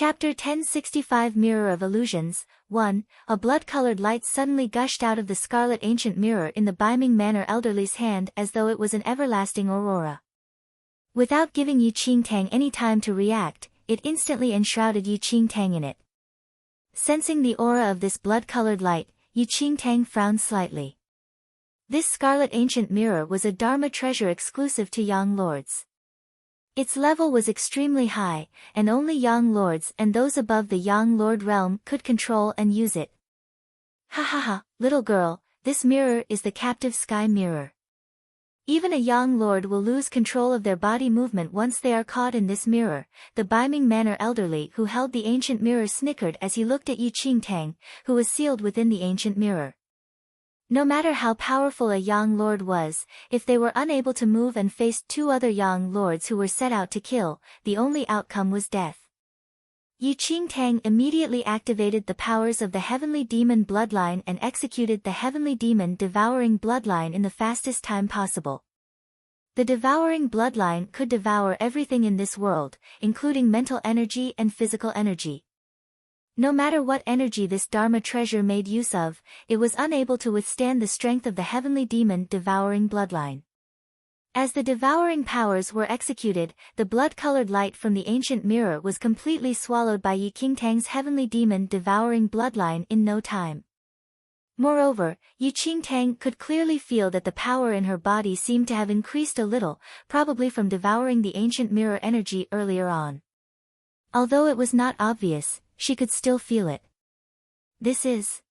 Chapter 1065 Mirror of Illusions 1. A blood-colored light suddenly gushed out of the scarlet ancient mirror in the beaming manner elderly's hand as though it was an everlasting aurora. Without giving Yi Qingtang any time to react, it instantly enshrouded Yi Qingtang in it. Sensing the aura of this blood-colored light, Yi Qingtang frowned slightly. This scarlet ancient mirror was a Dharma treasure exclusive to Yang Lords. Its level was extremely high, and only Yang Lords and those above the Yang Lord realm could control and use it. Ha ha ha, little girl, this mirror is the captive sky mirror. Even a Yang Lord will lose control of their body movement once they are caught in this mirror. The beaming manner elderly who held the ancient mirror snickered as he looked at Yi Qingtang, who was sealed within the ancient mirror. No matter how powerful a Yang Lord was, if they were unable to move and faced two other Yang Lords who were set out to kill, the only outcome was death. Yi Qingtang immediately activated the powers of the heavenly demon bloodline and executed the heavenly demon devouring bloodline in the fastest time possible. The devouring bloodline could devour everything in this world, including mental energy and physical energy. No matter what energy this Dharma treasure made use of, it was unable to withstand the strength of the heavenly demon devouring bloodline. As the devouring powers were executed, the blood-colored light from the ancient mirror was completely swallowed by Yi Qingtang's heavenly demon devouring bloodline in no time. Moreover, Yi Qingtang could clearly feel that the power in her body seemed to have increased a little, probably from devouring the ancient mirror energy earlier on. Although it was not obvious, she could still feel it. This is.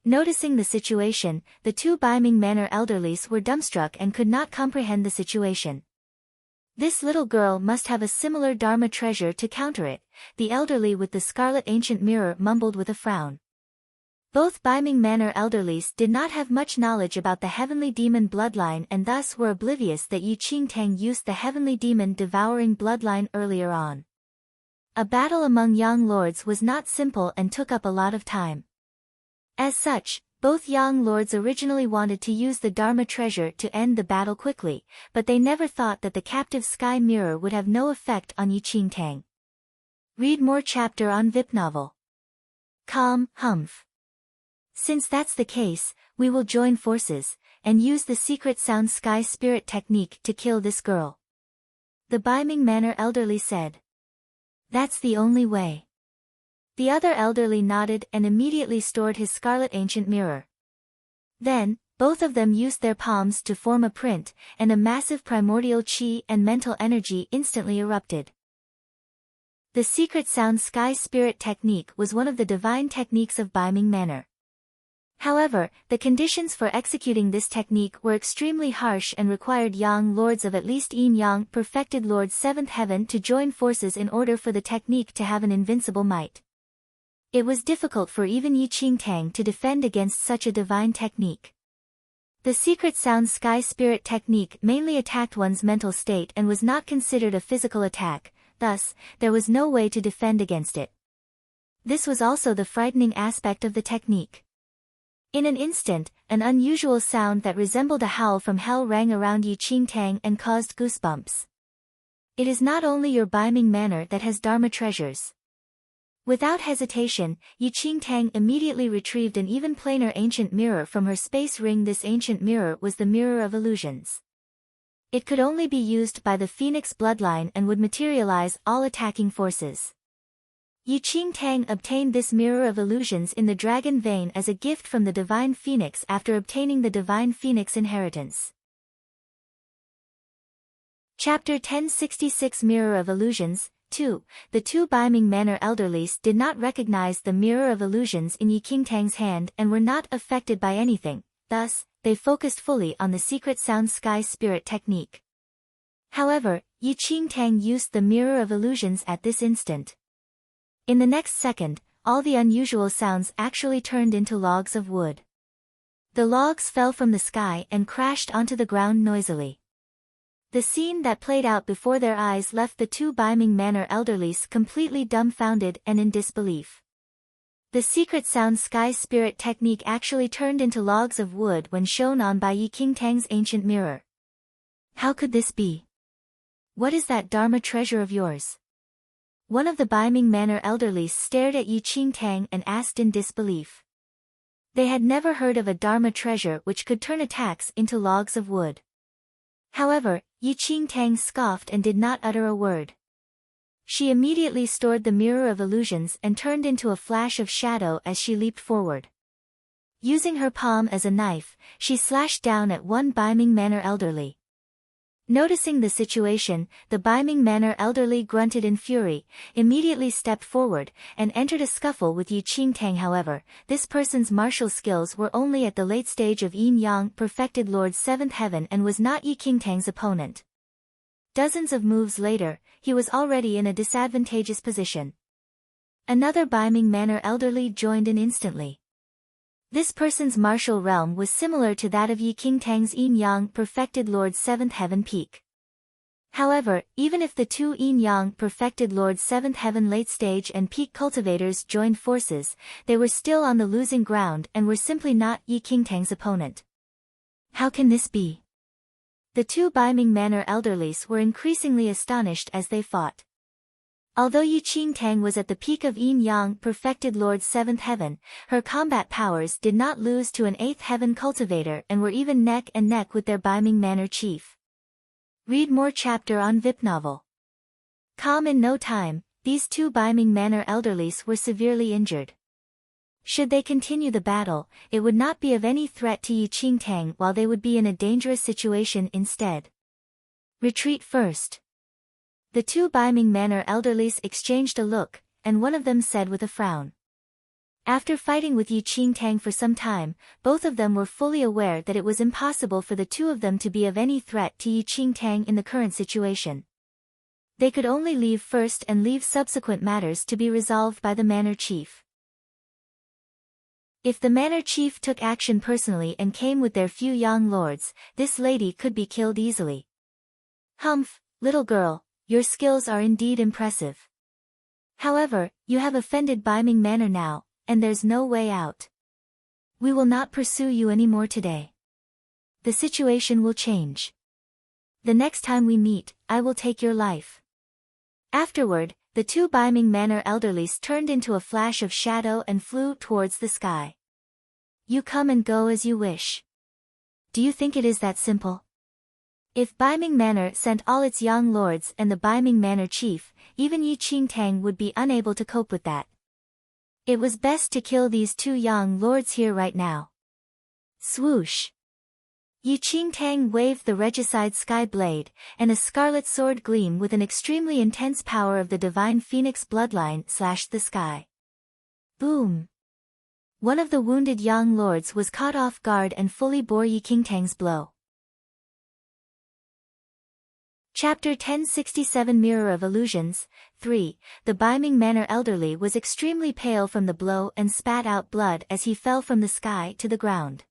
Noticing the situation, the two beaming manner elderlies were dumbstruck and could not comprehend the situation. This little girl must have a similar Dharma treasure to counter it, the elderly with the scarlet ancient mirror mumbled with a frown. Both beaming manner elderlies did not have much knowledge about the heavenly demon bloodline and thus were oblivious that Yi Qingtang used the heavenly demon devouring bloodline earlier on. A battle among Yang Lords was not simple and took up a lot of time. As such, both Yang Lords originally wanted to use the Dharma treasure to end the battle quickly, but they never thought that the captive sky mirror would have no effect on Yi Qingtang. Read more chapter on VIP novel. Humph. Since that's the case, we will join forces, and use the secret sound sky spirit technique to kill this girl. The beaming manner elderly said. That's the only way. The other elderly nodded and immediately stored his scarlet ancient mirror. Then, both of them used their palms to form a print, and a massive primordial chi and mental energy instantly erupted. The secret sound sky spirit technique was one of the divine techniques of beaming manner. However, the conditions for executing this technique were extremely harsh and required Yang Lords of at least Yin Yang perfected Lord 7th Heaven to join forces in order for the technique to have an invincible might. It was difficult for even Yi Qingtang to defend against such a divine technique. The secret sound sky spirit technique mainly attacked one's mental state and was not considered a physical attack, thus, there was no way to defend against it. This was also the frightening aspect of the technique. In an instant, an unusual sound that resembled a howl from hell rang around Yi Qingtang and caused goosebumps. It is not only your beaming manner that has Dharma treasures. Without hesitation, Yi Qingtang immediately retrieved an even plainer ancient mirror from her space ring. This ancient mirror was the Mirror of Illusions. It could only be used by the Phoenix bloodline and would materialize all attacking forces. Yi Qingtang obtained this Mirror of Illusions in the dragon vein as a gift from the Divine Phoenix after obtaining the Divine Phoenix inheritance. Chapter 1066 Mirror of Illusions 2. The two beaming manner elderlies did not recognize the Mirror of Illusions in Yi Qingtang's hand and were not affected by anything, thus, they focused fully on the secret sound sky spirit technique. However, Yi Qingtang used the Mirror of Illusions at this instant. In the next second, all the unusual sounds actually turned into logs of wood. The logs fell from the sky and crashed onto the ground noisily. The scene that played out before their eyes left the two beaming manner elderlies completely dumbfounded and in disbelief. The secret sound sky spirit technique actually turned into logs of wood when shown on by Yi Qingtang's ancient mirror. How could this be? What is that Dharma treasure of yours? One of the Biming Manor elderly stared at Yi Qingtang and asked in disbelief. They had never heard of a Dharma treasure which could turn attacks into logs of wood. However, Yi Qingtang scoffed and did not utter a word. She immediately stored the mirror of illusions and turned into a flash of shadow as she leaped forward. Using her palm as a knife, she slashed down at one Biming Manor elderly. Noticing the situation, the Biming Manor elderly grunted in fury, immediately stepped forward, and entered a scuffle with Yi Qingtang. However, this person's martial skills were only at the late stage of Yin-Yang perfected Lord's seventh heaven and was not Yi Qingtang's opponent. Dozens of moves later, he was already in a disadvantageous position. Another Biming Manor elderly joined in instantly. This person's martial realm was similar to that of Yi Qingtang's Yin-Yang perfected Lord's seventh heaven peak. However, even if the two Yin-Yang perfected Lord's seventh heaven late stage and peak cultivators joined forces, they were still on the losing ground and were simply not Yi Qingtang's opponent. How can this be? The two Biming Manor elderlies were increasingly astonished as they fought. Although Yi Qingtang was at the peak of Yin-Yang perfected Lord's seventh heaven, her combat powers did not lose to an eighth heaven cultivator and were even neck and neck with their Biming Manor chief. Read more chapter on VIP novel. Calm in no time, these two Biming Manor elderlies were severely injured. Should they continue the battle, it would not be of any threat to Yi Qingtang while they would be in a dangerous situation instead. Retreat first. The two Biming Manor elderlies exchanged a look, and one of them said with a frown. After fighting with Yi Qingtang for some time, both of them were fully aware that it was impossible for the two of them to be of any threat to Yi Qingtang in the current situation. They could only leave first and leave subsequent matters to be resolved by the manor chief. If the manor chief took action personally and came with their few young lords, this lady could be killed easily. Humph, little girl, your skills are indeed impressive. However, you have offended Biming Manor now, and there's no way out. We will not pursue you anymore today. The situation will change. The next time we meet, I will take your life. Afterward, the two Biming Manor elderlies turned into a flash of shadow and flew towards the sky. You come and go as you wish. Do you think it is that simple? If Biming Manor sent all its young lords and the Biming Manor chief, even Yi Qingtang would be unable to cope with that. It was best to kill these two young lords here right now. Swoosh! Yi Qingtang waved the regicide sky blade, and a scarlet sword gleam with an extremely intense power of the divine phoenix bloodline slashed the sky. Boom! One of the wounded young lords was caught off guard and fully bore Yi Qingtang's blow. Chapter 1067 Mirror of Illusions 3. The Biming Manor elderly was extremely pale from the blow and spat out blood as he fell from the sky to the ground.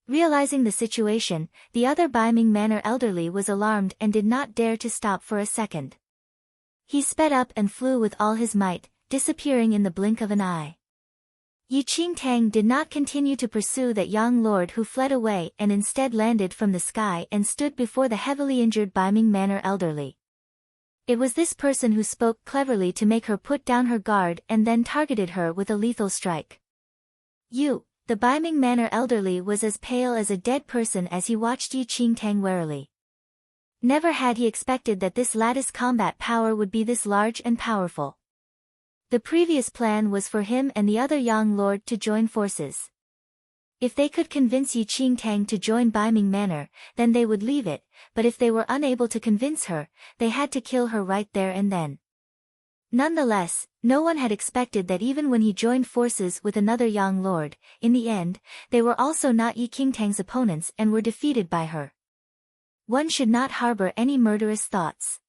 Realizing the situation, the other Biming Manor elderly was alarmed and did not dare to stop for a second. He sped up and flew with all his might, disappearing in the blink of an eye. Yi Qingtang did not continue to pursue that young lord who fled away and instead landed from the sky and stood before the heavily injured Biming Manor elderly. It was this person who spoke cleverly to make her put down her guard and then targeted her with a lethal strike. The Biming Manor elderly was as pale as a dead person as he watched Yi Qingtang warily. Never had he expected that this lattice combat power would be this large and powerful. The previous plan was for him and the other young lord to join forces. If they could convince Yi Qingtang to join Biming Manor, then they would leave it, but if they were unable to convince her, they had to kill her right there and then. Nonetheless, no one had expected that even when he joined forces with another young lord, in the end, they were also not Yi Qingtang's opponents and were defeated by her. One should not harbor any murderous thoughts.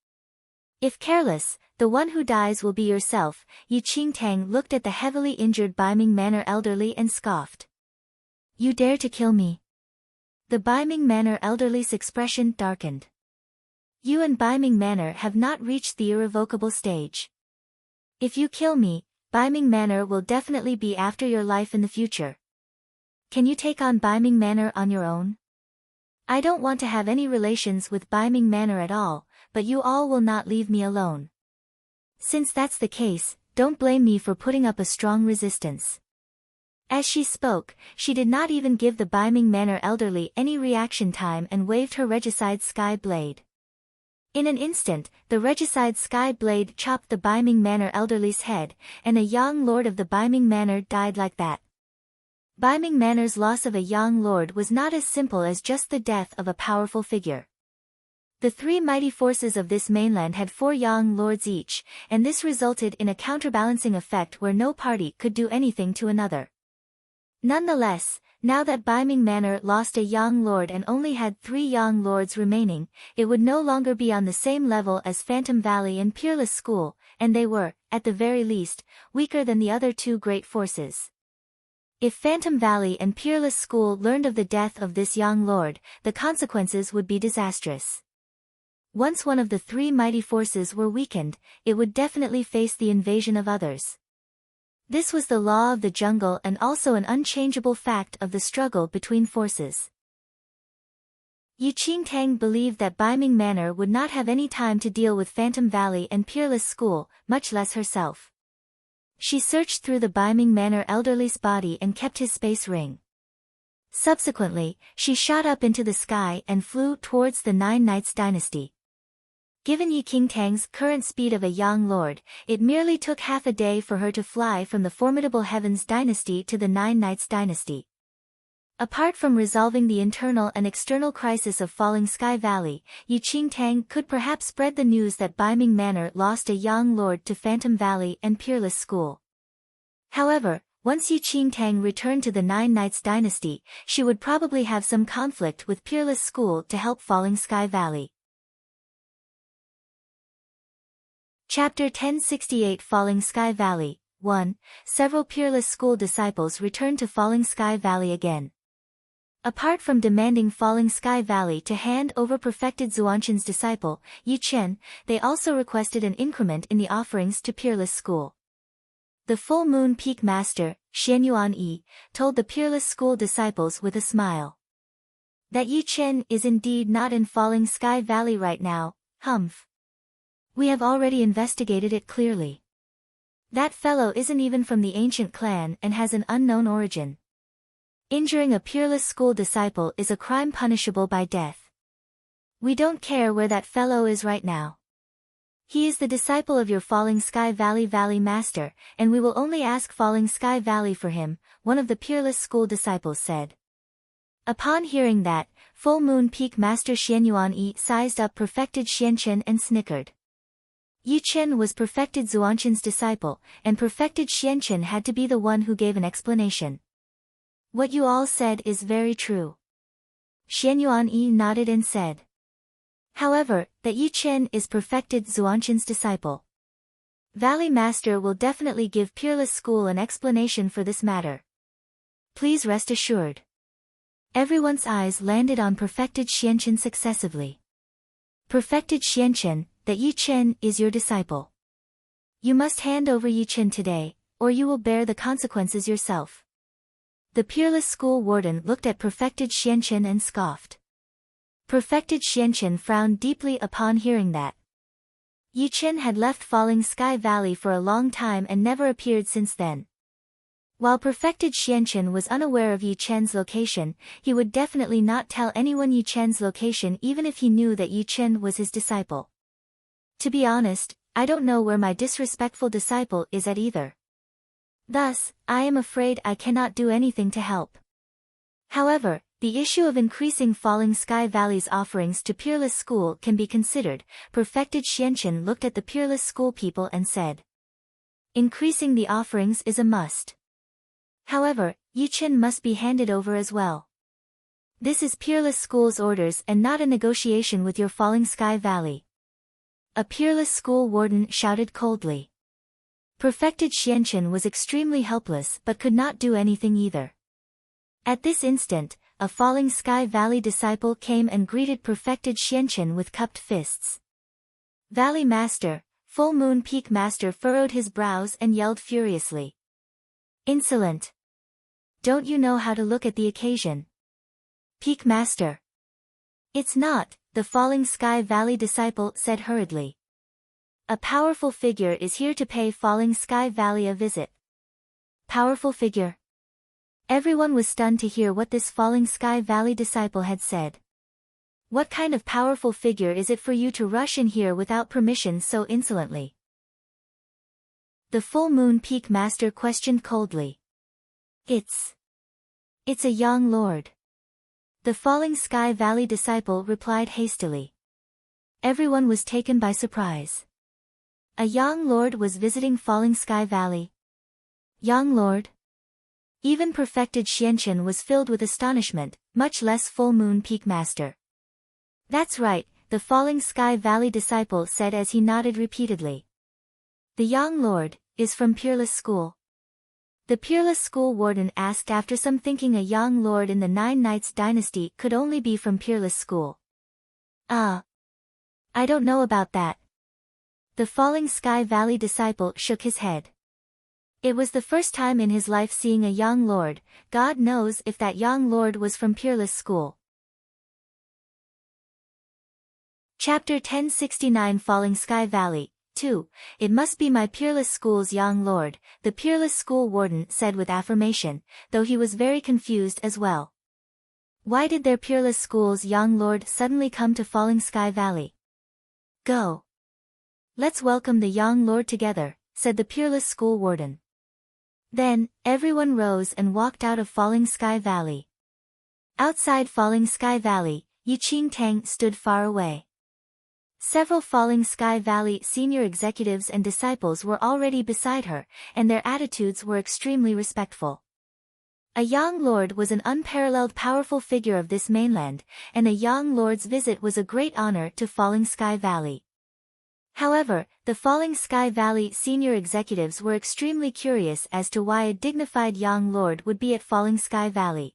If careless, the one who dies will be yourself. Yi Qingtang looked at the heavily injured Biming Manor elderly and scoffed. You dare to kill me? The Biming Manor elderly's expression darkened. You and Biming Manor have not reached the irrevocable stage. If you kill me, Biming Manor will definitely be after your life in the future. Can you take on Biming Manor on your own? I don't want to have any relations with Biming Manor at all, but you all will not leave me alone. Since that's the case, don't blame me for putting up a strong resistance. As she spoke, she did not even give the Biming Manor elderly any reaction time and waved her regicide sky blade. In an instant, the regicide sky blade chopped the Biming Manor elderly's head, and a young lord of the Biming Manor died like that. Biming Manor's loss of a young lord was not as simple as just the death of a powerful figure. The three mighty forces of this mainland had 4 young lords each, and this resulted in a counterbalancing effect where no party could do anything to another. Nonetheless, now that Biming Manor lost a young lord and only had 3 young lords remaining, it would no longer be on the same level as Phantom Valley and Peerless School, and they were, at the very least, weaker than the other 2 great forces. If Phantom Valley and Peerless School learned of the death of this young lord, the consequences would be disastrous. Once one of the 3 mighty forces were weakened, it would definitely face the invasion of others. This was the law of the jungle and also an unchangeable fact of the struggle between forces. Yu Qingtang believed that Biming Manor would not have any time to deal with Phantom Valley and Peerless School, much less herself. She searched through the Biming Manor elderly's body and kept his space ring. Subsequently, she shot up into the sky and flew towards the Nine Knights dynasty. Given Yi Qingtang's current speed of a young lord, it merely took half a day for her to fly from the formidable Heavens dynasty to the Nine Knights dynasty. Apart from resolving the internal and external crisis of Falling Sky Valley, Yi Qingtang could perhaps spread the news that Biming Manor lost a young lord to Phantom Valley and Peerless School. However, once Yi Qingtang returned to the Nine Knights dynasty, she would probably have some conflict with Peerless School to help Falling Sky Valley. Chapter 1068 Falling Sky Valley 1. Several Peerless School disciples returned to Falling Sky Valley again. Apart from demanding Falling Sky Valley to hand over perfected Zuanshan's disciple, Yi Chen, they also requested an increment in the offerings to Peerless School. The Full Moon Peak Master, Xianyuan Yi, told the Peerless School disciples with a smile that Yi Chen is indeed not in Falling Sky Valley right now, humph. We have already investigated it clearly. That fellow isn't even from the ancient clan and has an unknown origin. Injuring a Peerless School disciple is a crime punishable by death. We don't care where that fellow is right now. He is the disciple of your Falling Sky Valley Master, and we will only ask Falling Sky Valley for him, one of the Peerless School disciples said. Upon hearing that, Full Moon Peak Master Xianyuan Yi sized up Perfected Xianchen and snickered. Yi Chen was Perfected Zuanshan's disciple, and Perfected Xianchen had to be the one who gave an explanation. What you all said is very true. Xianyuan Yi nodded and said. However, that Yi Chen is Perfected Zuanshan's disciple. Valley Master will definitely give Peerless School an explanation for this matter. Please rest assured. Everyone's eyes landed on Perfected Xianchen successively. Perfected Xianchen, that Yi Chen is your disciple. You must hand over Yi Chen today, or you will bear the consequences yourself. The Peerless School warden looked at Perfected Xianchen and scoffed. Perfected Xianchen frowned deeply upon hearing that. Yi Chen had left Falling Sky Valley for a long time and never appeared since then. While Perfected Xianchen was unaware of Yi Chen's location, he would definitely not tell anyone Yi Chen's location even if he knew that Yi Chen was his disciple. To be honest, I don't know where my disrespectful disciple is at either. Thus, I am afraid I cannot do anything to help. However, the issue of increasing Falling Sky Valley's offerings to Peerless School can be considered. Perfected Xianchen looked at the Peerless School people and said. Increasing the offerings is a must. However, Yi Chen must be handed over as well. This is Peerless School's orders and not a negotiation with your Falling Sky Valley. A Peerless School warden shouted coldly. Perfected Xianchen was extremely helpless but could not do anything either. At this instant, a Falling Sky Valley disciple came and greeted Perfected Xianchen with cupped fists. Valley Master, Full Moon Peak Master furrowed his brows and yelled furiously. Insolent! Don't you know how to look at the occasion? Peak Master! It's not, the Falling Sky Valley disciple said hurriedly. A powerful figure is here to pay Falling Sky Valley a visit. Powerful figure? Everyone was stunned to hear what this Falling Sky Valley disciple had said. What kind of powerful figure is it for you to rush in here without permission so insolently? The Full Moon Peak Master questioned coldly. It's a young lord. The Falling Sky Valley disciple replied hastily. Everyone was taken by surprise. A young lord was visiting Falling Sky Valley. Young lord? Even perfected Xianchen was filled with astonishment, much less Full Moon Peak Master. That's right, the Falling Sky Valley disciple said as he nodded repeatedly. The young lord is from Peerless School. The Peerless School warden asked after some thinking. A young lord in the Nine Knights dynasty could only be from Peerless School. I don't know about that. The Falling Sky Valley disciple shook his head. It was the first time in his life seeing a young lord. God knows if that young lord was from Peerless School. Chapter 1069 Falling Sky Valley 2. It must be my Peerless School's young lord, the Peerless School warden said with affirmation, though he was very confused as well. Why did their Peerless School's young lord suddenly come to Falling Sky Valley? Go. Let's welcome the young lord together, said the Peerless School warden. Then, everyone rose and walked out of Falling Sky Valley. Outside Falling Sky Valley, Yiqing Tang stood far away. Several Falling Sky Valley senior executives and disciples were already beside her, and their attitudes were extremely respectful. A young lord was an unparalleled powerful figure of this mainland, and a young lord's visit was a great honor to Falling Sky Valley. However, the Falling Sky Valley senior executives were extremely curious as to why a dignified young lord would be at Falling Sky Valley.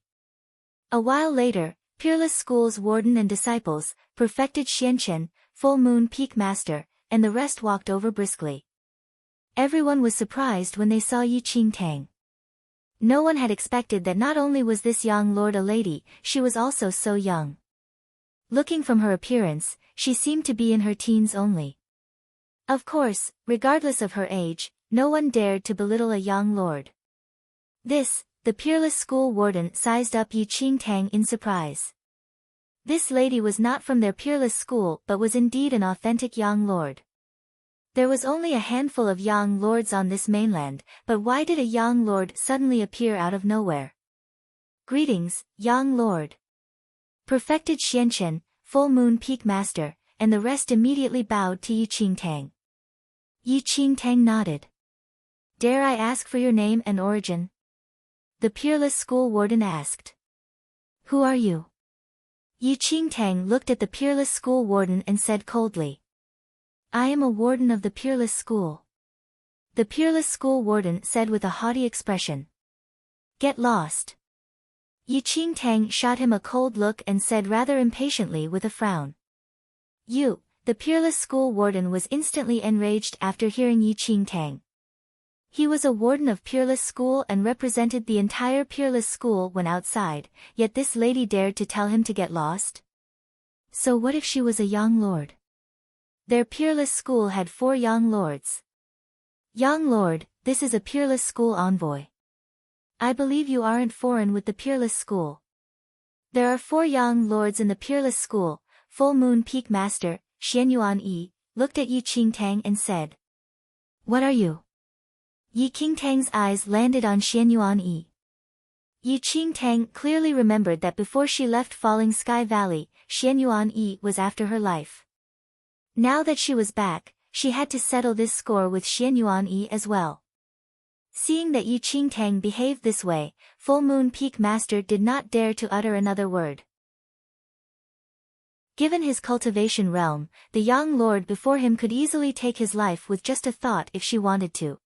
A while later, Peerless School's warden and disciples, perfected Xianchen, Full Moon Peak Master, and the rest walked over briskly. Everyone was surprised when they saw Yiqing Tang. No one had expected that not only was this young lord a lady, she was also so young. Looking from her appearance, she seemed to be in her teens only. Of course, regardless of her age, no one dared to belittle a young lord. The Peerless School warden sized up Yiqing Tang in surprise. This lady was not from their Peerless School but was indeed an authentic young lord. There was only a handful of young lords on this mainland, but why did a young lord suddenly appear out of nowhere? Greetings, young lord. Perfected Xianchen, Full Moon Peak Master, and the rest immediately bowed to Yiqing Tang. Yiqing Tang nodded. Dare I ask for your name and origin? The Peerless School warden asked. Who are you? Yiqing Tang looked at the Peerless School warden and said coldly. I am a warden of the Peerless School. The Peerless School warden said with a haughty expression. Get lost. Yiqing Tang shot him a cold look and said rather impatiently with a frown. You. The Peerless School warden was instantly enraged after hearing Yiqing Tang. He was a warden of Peerless School and represented the entire Peerless School when outside, yet this lady dared to tell him to get lost? So what if she was a young lord? Their Peerless School had 4 young lords. Young lord, this is a Peerless School envoy. I believe you aren't foreign with the Peerless School. There are 4 young lords in the Peerless School. Full Moon Peak Master, Xianyuan Yi, looked at Yiqing Tang and said. What are you? Yiqing Tang's eyes landed on Xianyuan Yi. Yiqing Tang clearly remembered that before she left Falling Sky Valley, Xianyuan Yi was after her life. Now that she was back, she had to settle this score with Xianyuan Yi as well. Seeing that Yiqing Tang behaved this way, Full Moon Peak Master did not dare to utter another word. Given his cultivation realm, the young lord before him could easily take his life with just a thought if she wanted to.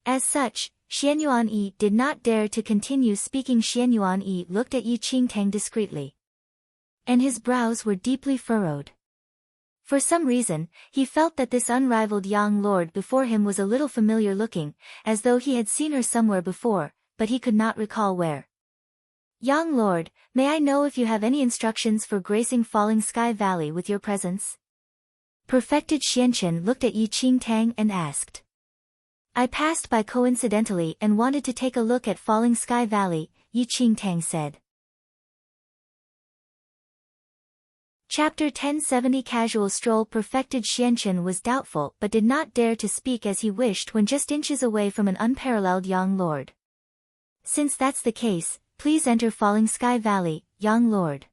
As such, Xianyuan Yi did not dare to continue speaking. Xianyuan Yi looked at Yiqing Tang discreetly. And his brows were deeply furrowed. For some reason, he felt that this unrivaled young lord before him was a little familiar looking, as though he had seen her somewhere before, but he could not recall where. Young lord, may I know if you have any instructions for gracing Falling Sky Valley with your presence? Perfected Xianchen looked at Yi Qingtang and asked. I passed by coincidentally and wanted to take a look at Falling Sky Valley, Yi Qingtang said. Chapter 1070 Casual Stroll. Perfected Xianchen was doubtful but did not dare to speak as he wished when just inches away from an unparalleled young lord. Since that's the case, please enter Falling Sky Valley, young lord.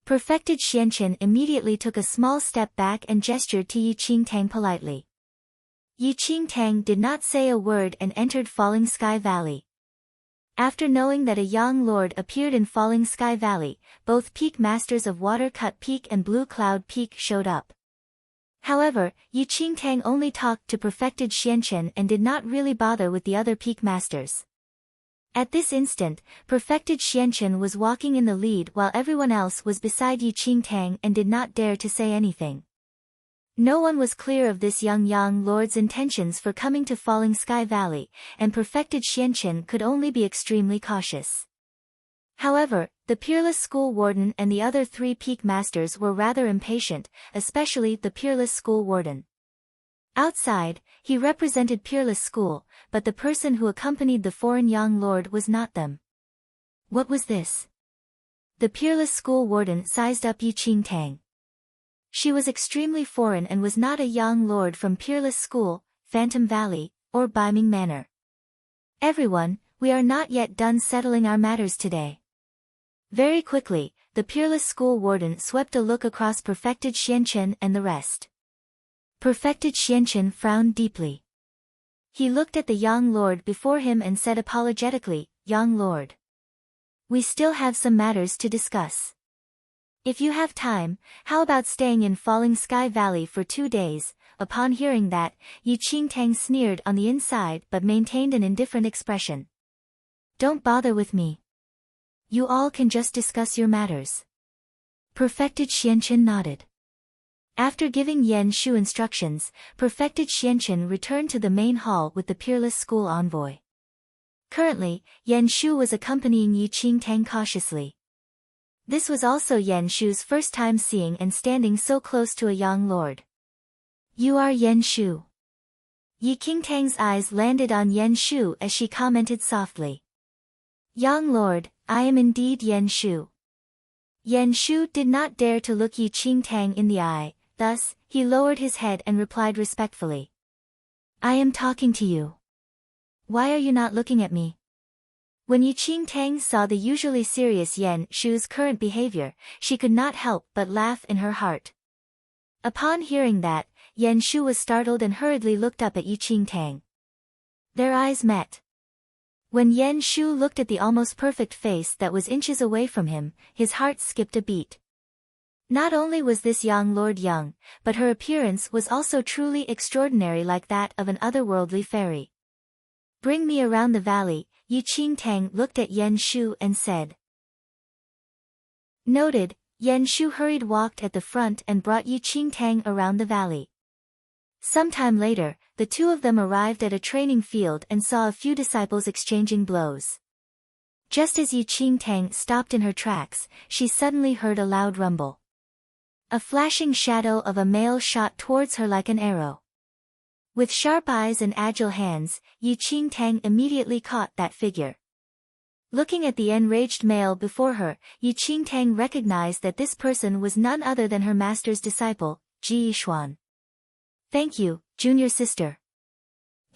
Perfected Xianchen immediately took a small step back and gestured to Yi Qingtang politely. Yi Qingtang did not say a word and entered Falling Sky Valley. After knowing that a young lord appeared in Falling Sky Valley, both Peak Masters of Water Cut Peak and Blue Cloud Peak showed up. However, Yi Qingtang only talked to Perfected Xianchen and did not really bother with the other Peak Masters. At this instant, Perfected Xianchen was walking in the lead while everyone else was beside Yi Qingtang and did not dare to say anything. No one was clear of this young lord's intentions for coming to Falling Sky Valley, and Perfected Xianchen could only be extremely cautious. However, the Peerless School Warden and the other 3 Peak Masters were rather impatient, especially the Peerless School Warden. Outside, he represented Peerless School, but the person who accompanied the foreign young lord was not them. What was this? The Peerless School Warden sized up Yi Qingtang. She was extremely foreign and was not a young lord from Peerless School, Phantom Valley, or Beiming Manor. Everyone, we are not yet done settling our matters today. Very quickly, the Peerless School Warden swept a look across Perfected Xianchen and the rest. Perfected Xianchen frowned deeply. He looked at the young lord before him and said apologetically, Young lord. We still have some matters to discuss. If you have time, how about staying in Falling Sky Valley for 2 days? Upon hearing that, Yi Qingtang sneered on the inside but maintained an indifferent expression. Don't bother with me. You all can just discuss your matters. Perfected Xianchen nodded. After giving Yan Shu instructions, Perfected Xianchen returned to the main hall with the Peerless School envoy. Currently, Yan Shu was accompanying Yi Qingtang cautiously. This was also Yan Shu's first time seeing and standing so close to a young lord. You are Yan Shu. Yi Qingtang's eyes landed on Yan Shu as she commented softly. Young lord, I am indeed Yan Shu. Yan Shu did not dare to look Yi Qingtang in the eye, thus, he lowered his head and replied respectfully. I am talking to you. Why are you not looking at me? When Yi Qingtang saw the usually serious Yan Shu's current behavior, she could not help but laugh in her heart. Upon hearing that, Yan Shu was startled and hurriedly looked up at Yi Qingtang. Their eyes met. When Yan Shu looked at the almost perfect face that was inches away from him, his heart skipped a beat. Not only was this young lord young, but her appearance was also truly extraordinary, like that of an otherworldly fairy. Bring me around the valley, Yi Qingtang looked at Yan Shu and said. Noted, Yan Shu hurried walked at the front and brought Yi Qingtang around the valley. Sometime later, the two of them arrived at a training field and saw a few disciples exchanging blows. Just as Yi Qingtang stopped in her tracks, she suddenly heard a loud rumble. A flashing shadow of a male shot towards her like an arrow. With sharp eyes and agile hands, Yi Qingtang immediately caught that figure. Looking at the enraged male before her, Yi Qingtang recognized that this person was none other than her master's disciple, Ji Yishuan. Thank you, junior sister.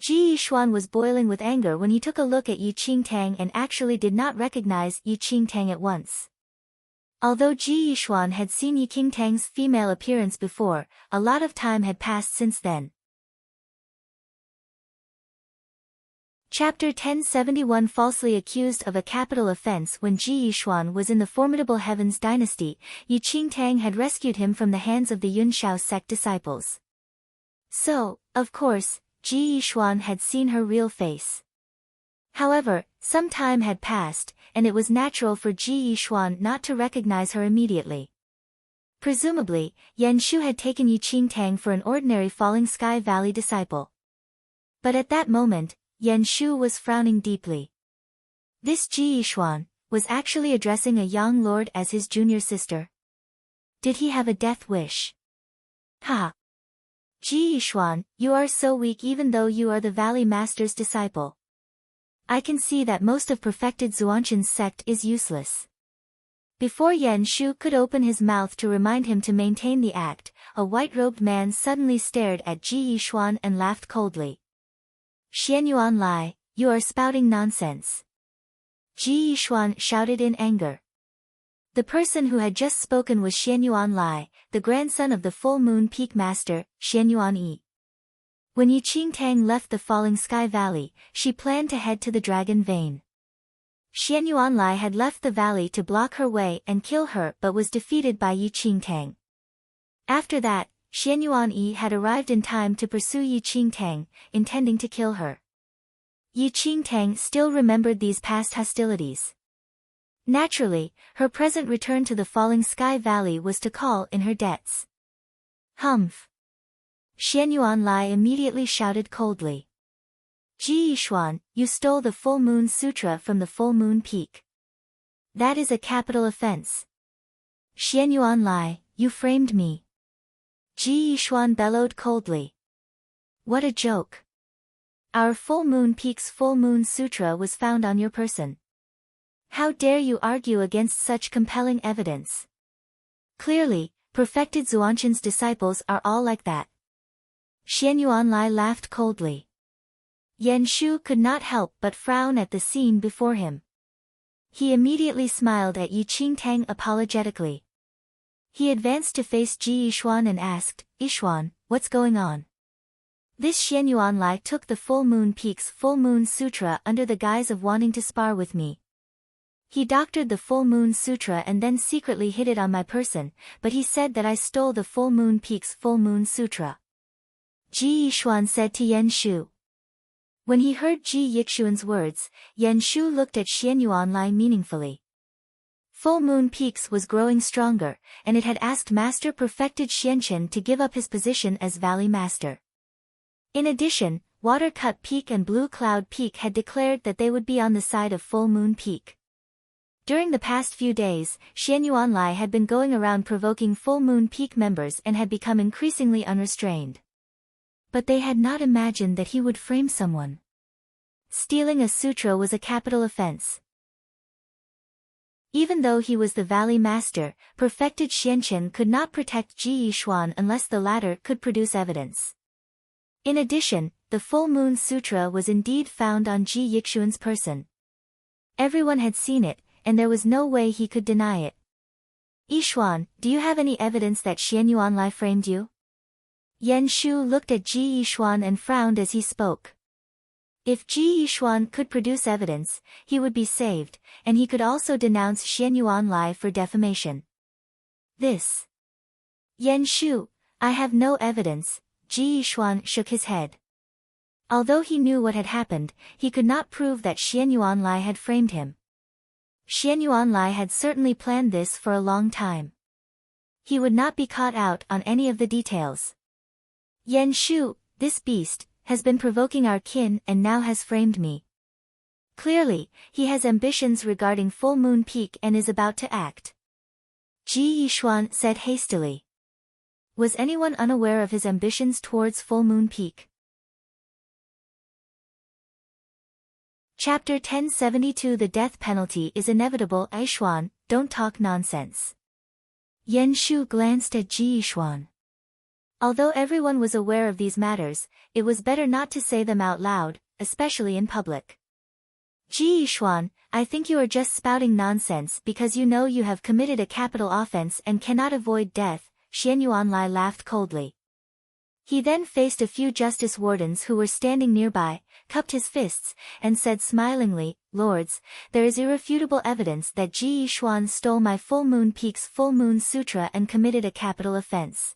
Ji Yishuan was boiling with anger when he took a look at Yi Qingtang and actually did not recognize Yi Qingtang at once. Although Ji Yishuan had seen Yi Qingtang's female appearance before, a lot of time had passed since then. Chapter 1071 Falsely accused of a capital offense. When Ji Yishuan was in the formidable Heavens dynasty, Yi Qingtang had rescued him from the hands of the Yunshao sect disciples. So, of course, Ji Yishuan had seen her real face. However, some time had passed, and it was natural for Ji Yishuan not to recognize her immediately. Presumably, Yan Shu had taken Yi Qingtang for an ordinary Falling Sky Valley disciple. But at that moment, Yan Shu was frowning deeply. This Ji Yishuan was actually addressing a young lord as his junior sister. Did he have a death wish? Ha! Ji Yishuan, you are so weak even though you are the Valley Master's disciple. I can see that most of perfected Xuanzhen's sect is useless. Before Yan Shu could open his mouth to remind him to maintain the act, a white-robed man suddenly stared at Ji Yishuan and laughed coldly. Xianyuan Lai, you are spouting nonsense. Ji Yishuan shouted in anger. The person who had just spoken was Xianyuan Lai, the grandson of the Full Moon Peak Master, Xianyuan Yi. When Yi Qingtang left the Falling Sky Valley, she planned to head to the Dragon Vein. Xianyuan Lai had left the valley to block her way and kill her but was defeated by Yi Qingtang. After that, Xianyuan Yi had arrived in time to pursue Yi Qingtang, intending to kill her. Yi Qingtang still remembered these past hostilities. Naturally, her present return to the Falling Sky Valley was to call in her debts. Humph! Xianyuan Lai immediately shouted coldly. Ji Yishuan, you stole the Full Moon Sutra from the Full Moon Peak. That is a capital offense. Xianyuan Lai, you framed me. Ji Yishuan bellowed coldly. What a joke. Our Full Moon Peak's Full Moon Sutra was found on your person. How dare you argue against such compelling evidence? Clearly, perfected Xuanzhen's disciples are all like that. Xianyuan Lai laughed coldly. Yan Shu could not help but frown at the scene before him. He immediately smiled at Yi Qingtang apologetically. He advanced to face Ji Yishuan and asked, Yishuan, what's going on? This Xianyuan Lai took the Full Moon Peak's Full Moon Sutra under the guise of wanting to spar with me. He doctored the Full Moon Sutra and then secretly hid it on my person, but he said that I stole the Full Moon Peak's Full Moon Sutra. Ji Yishuan said to Yan Shu. When he heard Ji Yishuan's words, Yan Shu looked at Xianyuan Lai meaningfully. Full Moon Peaks was growing stronger, and it had asked Master Perfected Xianchen to give up his position as Valley Master. In addition, Water Cut Peak and Blue Cloud Peak had declared that they would be on the side of Full Moon Peak. During the past few days, Xianyuan Lai had been going around provoking Full Moon Peak members and had become increasingly unrestrained. But they had not imagined that he would frame someone. Stealing a sutra was a capital offense. Even though he was the Valley Master, Perfected Xianchen could not protect Ji Yishuan unless the latter could produce evidence. In addition, the Full Moon Sutra was indeed found on Ji Yishuan's person. Everyone had seen it, and there was no way he could deny it. Yishuan, do you have any evidence that Xianyuan Lai framed you? Yan Shu looked at Ji Yishuan and frowned as he spoke. If Ji Yishuan could produce evidence, he would be saved, and he could also denounce Xianyuan Lai for defamation. This. Yan Shu, I have no evidence, Ji Yishuan shook his head. Although he knew what had happened, he could not prove that Xianyuan Lai had framed him. Xianyuan Lai had certainly planned this for a long time. He would not be caught out on any of the details. Yan Shu, this beast, has been provoking our kin and now has framed me. Clearly, he has ambitions regarding Full Moon Peak and is about to act. Ji Yishuan said hastily. Was anyone unaware of his ambitions towards Full Moon Peak? Chapter 1072 The death penalty is inevitable. Yishuan, don't talk nonsense. Yan Shu glanced at Ji Yishuan. Although everyone was aware of these matters, it was better not to say them out loud, especially in public. Ji Yishuan, I think you are just spouting nonsense because you know you have committed a capital offense and cannot avoid death, Xianyuan Lai laughed coldly. He then faced a few justice wardens who were standing nearby, cupped his fists, and said smilingly, Lords, there is irrefutable evidence that Ji Yishuan stole my Full Moon Peak's Full Moon Sutra and committed a capital offense.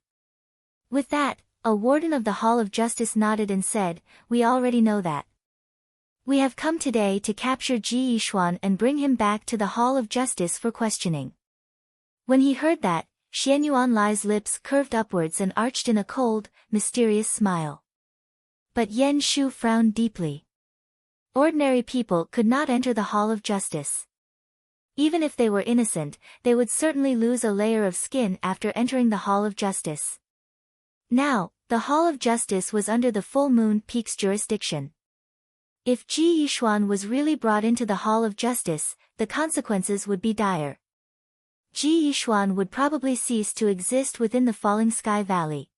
With that, a warden of the Hall of Justice nodded and said, We already know that. We have come today to capture Ji Yishuan and bring him back to the Hall of Justice for questioning. When he heard that, Xianyuan Lai's lips curved upwards and arched in a cold, mysterious smile. But Yan Shu frowned deeply. Ordinary people could not enter the Hall of Justice. Even if they were innocent, they would certainly lose a layer of skin after entering the Hall of Justice. Now, The Hall of Justice was under the Full Moon Peak's jurisdiction. If Ji Yishuan was really brought into the Hall of Justice, the consequences would be dire. Ji Yishuan would probably cease to exist within the Falling Sky Valley.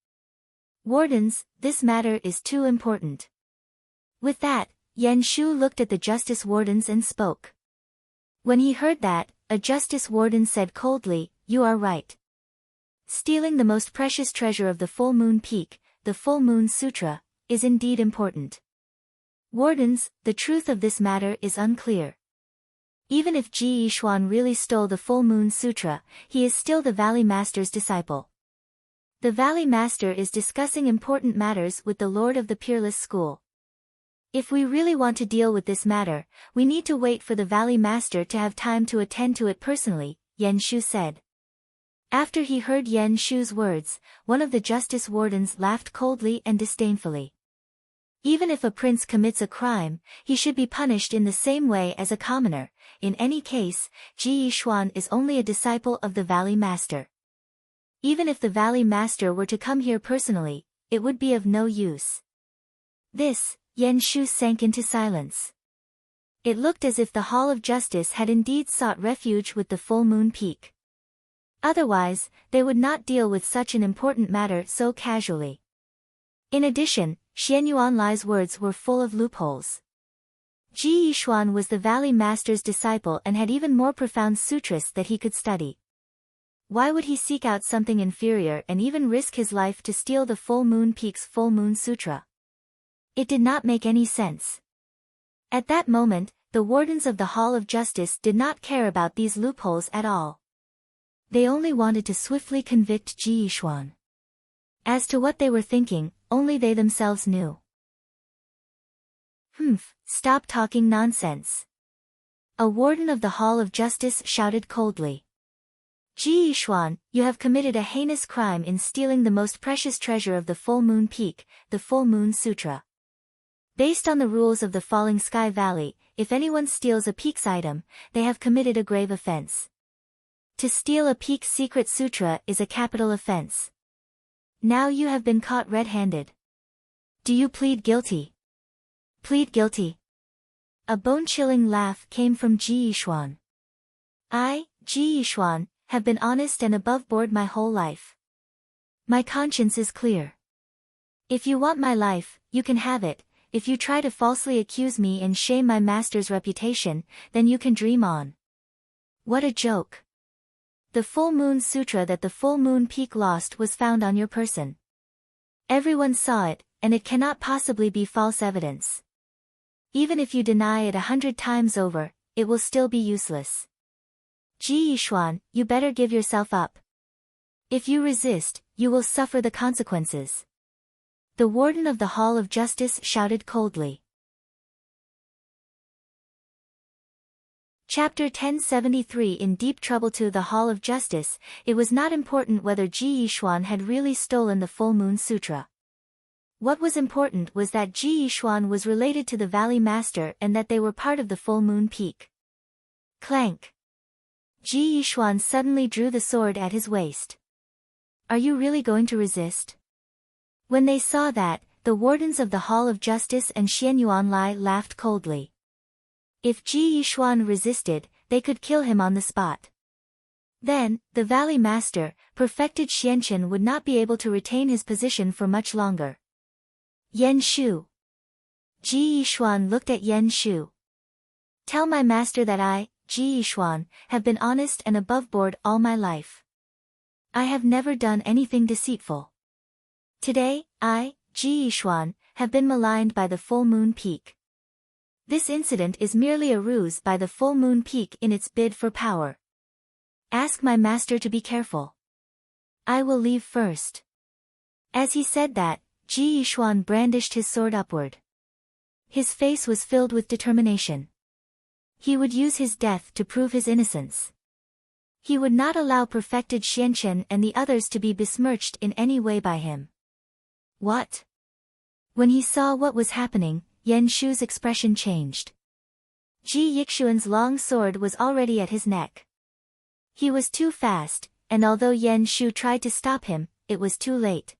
Wardens, this matter is too important. With that, Yan Shu looked at the Justice Wardens and spoke. When he heard that, a Justice Warden said coldly, "You are right. Stealing the most precious treasure of the Full Moon Peak, the Full Moon Sutra, is indeed important. Wardens, the truth of this matter is unclear. Even if Ji Yishuan really stole the Full Moon Sutra, he is still the Valley Master's disciple. The Valley Master is discussing important matters with the Lord of the Peerless School. If we really want to deal with this matter, we need to wait for the Valley Master to have time to attend to it personally," Yan Shu said. After he heard Yan Shu's words, one of the Justice Wardens laughed coldly and disdainfully. Even if a prince commits a crime, he should be punished in the same way as a commoner. In any case, Ji Yishuan is only a disciple of the Valley Master. Even if the Valley Master were to come here personally, it would be of no use. This, Yan Shu sank into silence. It looked as if the Hall of Justice had indeed sought refuge with the Full Moon Peak. Otherwise, they would not deal with such an important matter so casually. In addition, Xian Yuanlai's words were full of loopholes. Ji Yishuan was the Valley Master's disciple and had even more profound sutras that he could study. Why would he seek out something inferior and even risk his life to steal the Full Moon Peak's Full Moon Sutra? It did not make any sense. At that moment, the wardens of the Hall of Justice did not care about these loopholes at all. They only wanted to swiftly convict Ji Yishuan. As to what they were thinking, only they themselves knew. Stop talking nonsense. A warden of the Hall of Justice shouted coldly. Ji Yishuan, you have committed a heinous crime in stealing the most precious treasure of the Full Moon Peak, the Full Moon Sutra. Based on the rules of the Falling Sky Valley, if anyone steals a peak's item, they have committed a grave offense. To steal a peak's secret sutra is a capital offense. Now you have been caught red-handed. Do you plead guilty? Plead guilty. A bone-chilling laugh came from Ji Yishuan. I, Ji Yishuan, have been honest and above board my whole life. My conscience is clear. If you want my life, you can have it. If you try to falsely accuse me and shame my master's reputation, then you can dream on. What a joke. The Full Moon Sutra that the Full Moon Peak lost was found on your person. Everyone saw it, and it cannot possibly be false evidence. Even if you deny it 100 times over, it will still be useless. Ji Yishuan, you better give yourself up. If you resist, you will suffer the consequences. The warden of the Hall of Justice shouted coldly. Chapter 1073 In deep trouble to the Hall of Justice, it was not important whether Ji Yishuan had really stolen the Full Moon Sutra. What was important was that Ji Yishuan was related to the Valley Master and that they were part of the Full Moon Peak. Clank. Ji Yishuan suddenly drew the sword at his waist. Are you really going to resist? When they saw that, the wardens of the Hall of Justice and Xian Yuanlai laughed coldly. If Ji Yishuan resisted, they could kill him on the spot. Then, the Valley Master, perfected Xianchen, would not be able to retain his position for much longer. Yan Shu. Ji Yishuan looked at Yan Shu. Tell my master that I, Ji Yishuan, have been honest and above board all my life. I have never done anything deceitful. Today, I, Ji Yishuan, have been maligned by the Full Moon Peak. This incident is merely a ruse by the Full Moon Peak in its bid for power. Ask my master to be careful. I will leave first. As he said that, Ji Yishuan brandished his sword upward. His face was filled with determination. He would use his death to prove his innocence. He would not allow perfected Xianchen and the others to be besmirched in any way by him. What? When he saw what was happening, Yan Shu's expression changed. Ji Yixuan's long sword was already at his neck. He was too fast, and although Yan Shu tried to stop him, it was too late.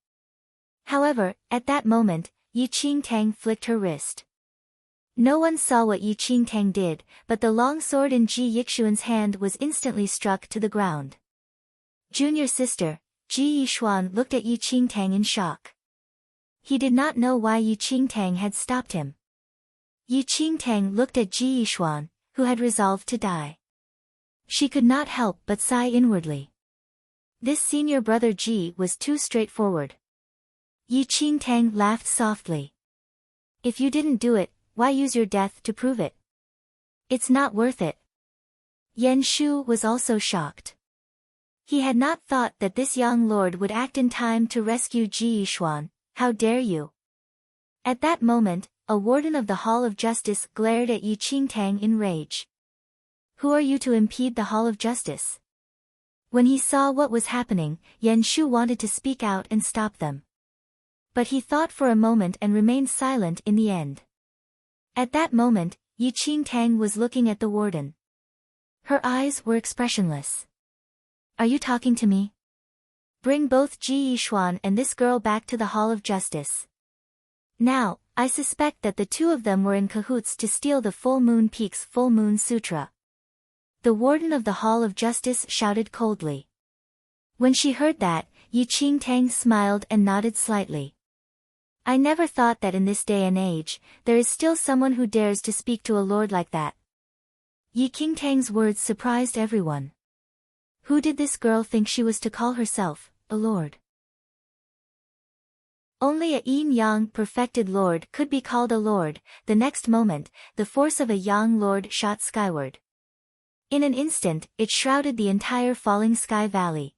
However, at that moment, Yi Qingtang flicked her wrist. No one saw what Yi Qingtang did, but the long sword in Ji Yixuan's hand was instantly struck to the ground. Junior sister, Ji Yixuan looked at Yi Qingtang in shock. He did not know why Yi Qingtang had stopped him. Yi Qingtang looked at Ji Yixuan, who had resolved to die. She could not help but sigh inwardly. This senior brother Ji was too straightforward. Yi Qingtang laughed softly. If you didn't do it, why use your death to prove it? It's not worth it. Yan Shu was also shocked. He had not thought that this young lord would act in time to rescue Ji Yixuan. How dare you? At that moment, a warden of the Hall of Justice glared at Yi Qingtang in rage. Who are you to impede the Hall of Justice? When he saw what was happening, Yan Shu wanted to speak out and stop them. But he thought for a moment and remained silent in the end. At that moment, Yi Qingtang was looking at the warden. Her eyes were expressionless. Are you talking to me? Bring both Ji Yixuan and this girl back to the Hall of Justice. Now, I suspect that the two of them were in cahoots to steal the Full Moon Peak's Full Moon Sutra. The warden of the Hall of Justice shouted coldly. When she heard that, Yi Qingtang smiled and nodded slightly. I never thought that in this day and age, there is still someone who dares to speak to a lord like that. Yi Qingtang's words surprised everyone. Who did this girl think she was to call herself, a lord? Only a yin-yang perfected lord could be called a lord. The next moment, the force of a yang lord shot skyward. In an instant, it shrouded the entire falling sky valley.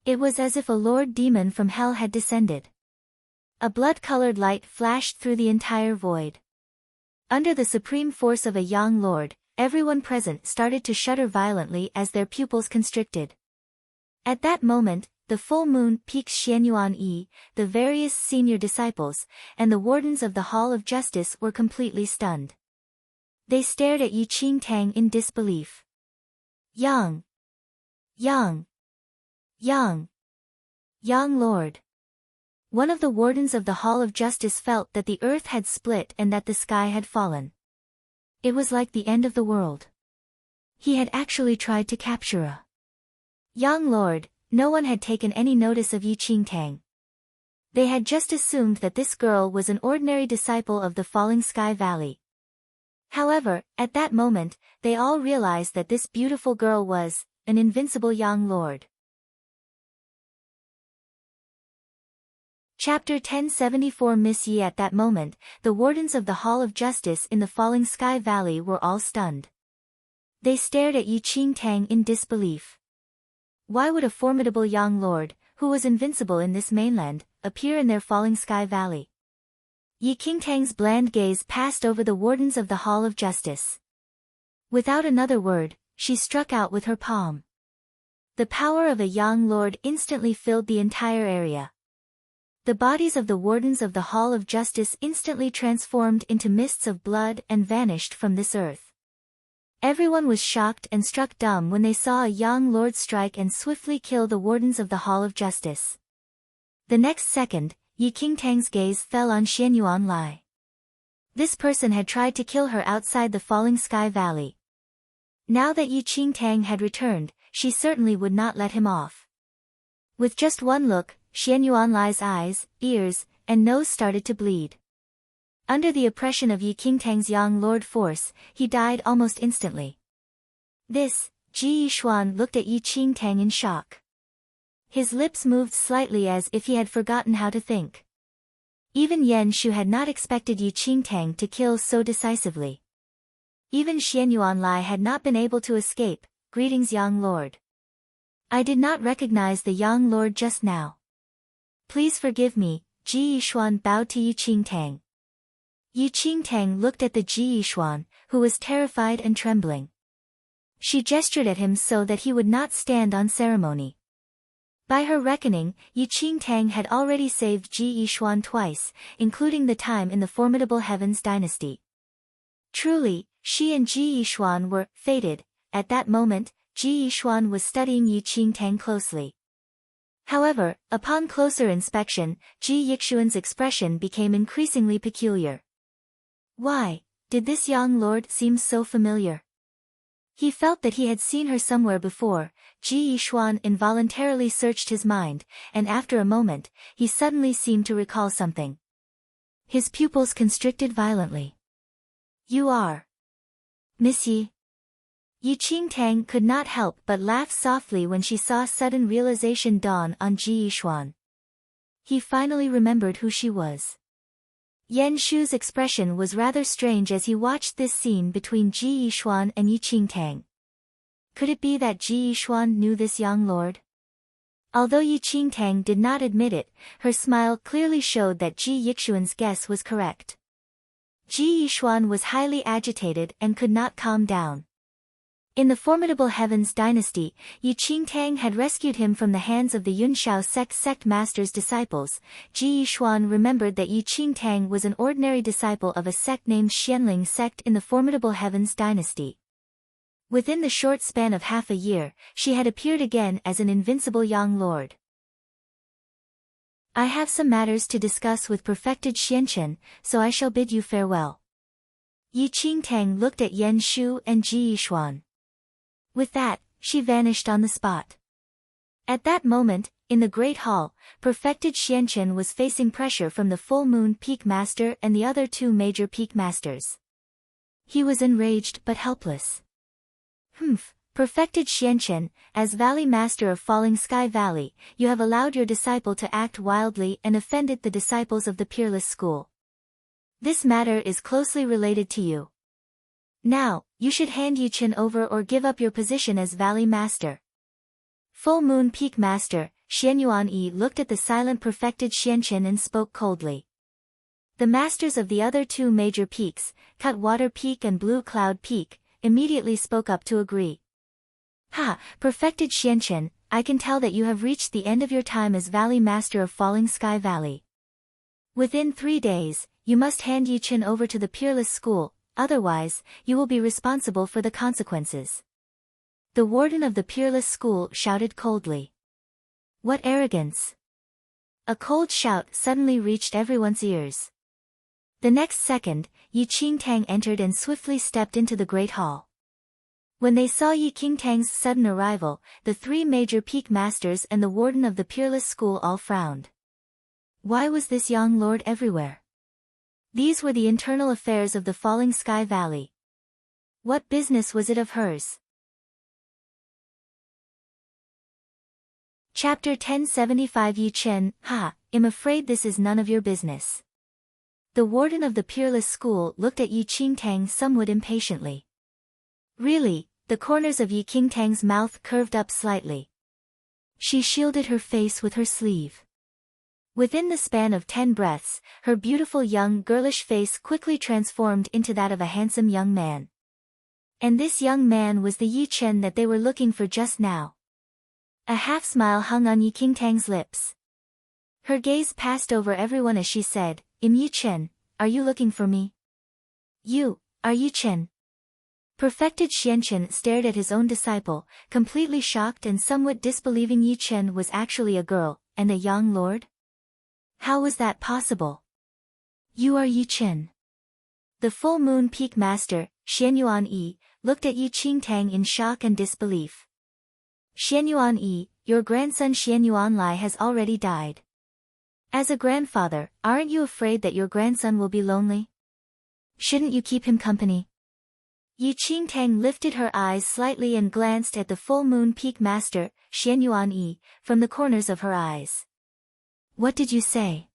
It was as if a lord demon from hell had descended. A blood-colored light flashed through the entire void. Under the supreme force of a yang lord, everyone present started to shudder violently as their pupils constricted. At that moment, the Full Moon Peak's Xianyuan Yi, the various senior disciples, and the wardens of the Hall of Justice were completely stunned. They stared at Yi Qingtang in disbelief. Yang Lord. One of the wardens of the Hall of Justice felt that the earth had split and that the sky had fallen. It was like the end of the world. He had actually tried to capture a young lord. No one had taken any notice of Yi Qingtang. They had just assumed that this girl was an ordinary disciple of the Falling Sky Valley. However, at that moment, they all realized that this beautiful girl was an invincible young lord. Chapter 1074 Miss Yi. At that moment, the wardens of the Hall of Justice in the Falling Sky Valley were all stunned. They stared at Yi Qingtang in disbelief. Why would a formidable young lord, who was invincible in this mainland, appear in their Falling Sky Valley? Yi Qingtang's bland gaze passed over the wardens of the Hall of Justice. Without another word, she struck out with her palm. The power of a young lord instantly filled the entire area. The bodies of the wardens of the Hall of Justice instantly transformed into mists of blood and vanished from this earth. Everyone was shocked and struck dumb when they saw a young lord strike and swiftly kill the wardens of the Hall of Justice. The next second, Yi Qingtang's gaze fell on Xianyuan Lai. This person had tried to kill her outside the Falling Sky Valley. Now that Yi Qingtang had returned, she certainly would not let him off. With just one look, Xianyuan Lai's eyes, ears, and nose started to bleed. Under the oppression of Yi Qingtang's young lord force, he died almost instantly. This, Ji Yixuan looked at Yi Qingtang in shock. His lips moved slightly as if he had forgotten how to think. Even Yan Shu had not expected Yi Qingtang to kill so decisively. Even Xianyuan Lai had not been able to escape. Greetings, young lord. I did not recognize the young lord just now. Please forgive me. Ji Yixuan bowed to Yi Qingtang. Yi Qingtang looked at the Ji Yixuan, who was terrified and trembling. She gestured at him so that he would not stand on ceremony. By her reckoning, Yi Qingtang had already saved Ji Yixuan twice, including the time in the formidable Heavens dynasty. Truly, she and Ji Yixuan were fated. At that moment, Ji Yixuan was studying Yi Qingtang closely. However, upon closer inspection, Ji Yixuan's expression became increasingly peculiar. Why did this young lord seem so familiar? He felt that he had seen her somewhere before. Ji Yixuan involuntarily searched his mind, and after a moment, he suddenly seemed to recall something. His pupils constricted violently. You are Miss Yi? Yi Qingtang could not help but laugh softly when she saw sudden realization dawn on Ji Yixuan. He finally remembered who she was. Yan Shu's expression was rather strange as he watched this scene between Ji Yixuan and Yi Qingtang. Could it be that Ji Yixuan knew this young lord? Although Yi Qingtang did not admit it, her smile clearly showed that Ji Yixuan's guess was correct. Ji Yixuan was highly agitated and could not calm down. In the formidable Heavens dynasty, Yi Qingtang had rescued him from the hands of the Yunshao sect master's disciples. Ji Yixuan remembered that Yi Qingtang was an ordinary disciple of a sect named Xianling sect in the formidable Heavens dynasty. Within the short span of half a year, she had appeared again as an invincible young lord. I have some matters to discuss with perfected Xianchen, so I shall bid you farewell. Yi Qingtang looked at Yan Shu and Ji Yixuan. With that, she vanished on the spot. At that moment, in the Great Hall, perfected Xianchen was facing pressure from the Full Moon Peak Master and the other two major Peak Masters. He was enraged but helpless. Perfected Xianchen, as Valley Master of Falling Sky Valley, you have allowed your disciple to act wildly and offended the disciples of the Peerless School. This matter is closely related to you. Now, you should hand Yuchen over or give up your position as Valley Master. Full Moon Peak Master, Xianyuan Yi looked at the silent perfected Xianchen and spoke coldly. The masters of the other two major peaks, Cutwater Peak and Blue Cloud Peak, immediately spoke up to agree. Perfected Xianchen, I can tell that you have reached the end of your time as Valley Master of Falling Sky Valley. Within 3 days, you must hand Yuchen over to the Peerless School. Otherwise, you will be responsible for the consequences. The warden of the Peerless School shouted coldly. What arrogance! A cold shout suddenly reached everyone's ears. The next second, Yi Qingtang entered and swiftly stepped into the Great Hall. When they saw Yi Qingtang's sudden arrival, the three major Peak Masters and the warden of the Peerless School all frowned. Why was this young lord everywhere? These were the internal affairs of the Falling Sky Valley. What business was it of hers? Chapter 1075 Yi Chen, I'm afraid this is none of your business. The warden of the Peerless School looked at Yi Qingtang somewhat impatiently. Really, the corners of Yi Qingtang's mouth curved up slightly. She shielded her face with her sleeve. Within the span of 10 breaths, her beautiful young girlish face quickly transformed into that of a handsome young man. And this young man was the Yi Chen that they were looking for just now. A half-smile hung on Yi Qingtang's lips. Her gaze passed over everyone as she said, Yi Chen, are you looking for me? You, are Yi Chen? Perfected Xianchen stared at his own disciple, completely shocked and somewhat disbelieving Yi Chen was actually a girl, and a young lord? How was that possible? You are Yi Chen. The Full Moon Peak Master, Xianyuan Yi, looked at Yi Qingtang in shock and disbelief. Xianyuan Yi, your grandson Xianyuan Lai has already died. As a grandfather, aren't you afraid that your grandson will be lonely? Shouldn't you keep him company? Yi Qingtang lifted her eyes slightly and glanced at the Full Moon Peak Master, Xianyuan Yi, from the corners of her eyes. What did you say?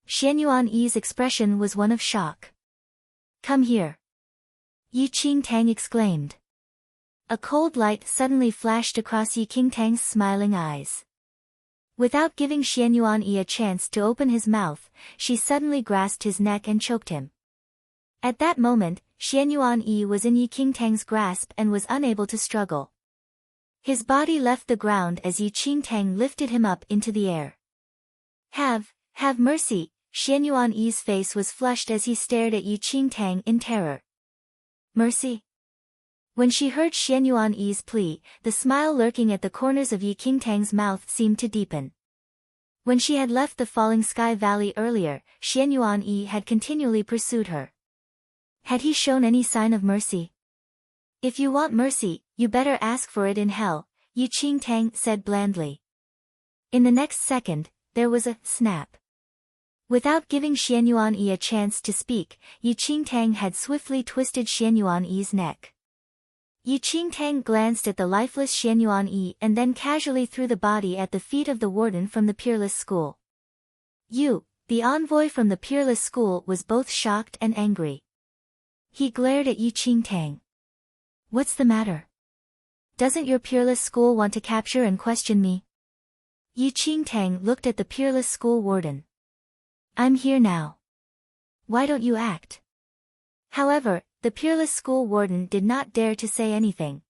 Xianyuan Yi's expression was one of shock. Come here. Yi Qingtang exclaimed. A cold light suddenly flashed across Yi Qingtang's smiling eyes. Without giving Xianyuan Yi a chance to open his mouth, she suddenly grasped his neck and choked him. At that moment, Xianyuan Yi was in Yi Qingtang's grasp and was unable to struggle. His body left the ground as Yi Qingtang lifted him up into the air. Have mercy, Xianyuan Yi's face was flushed as he stared at Yi Qingtang in terror. Mercy? When she heard Xian Yuan's plea, the smile lurking at the corners of Yi Qingtang's mouth seemed to deepen. When she had left the Falling Sky Valley earlier, Xian Yuan had continually pursued her. Had he shown any sign of mercy? If you want mercy, you better ask for it in hell, Yi Qingtang said blandly. In the next second, there was a snap. Without giving Xian Yuan a chance to speak, Yi Qingtang had swiftly twisted Xian Yuan's neck. Yi Qingtang glanced at the lifeless Xian Yuan and then casually threw the body at the feet of the warden from the Peerless School. The envoy from the Peerless School, was both shocked and angry. He glared at Yi Qingtang. What's the matter? Doesn't your Peerless School want to capture and question me? Yi Qingtang looked at the Peerless School warden. I'm here now. Why don't you act? However, the Peerless School warden did not dare to say anything.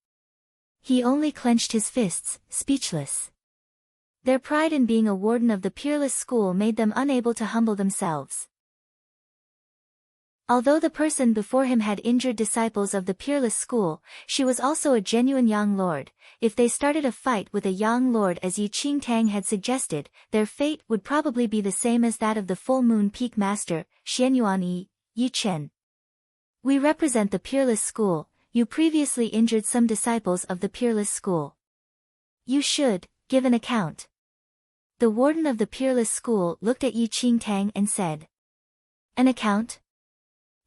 He only clenched his fists, speechless. Their pride in being a warden of the Peerless School made them unable to humble themselves. Although the person before him had injured disciples of the Peerless School, she was also a genuine young lord. If they started a fight with a young lord as Yi Qingtang had suggested, their fate would probably be the same as that of the Full Moon Peak Master, Xian Yuan Yi Chen. We represent the Peerless School. You previously injured some disciples of the Peerless School. You should give an account. The warden of the Peerless School looked at Yi Qingtang and said. An account?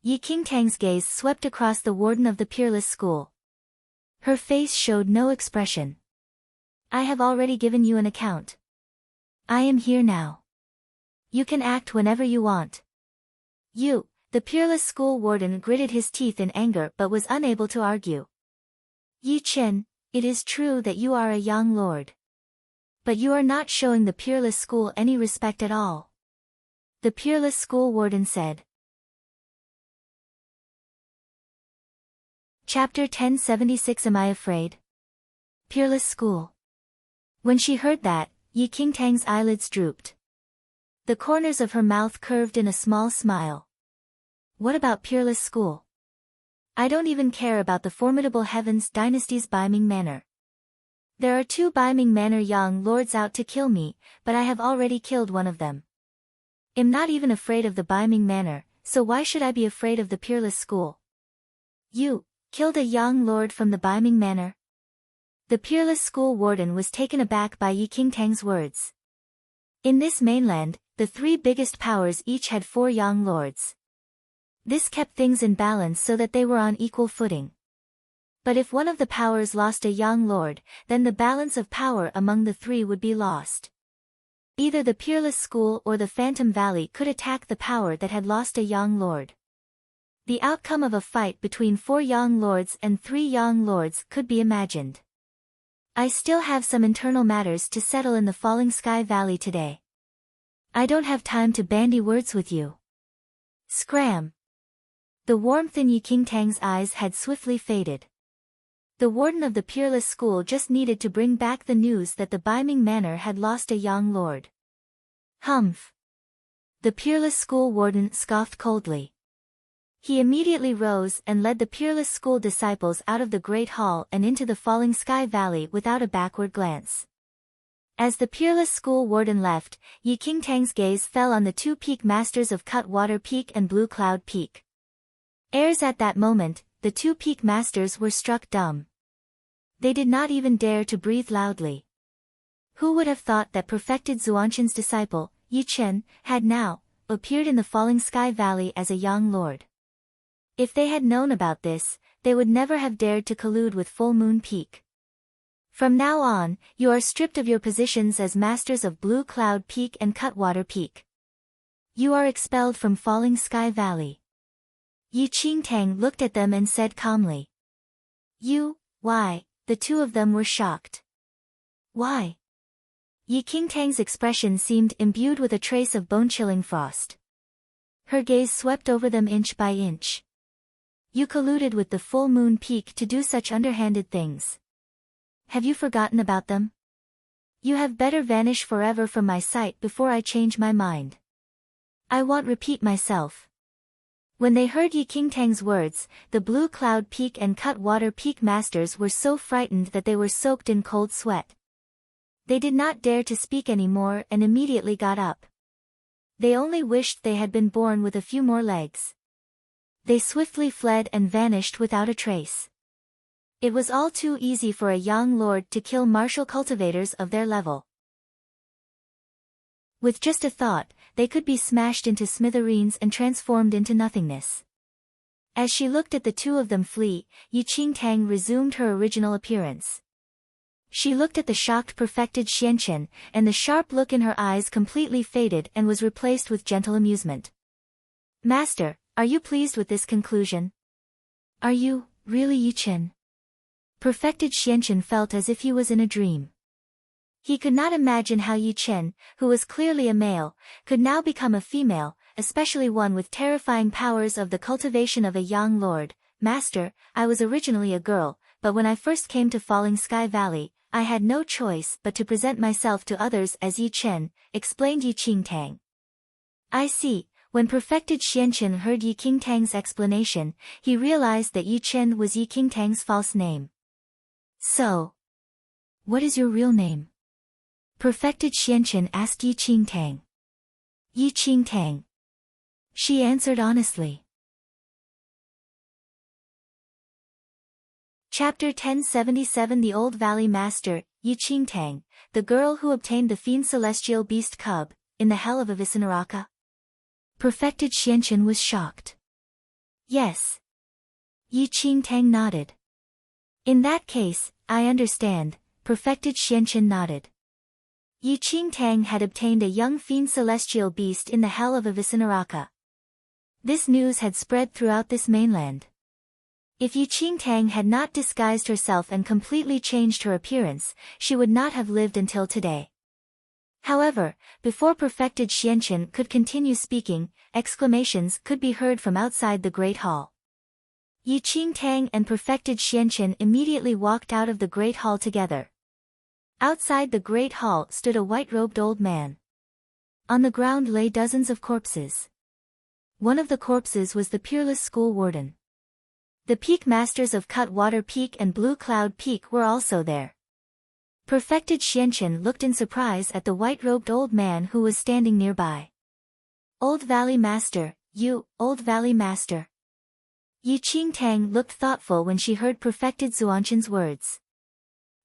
Yi Qingtang's gaze swept across the warden of the Peerless School. Her face showed no expression. I have already given you an account. I am here now. You can act whenever you want. The Peerless School warden gritted his teeth in anger but was unable to argue. Yi Chen, it is true that you are a young lord. But you are not showing the Peerless School any respect at all. The Peerless School warden said. Chapter 1076 Am I Afraid? Peerless School. When she heard that, Yi Qingtang's eyelids drooped. The corners of her mouth curved in a small smile. What about Peerless School? I don't even care about the formidable Heavens Dynasty's Biming Manor. There are 2 Biming Manor young lords out to kill me, but I have already killed one of them. I'm not even afraid of the Biming Manor, so why should I be afraid of the Peerless School? You killed a young lord from the Biming Manor? The Peerless School warden was taken aback by Yi Qingtang's words. In this mainland, the 3 biggest powers each had 4 young lords. This kept things in balance so that they were on equal footing. But if one of the powers lost a young lord, then the balance of power among the 3 would be lost. Either the Peerless School or the Phantom Valley could attack the power that had lost a young lord. The outcome of a fight between 4 young lords and 3 young lords could be imagined. I still have some internal matters to settle in the Falling Sky Valley today. I don't have time to bandy words with you. Scram! The warmth in Yi Qingtang's eyes had swiftly faded. The warden of the Peerless School just needed to bring back the news that the Biming Manor had lost a young lord. Humph! The Peerless School warden scoffed coldly. He immediately rose and led the Peerless School disciples out of the Great Hall and into the Falling Sky Valley without a backward glance. As the Peerless School warden left, Yi Qingtang's gaze fell on the 2 peak masters of Cutwater Peak and Blue Cloud Peak. Heirs at that moment, the 2 peak masters were struck dumb. They did not even dare to breathe loudly. Who would have thought that perfected Zuanshan's disciple, Yi Chen, had now appeared in the Falling Sky Valley as a young lord? If they had known about this, they would never have dared to collude with Full Moon Peak. From now on, you are stripped of your positions as masters of Blue Cloud Peak and Cutwater Peak. You are expelled from Falling Sky Valley. Yi Qingtang looked at them and said calmly. Why? The 2 of them were shocked. Why? Yi Qingtang's expression seemed imbued with a trace of bone-chilling frost. Her gaze swept over them inch by inch. You colluded with the Full Moon Peak to do such underhanded things. Have you forgotten about them? You have better vanish forever from my sight before I change my mind. I won't repeat myself. When they heard Yi Qingtang's words, the Blue Cloud Peak and Cutwater Peak masters were so frightened that they were soaked in cold sweat. They did not dare to speak anymore and immediately got up. They only wished they had been born with a few more legs. They swiftly fled and vanished without a trace. It was all too easy for a young lord to kill martial cultivators of their level. With just a thought, they could be smashed into smithereens and transformed into nothingness. As she looked at the two of them flee, Yi Qingtang resumed her original appearance. She looked at the shocked perfected Xianchen, and the sharp look in her eyes completely faded and was replaced with gentle amusement. "Master, are you pleased with this conclusion? Are you, really Yi Chen?" Perfected Xianchen felt as if he was in a dream. He could not imagine how Yi Chen, who was clearly a male, could now become a female, especially one with terrifying powers of the cultivation of a young lord. "Master, I was originally a girl, but when I first came to Falling Sky Valley, I had no choice but to present myself to others as Yi Chen," explained Yi Qingtang. "I see." When perfected Xianchen heard Yi Qingtang's explanation, he realized that Yi Chen was Yi Qingtang's false name. "So, what is your real name?" Perfected Xianchen asked Yi Qingtang. "Yi Qingtang," she answered honestly. Chapter 1077 The Old Valley Master, Yi Qingtang, the girl who obtained the Fiend Celestial Beast Cub, in the Hell of Avicenaraka. Perfected Xianchen was shocked. "Yes." Yi Qingtang nodded. "In that case, I understand." Perfected Xianchen nodded. Yi Qingtang had obtained a young Fiend Celestial Beast in the Hell of Avicenaraka. This news had spread throughout this mainland. If Yi Qingtang had not disguised herself and completely changed her appearance, she would not have lived until today. However, before perfected Xianchen could continue speaking, exclamations could be heard from outside the Great Hall. Yi Qingtang and perfected Xianchen immediately walked out of the Great Hall together. Outside the Great Hall stood a white-robed old man. On the ground lay dozens of corpses. One of the corpses was the peerless school warden. The peak masters of Cutwater Peak and Blue Cloud Peak were also there. Perfected Xianchen looked in surprise at the white-robed old man who was standing nearby. "Old Valley Master, you, Old Valley Master." Yi Qingtang looked thoughtful when she heard perfected Zuanchen's words.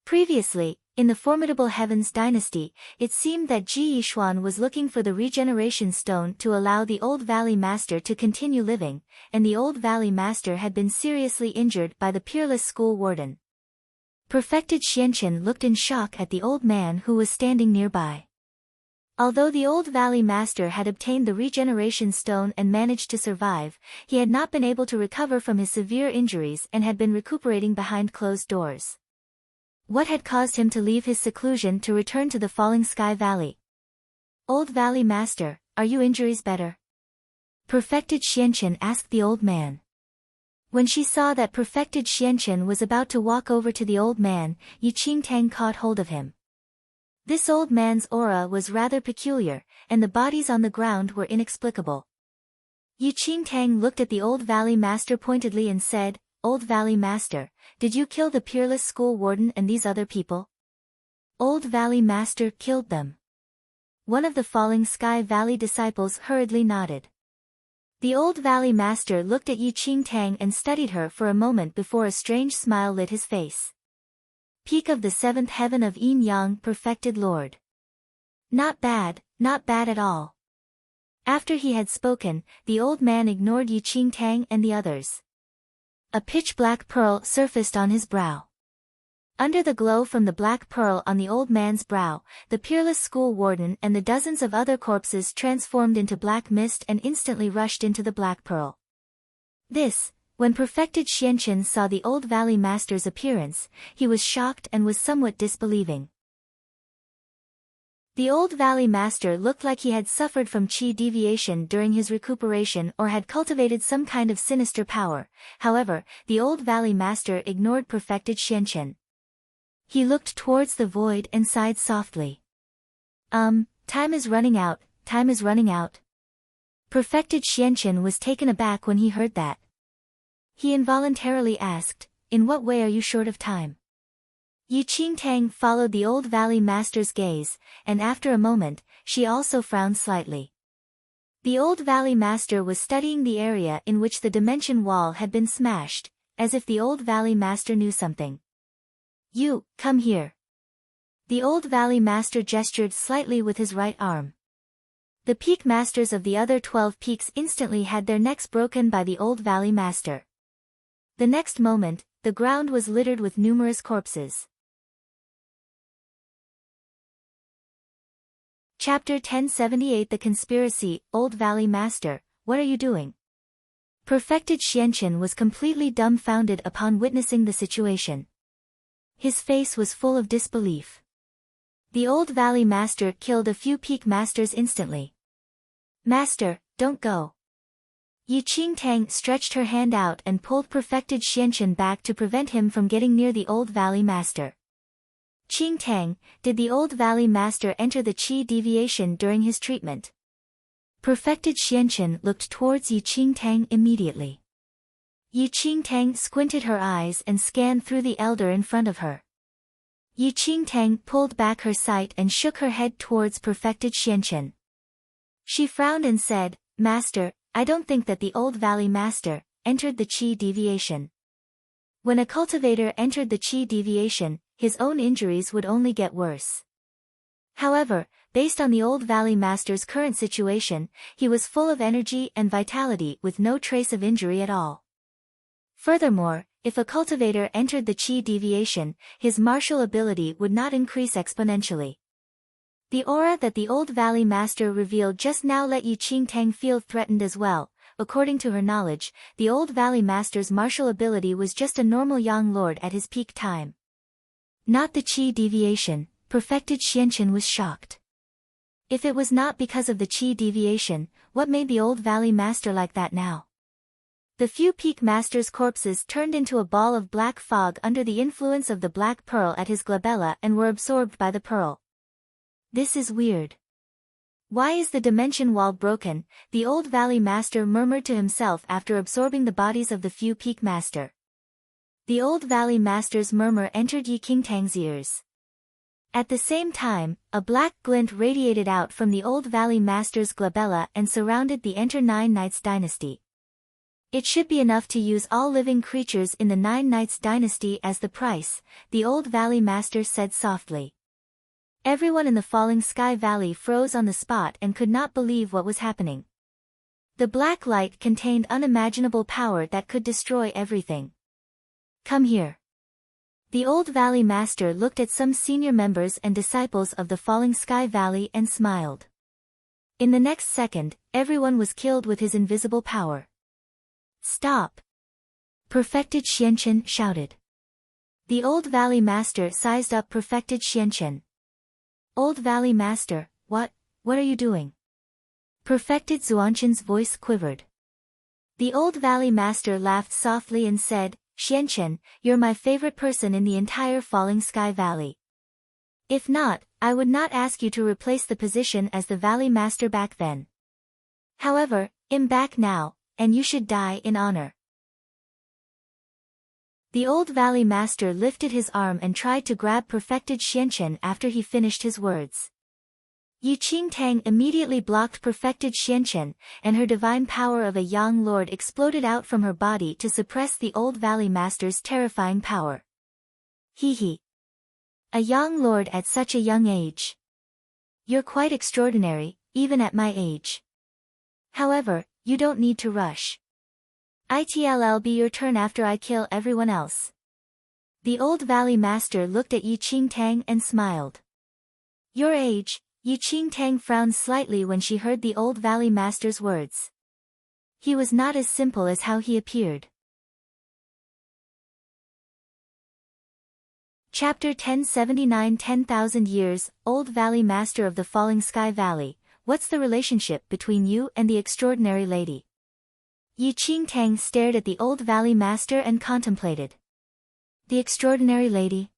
Previously, in the formidable Heavens dynasty, it seemed that Ji Yixuan was looking for the regeneration stone to allow the Old Valley Master to continue living, and the Old Valley Master had been seriously injured by the peerless school warden. Perfected Xianchen looked in shock at the old man who was standing nearby. Although the Old Valley Master had obtained the regeneration stone and managed to survive, he had not been able to recover from his severe injuries and had been recuperating behind closed doors. What had caused him to leave his seclusion to return to the Falling Sky Valley? "Old Valley Master, are your injuries better?" Perfected Xianchen asked the old man. When she saw that perfected Xianchen was about to walk over to the old man, Yi Qingtang caught hold of him. This old man's aura was rather peculiar, and the bodies on the ground were inexplicable. Yi Qingtang looked at the Old Valley Master pointedly and said, "Old Valley Master, did you kill the peerless school warden and these other people?" Old Valley Master killed them. One of the Falling Sky Valley disciples hurriedly nodded. The Old Valley Master looked at Yi Qingtang and studied her for a moment before a strange smile lit his face. "Peak of the seventh heaven of Yin Yang, perfected Lord. Not bad at all." After he had spoken, the old man ignored Yi Qingtang and the others. A pitch-black pearl surfaced on his brow. Under the glow from the black pearl on the old man's brow, the peerless school warden and the dozens of other corpses transformed into black mist and instantly rushed into the black pearl. When perfected Xianchen saw the Old Valley Master's appearance, he was shocked and was somewhat disbelieving. The Old Valley Master looked like he had suffered from qi deviation during his recuperation or had cultivated some kind of sinister power. However, the Old Valley Master ignored perfected Xianchen. He looked towards the void and sighed softly. Time is running out. Perfected Xianqian was taken aback when he heard that. He involuntarily asked, "In what way are you short of time?" Yi Qingtang followed the old valley master's gaze, and after a moment, she also frowned slightly. The old valley master was studying the area in which the dimension wall had been smashed, as if the old valley master knew something. "You, come here." The old valley master gestured slightly with his right arm. The peak masters of the other 12 peaks instantly had their necks broken by the old valley master. The next moment, the ground was littered with numerous corpses. Chapter 1078 The Conspiracy. Old Valley Master, what are you doing? Perfected Xianqian was completely dumbfounded upon witnessing the situation. His face was full of disbelief. The old valley master killed a few peak masters instantly. "Master, don't go." Yi Qingtang stretched her hand out and pulled Perfected Xianqian back to prevent him from getting near the old valley master. "Qingtang, did the old valley master enter the qi deviation during his treatment?" Perfected Xianqian looked towards Yi Qingtang immediately. Yi Qingtang squinted her eyes and scanned through the elder in front of her. Yi Qingtang pulled back her sight and shook her head towards Perfected Xianqian. She frowned and said, "Master, I don't think that the old valley master entered the qi deviation. When a cultivator entered the qi deviation, his own injuries would only get worse. However, based on the old valley master's current situation, he was full of energy and vitality with no trace of injury at all. Furthermore, if a cultivator entered the qi deviation, his martial ability would not increase exponentially." The aura that the old valley master revealed just now let Yi Qingtang feel threatened as well. According to her knowledge, the old valley master's martial ability was just a normal young lord at his peak time. Not the qi deviation. Perfected Xianqian was shocked. If it was not because of the qi deviation, what made the old valley master like that now? The few peak masters' corpses turned into a ball of black fog under the influence of the black pearl at his glabella and were absorbed by the pearl. "This is weird. Why is the dimension wall broken?" the old valley master murmured to himself after absorbing the bodies of the few peak master. The old valley master's murmur entered Yi Qingtang's ears. At the same time, a black glint radiated out from the old valley master's glabella and surrounded the Enter Nine Knights dynasty. "It should be enough to use all living creatures in the Nine Knights dynasty as the price," the old valley master said softly. Everyone in the Falling Sky Valley froze on the spot and could not believe what was happening. The black light contained unimaginable power that could destroy everything. "Come here." The old valley master looked at some senior members and disciples of the Falling Sky Valley and smiled. In the next second, everyone was killed with his invisible power. "Stop!" Perfected Xianqian shouted. The old valley master sized up Perfected Xianqian. "Old valley master, what are you doing?" Perfected Xuanqian's voice quivered. The old valley master laughed softly and said, "Xianqian, you're my favorite person in the entire Falling Sky Valley. If not, I would not ask you to replace the position as the valley master back then. However, I'm back now, and you should die in honor." The old valley master lifted his arm and tried to grab Perfected Xianqian after he finished his words. Yi Qingtang immediately blocked Perfected Xianqian, and her divine power of a young lord exploded out from her body to suppress the old valley master's terrifying power. "Hee. A young lord at such a young age. You're quite extraordinary, even at my age. However, you don't need to rush. It'll be your turn after I kill everyone else." The old valley master looked at Yi Qingtang and smiled. "Your age?" Yi Qingtang frowned slightly when she heard the old valley master's words. He was not as simple as how he appeared. Chapter 1079 10,000 Years, Old Valley Master of the Falling Sky Valley, what's the relationship between you and the extraordinary lady? Yi Qingtang stared at the old valley master and contemplated. The extraordinary lady?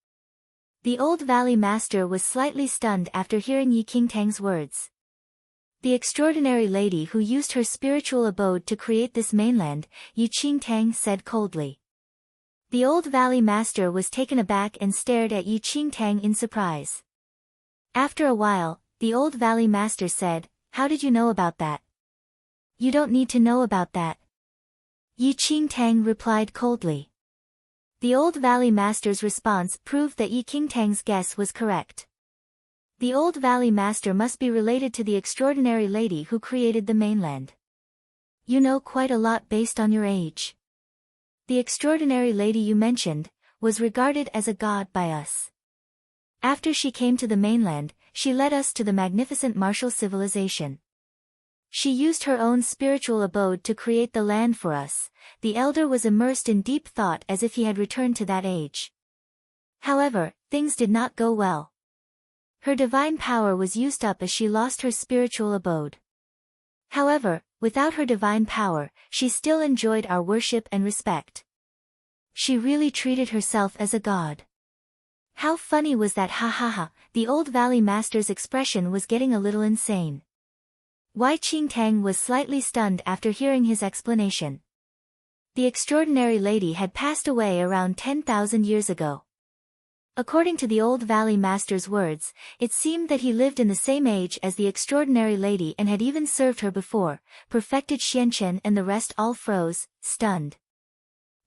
The old valley master was slightly stunned after hearing Yi Qingtang's words. The extraordinary lady who used her spiritual abode to create this mainland, Yi Qingtang said coldly. The old valley master was taken aback and stared at Yi Qingtang in surprise. After a while, the old valley master said, "How did you know about that?" "You don't need to know about that," Yi Qingtang replied coldly. The old valley master's response proved that Yi Qingtang's guess was correct. The old valley master must be related to the extraordinary lady who created the mainland. "You know quite a lot based on your age. The extraordinary lady you mentioned was regarded as a god by us. After she came to the mainland, she led us to the magnificent martial civilization. She used her own spiritual abode to create the land for us." The elder was immersed in deep thought as if he had returned to that age. However, things did not go well. Her divine power was used up as she lost her spiritual abode. However, without her divine power, she still enjoyed our worship and respect. She really treated herself as a god. How funny was that, ha ha ha. The old valley master's expression was getting a little insane. Yi Qingtang was slightly stunned after hearing his explanation. The extraordinary lady had passed away around 10,000 years ago. According to the old valley master's words, it seemed that he lived in the same age as the extraordinary lady and had even served her before. Perfected Xianchen and the rest all froze, stunned.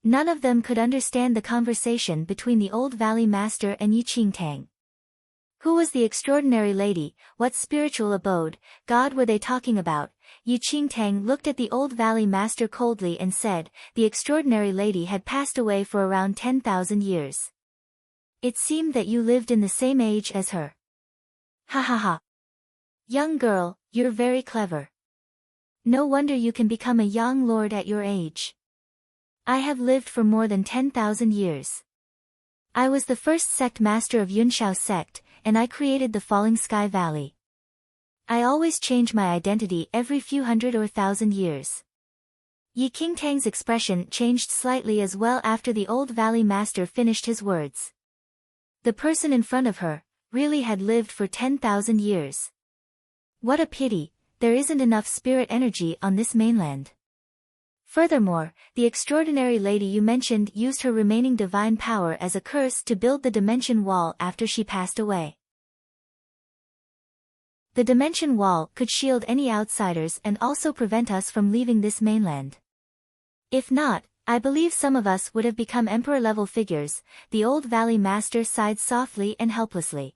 None of them could understand the conversation between the old valley master and Yi Qingtang. Who was the extraordinary lady? What spiritual abode, god were they talking about? Yi Qingtang looked at the old valley master coldly and said, "The extraordinary lady had passed away for around 10,000 years. It seemed that you lived in the same age as her." "Ha ha ha. Young girl, you're very clever. No wonder you can become a young lord at your age. I have lived for more than 10,000 years. I was the first sect master of Yunshao sect, and I created the Falling Sky Valley. I always change my identity every few hundred or thousand years." Yi Qingtang's expression changed slightly as well after the old valley master finished his words. The person in front of her really had lived for 10,000 years. What a pity, there isn't enough spirit energy on this mainland. Furthermore, the extraordinary lady you mentioned used her remaining divine power as a curse to build the dimension wall after she passed away. The dimension wall could shield any outsiders and also prevent us from leaving this mainland. If not, I believe some of us would have become emperor-level figures. The old valley master sighed softly and helplessly.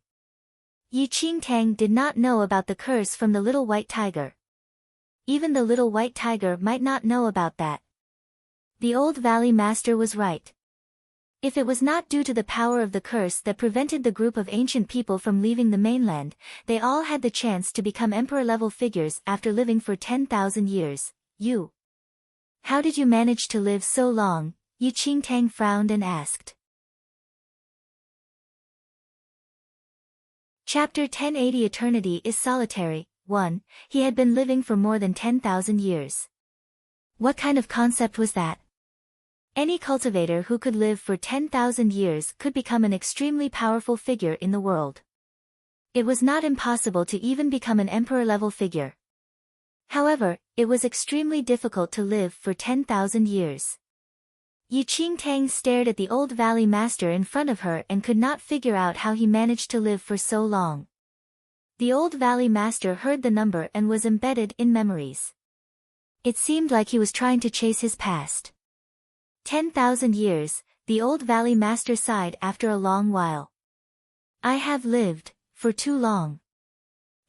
Yi Qingtang did not know about the curse from the little white tiger. Even the little white tiger might not know about that. The old valley master was right. If it was not due to the power of the curse that prevented the group of ancient people from leaving the mainland, they all had the chance to become emperor-level figures after living for 10,000 years. How did you manage to live so long? Yi Qingtang frowned and asked. Chapter 1080 Eternity is Solitary. 1. He had been living for more than 10,000 years. What kind of concept was that? Any cultivator who could live for 10,000 years could become an extremely powerful figure in the world. It was not impossible to even become an emperor-level figure. However, it was extremely difficult to live for 10,000 years. Yi Qingtang stared at the old valley master in front of her and could not figure out how he managed to live for so long. The old valley master heard the number and was embedded in memories. It seemed like he was trying to chase his past. 10,000 years, the old valley master sighed after a long while. I have lived for too long.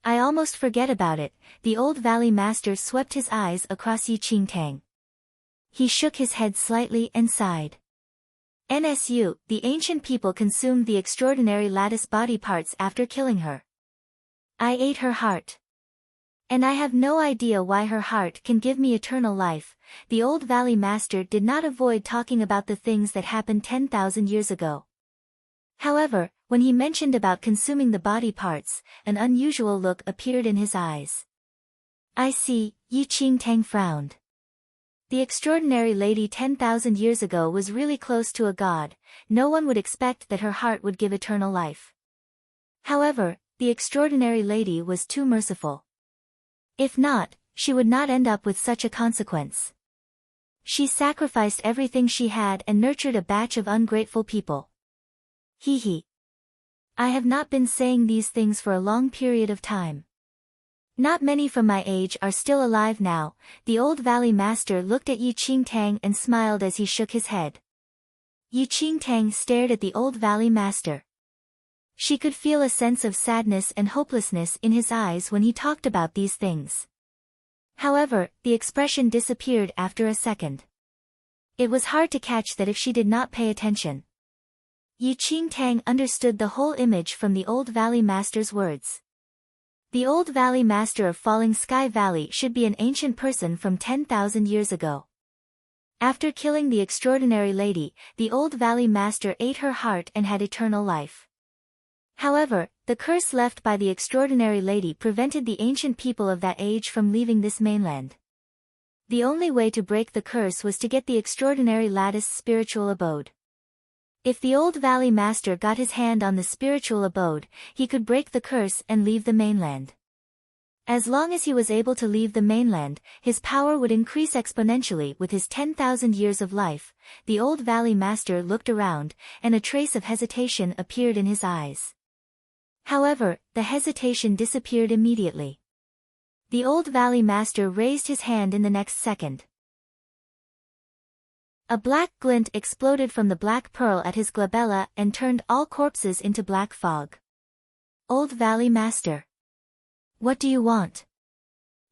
I almost forget about it. The old valley master swept his eyes across Yi Qingtang. He shook his head slightly and sighed. NSU, the ancient people consumed the extraordinary lattice body parts after killing her. I ate her heart. And I have no idea why her heart can give me eternal life. The old valley master did not avoid talking about the things that happened 10,000 years ago. However, when he mentioned about consuming the body parts, an unusual look appeared in his eyes. I see, Yi Qingtang frowned. The extraordinary lady 10,000 years ago was really close to a god. No one would expect that her heart would give eternal life. However, the extraordinary lady was too merciful. If not, she would not end up with such a consequence. She sacrificed everything she had and nurtured a batch of ungrateful people. Hee hee. I have not been saying these things for a long period of time. Not many from my age are still alive now. The old valley master looked at Yi Qingtang and smiled as he shook his head. Yi Qingtang stared at the old valley master. She could feel a sense of sadness and hopelessness in his eyes when he talked about these things. However, the expression disappeared after a second. It was hard to catch that if she did not pay attention. Yi Qingtang understood the whole image from the old valley master's words. The old valley master of Falling Sky Valley should be an ancient person from 10,000 years ago. After killing the extraordinary lady, the old valley master ate her heart and had eternal life. However, the curse left by the extraordinary lady prevented the ancient people of that age from leaving this mainland. The only way to break the curse was to get the extraordinary lattice spiritual abode. If the old valley master got his hand on the spiritual abode, he could break the curse and leave the mainland. As long as he was able to leave the mainland, his power would increase exponentially with his 10,000 years of life. The old valley master looked around, and a trace of hesitation appeared in his eyes. However, the hesitation disappeared immediately. The old valley master raised his hand in the next second. A black glint exploded from the black pearl at his glabella and turned all corpses into black fog. Old valley master. What do you want?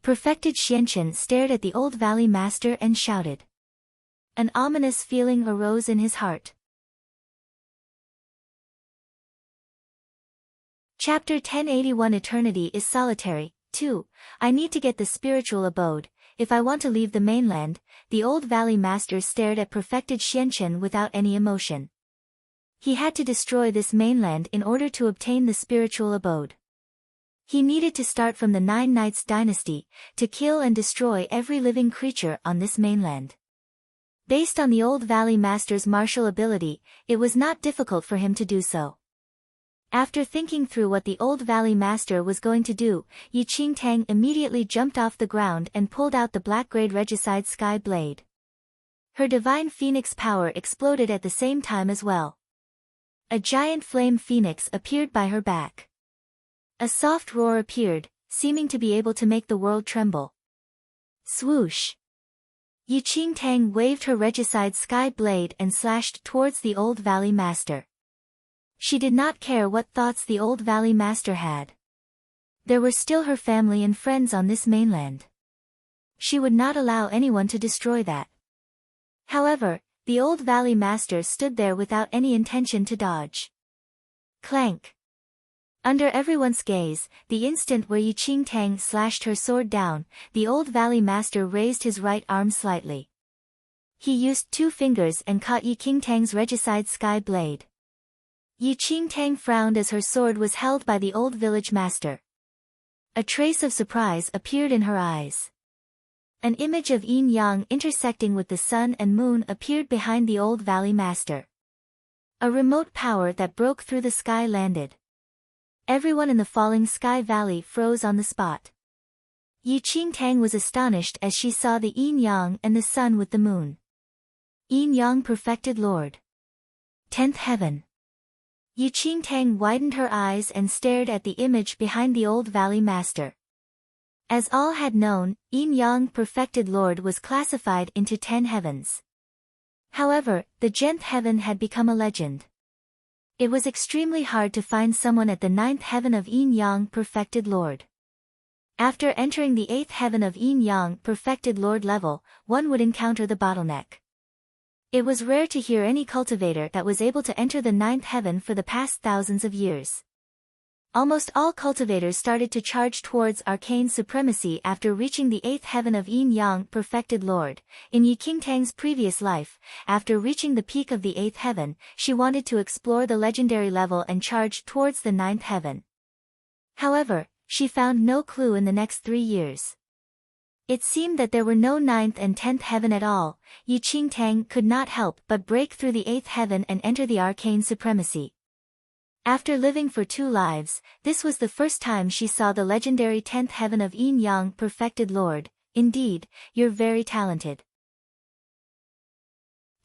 Perfected Xianchen stared at the old valley master and shouted. An ominous feeling arose in his heart. Chapter 1081 Eternity is Solitary. 2. I need to get the spiritual abode. If I want to leave the mainland, the old valley master stared at Perfected Xianchen without any emotion. He had to destroy this mainland in order to obtain the spiritual abode. He needed to start from the Nine Knights dynasty, to kill and destroy every living creature on this mainland. Based on the old valley master's martial ability, it was not difficult for him to do so. After thinking through what the old valley master was going to do, Yi Qingtang immediately jumped off the ground and pulled out the black-grade regicide sky blade. Her divine phoenix power exploded at the same time as well. A giant flame phoenix appeared by her back. A soft roar appeared, seeming to be able to make the world tremble. Swoosh! Yi Qingtang waved her regicide sky blade and slashed towards the old valley master. She did not care what thoughts the old valley master had. There were still her family and friends on this mainland. She would not allow anyone to destroy that. However, the old valley master stood there without any intention to dodge. Clank! Under everyone's gaze, the instant where Yi Qingtang slashed her sword down, the old valley master raised his right arm slightly. He used 2 fingers and caught Yi Qingtang's regicide sky blade. Yi Qingtang frowned as her sword was held by the old village master. A trace of surprise appeared in her eyes. An image of yin-yang intersecting with the sun and moon appeared behind the old valley master. A remote power that broke through the sky landed. Everyone in the Falling Sky Valley froze on the spot. Yi Qingtang was astonished as she saw the yin-yang and the sun with the moon. Yin-yang perfected Lord. 10th Heaven. Yi Qingtang widened her eyes and stared at the image behind the old valley master. As all had known, Yin-yang perfected Lord was classified into 10 heavens. However, the 10th heaven had become a legend. It was extremely hard to find someone at the 9th heaven of Yin-yang perfected Lord. After entering the 8th heaven of Yin-yang perfected Lord level, one would encounter the bottleneck. It was rare to hear any cultivator that was able to enter the 9th heaven for the past thousands of years. Almost all cultivators started to charge towards arcane supremacy after reaching the 8th heaven of Yin-yang perfected Lord. In Yi Qingtang's previous life, after reaching the peak of the 8th heaven, she wanted to explore the legendary level and charge towards the 9th heaven. However, she found no clue in the next 3 years. It seemed that there were no 9th and 10th heaven at all. Yi Qingtang could not help but break through the 8th heaven and enter the arcane supremacy. After living for 2 lives, this was the first time she saw the legendary 10th heaven of Yin Yang perfected Lord. Indeed, you're very talented.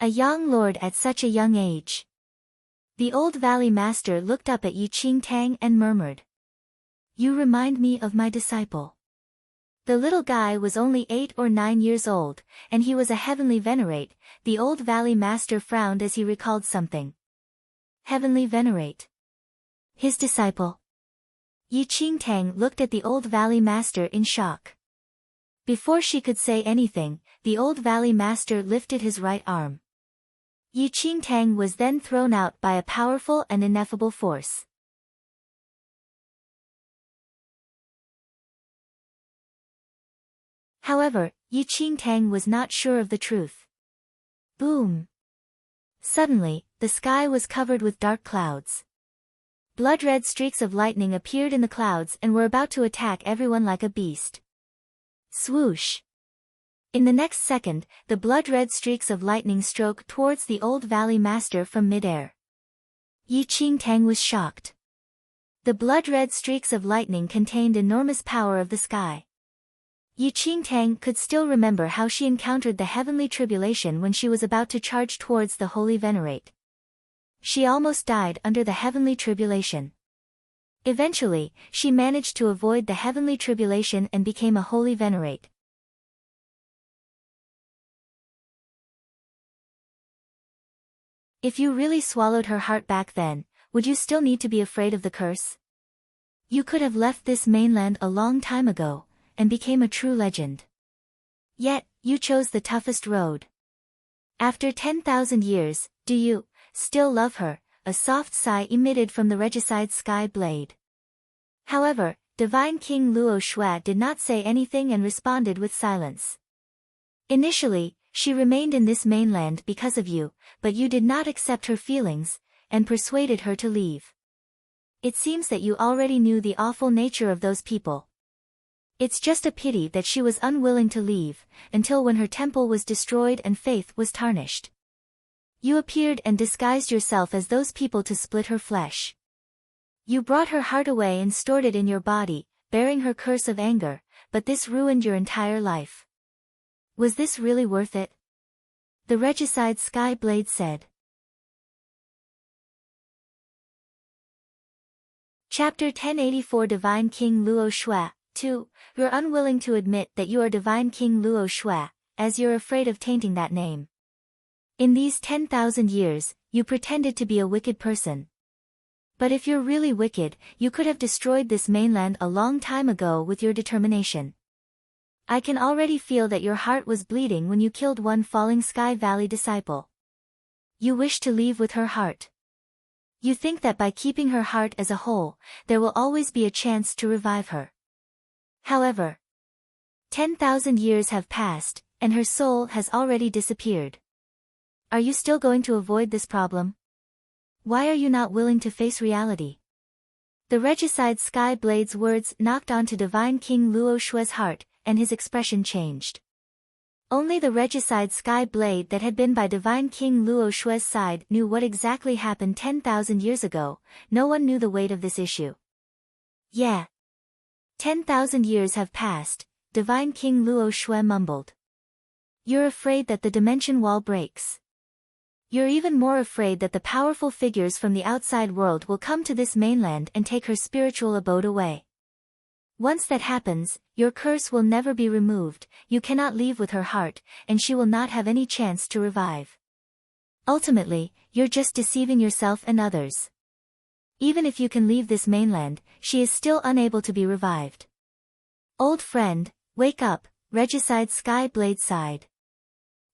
A young lord at such a young age. The old valley master looked up at Yi Qingtang and murmured. You remind me of my disciple. The little guy was only 8 or 9 years old, and he was a heavenly venerate. The old valley master frowned as he recalled something. Heavenly venerate. His disciple. Yi Qingtang looked at the old valley master in shock. Before she could say anything, the old valley master lifted his right arm. Yi Qingtang was then thrown out by a powerful and ineffable force. However, Yi Qingtang was not sure of the truth. Boom! Suddenly, the sky was covered with dark clouds. Blood-red streaks of lightning appeared in the clouds and were about to attack everyone like a beast. Swoosh! In the next second, the blood-red streaks of lightning struck towards the old valley master from mid-air. Yi Qingtang was shocked. The blood-red streaks of lightning contained enormous power of the sky. Yi Qingtang could still remember how she encountered the heavenly tribulation when she was about to charge towards the holy venerate. She almost died under the heavenly tribulation. Eventually, she managed to avoid the heavenly tribulation and became a holy venerate. If you really swallowed her heart back then, would you still need to be afraid of the curse? You could have left this mainland a long time ago, and became a true legend. Yet, you chose the toughest road. After 10,000 years, do you still love her? A soft sigh emitted from the regicide sky blade. However, Divine King Luo Shui did not say anything and responded with silence. Initially, she remained in this mainland because of you, but you did not accept her feelings, and persuaded her to leave. It seems that you already knew the awful nature of those people. It's just a pity that she was unwilling to leave, until when her temple was destroyed and faith was tarnished. You appeared and disguised yourself as those people to split her flesh. You brought her heart away and stored it in your body, bearing her curse of anger, but this ruined your entire life. Was this really worth it? The regicide sky blade said. Chapter 1084 Divine King Luo Shui. 2. You're unwilling to admit that you are Divine King Luo Shui, as you're afraid of tainting that name. In these 10,000 years, you pretended to be a wicked person. But if you're really wicked, you could have destroyed this mainland a long time ago with your determination. I can already feel that your heart was bleeding when you killed one Falling Sky Valley disciple. You wish to leave with her heart. You think that by keeping her heart as a whole, there will always be a chance to revive her. However, 10,000 years have passed, and her soul has already disappeared. Are you still going to avoid this problem? Why are you not willing to face reality? The regicide sky blade's words knocked onto Divine King Luo Shui's heart, and his expression changed. Only the regicide sky blade that had been by Divine King Luo Shui's side knew what exactly happened 10,000 years ago. No one knew the weight of this issue. Yeah. 10,000 years have passed, Divine King Luo Shui mumbled. You're afraid that the dimension wall breaks. You're even more afraid that the powerful figures from the outside world will come to this mainland and take her spiritual abode away. Once that happens, your curse will never be removed, you cannot leave with her heart, and she will not have any chance to revive. Ultimately, you're just deceiving yourself and others. Even if you can leave this mainland, she is still unable to be revived. Old friend, wake up, regicide sky blade sighed.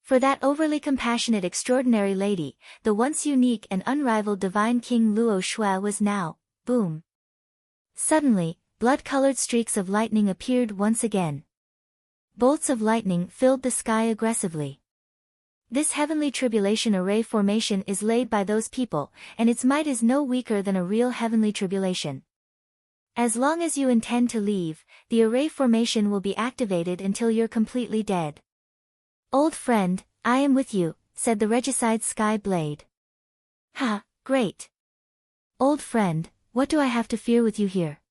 For that overly compassionate extraordinary lady, the once unique and unrivaled Divine King Luo Shui was now, boom. Suddenly, blood-colored streaks of lightning appeared once again. Bolts of lightning filled the sky aggressively. This heavenly tribulation array formation is laid by those people, and its might is no weaker than a real heavenly tribulation. As long as you intend to leave, the array formation will be activated until you're completely dead. Old friend, I am with you, said the regicide sky blade. Ha, great. Old friend, what do I have to fear with you here?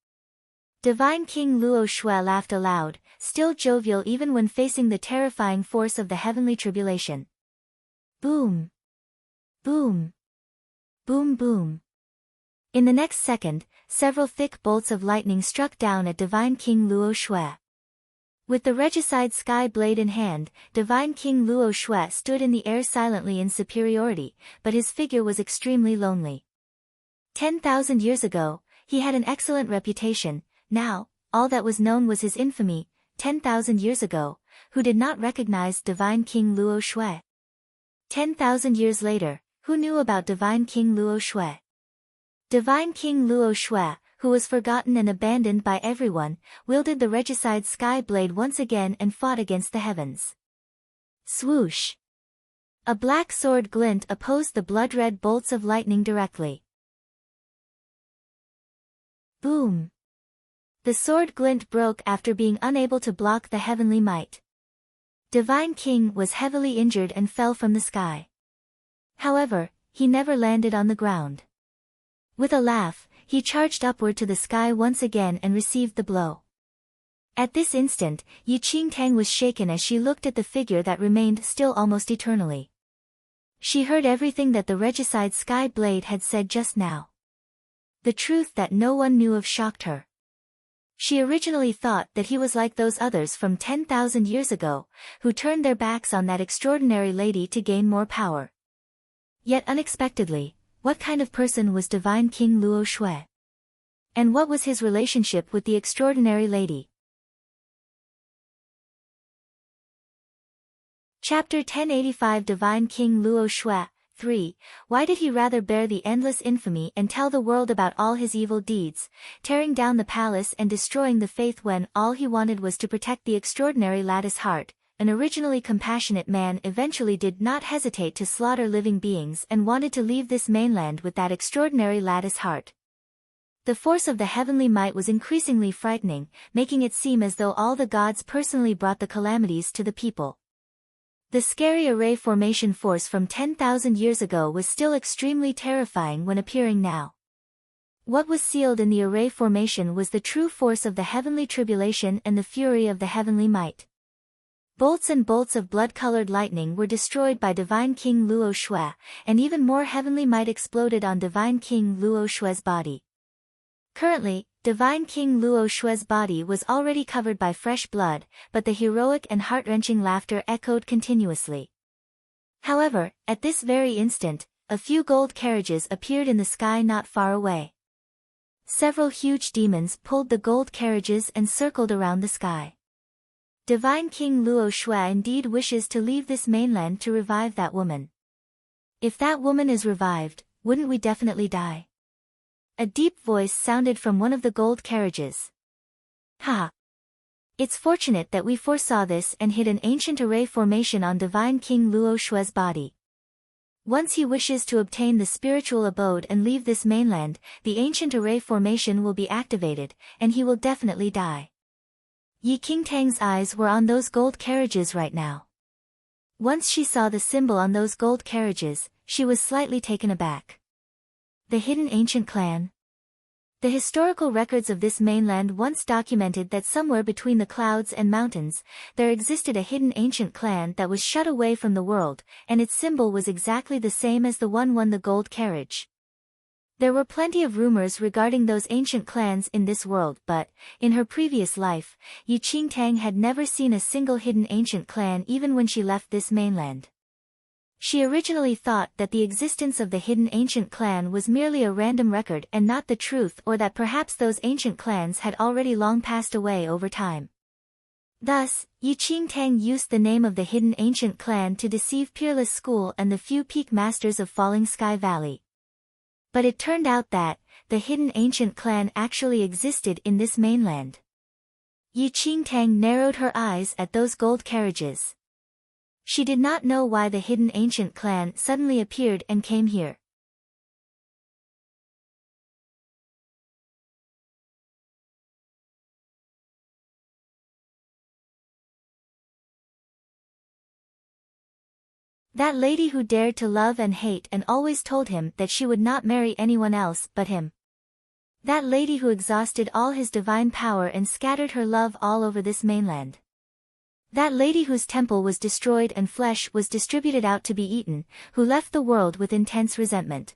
Divine King Luo Shui laughed aloud, still jovial even when facing the terrifying force of the heavenly tribulation. Boom! Boom! Boom boom! In the next second, several thick bolts of lightning struck down at Divine King Luo Shui. With the regicide sky blade in hand, Divine King Luo Shui stood in the air silently in superiority, but his figure was extremely lonely. 10,000 years ago, he had an excellent reputation. Now, all that was known was his infamy. 10,000 years ago, who did not recognize Divine King Luo Shui? 10,000 years later, who knew about Divine King Luo Shui? Divine King Luo Shui, who was forgotten and abandoned by everyone, wielded the regicide sky blade once again and fought against the heavens. Swoosh! A black sword glint opposed the blood-red bolts of lightning directly. Boom! The sword glint broke after being unable to block the heavenly might. Divine King was heavily injured and fell from the sky. However, he never landed on the ground. With a laugh, he charged upward to the sky once again and received the blow. At this instant, Yi Qingtang was shaken as she looked at the figure that remained still almost eternally. She heard everything that the regicide sky blade had said just now. The truth that no one knew of shocked her. She originally thought that he was like those others from 10,000 years ago, who turned their backs on that extraordinary lady to gain more power. Yet unexpectedly, what kind of person was Divine King Luo Shui? And what was his relationship with the extraordinary lady? Chapter 1085 Divine King Luo Shui 3. Why did he rather bear the endless infamy and tell the world about all his evil deeds, tearing down the palace and destroying the faith when all he wanted was to protect the extraordinary lattice heart? An originally compassionate man eventually did not hesitate to slaughter living beings and wanted to leave this mainland with that extraordinary lattice heart. The force of the heavenly might was increasingly frightening, making it seem as though all the gods personally brought the calamities to the people. The scary array formation force from 10,000 years ago was still extremely terrifying when appearing now. What was sealed in the array formation was the true force of the heavenly tribulation and the fury of the heavenly might. Bolts and bolts of blood-colored lightning were destroyed by Divine King Luo Shui, and even more heavenly might exploded on Divine King Luo Shui's body. Currently, Divine King Luo Shui's body was already covered by fresh blood, but the heroic and heart-wrenching laughter echoed continuously. However, at this very instant, a few gold carriages appeared in the sky not far away. Several huge demons pulled the gold carriages and circled around the sky. Divine King Luo Shui indeed wishes to leave this mainland to revive that woman. If that woman is revived, wouldn't we definitely die? A deep voice sounded from one of the gold carriages. Ha! It's fortunate that we foresaw this and hid an ancient array formation on Divine King Luo Shui's body. Once he wishes to obtain the spiritual abode and leave this mainland, the ancient array formation will be activated, and he will definitely die. Yi Qingtang's eyes were on those gold carriages right now. Once she saw the symbol on those gold carriages, she was slightly taken aback. The hidden ancient clan. The historical records of this mainland once documented that somewhere between the clouds and mountains, there existed a hidden ancient clan that was shut away from the world, and its symbol was exactly the same as the one won the gold carriage. There were plenty of rumors regarding those ancient clans in this world, but, in her previous life, Yi Qingtang had never seen a single hidden ancient clan even when she left this mainland. She originally thought that the existence of the hidden ancient clan was merely a random record and not the truth, or that perhaps those ancient clans had already long passed away over time. Thus, Yi Qingtang used the name of the hidden ancient clan to deceive Peerless School and the few peak masters of Falling Sky Valley. But it turned out that, the hidden ancient clan actually existed in this mainland. Yi Qingtang narrowed her eyes at those gold carriages. She did not know why the hidden ancient clan suddenly appeared and came here. That lady who dared to love and hate and always told him that she would not marry anyone else but him. That lady who exhausted all his divine power and scattered her love all over this mainland. That lady whose temple was destroyed and flesh was distributed out to be eaten, who left the world with intense resentment.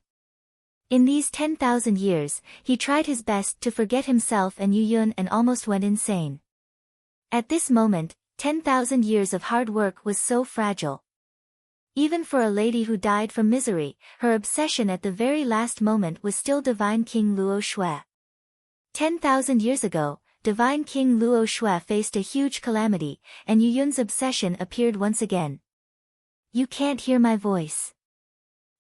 In these 10,000 years, he tried his best to forget himself and Yu Yun and almost went insane. At this moment, 10,000 years of hard work was so fragile. Even for a lady who died from misery, her obsession at the very last moment was still Divine King Luo Shui. 10,000 years ago, Divine King Luo Shui faced a huge calamity, and Yu Yun's obsession appeared once again. You can't hear my voice.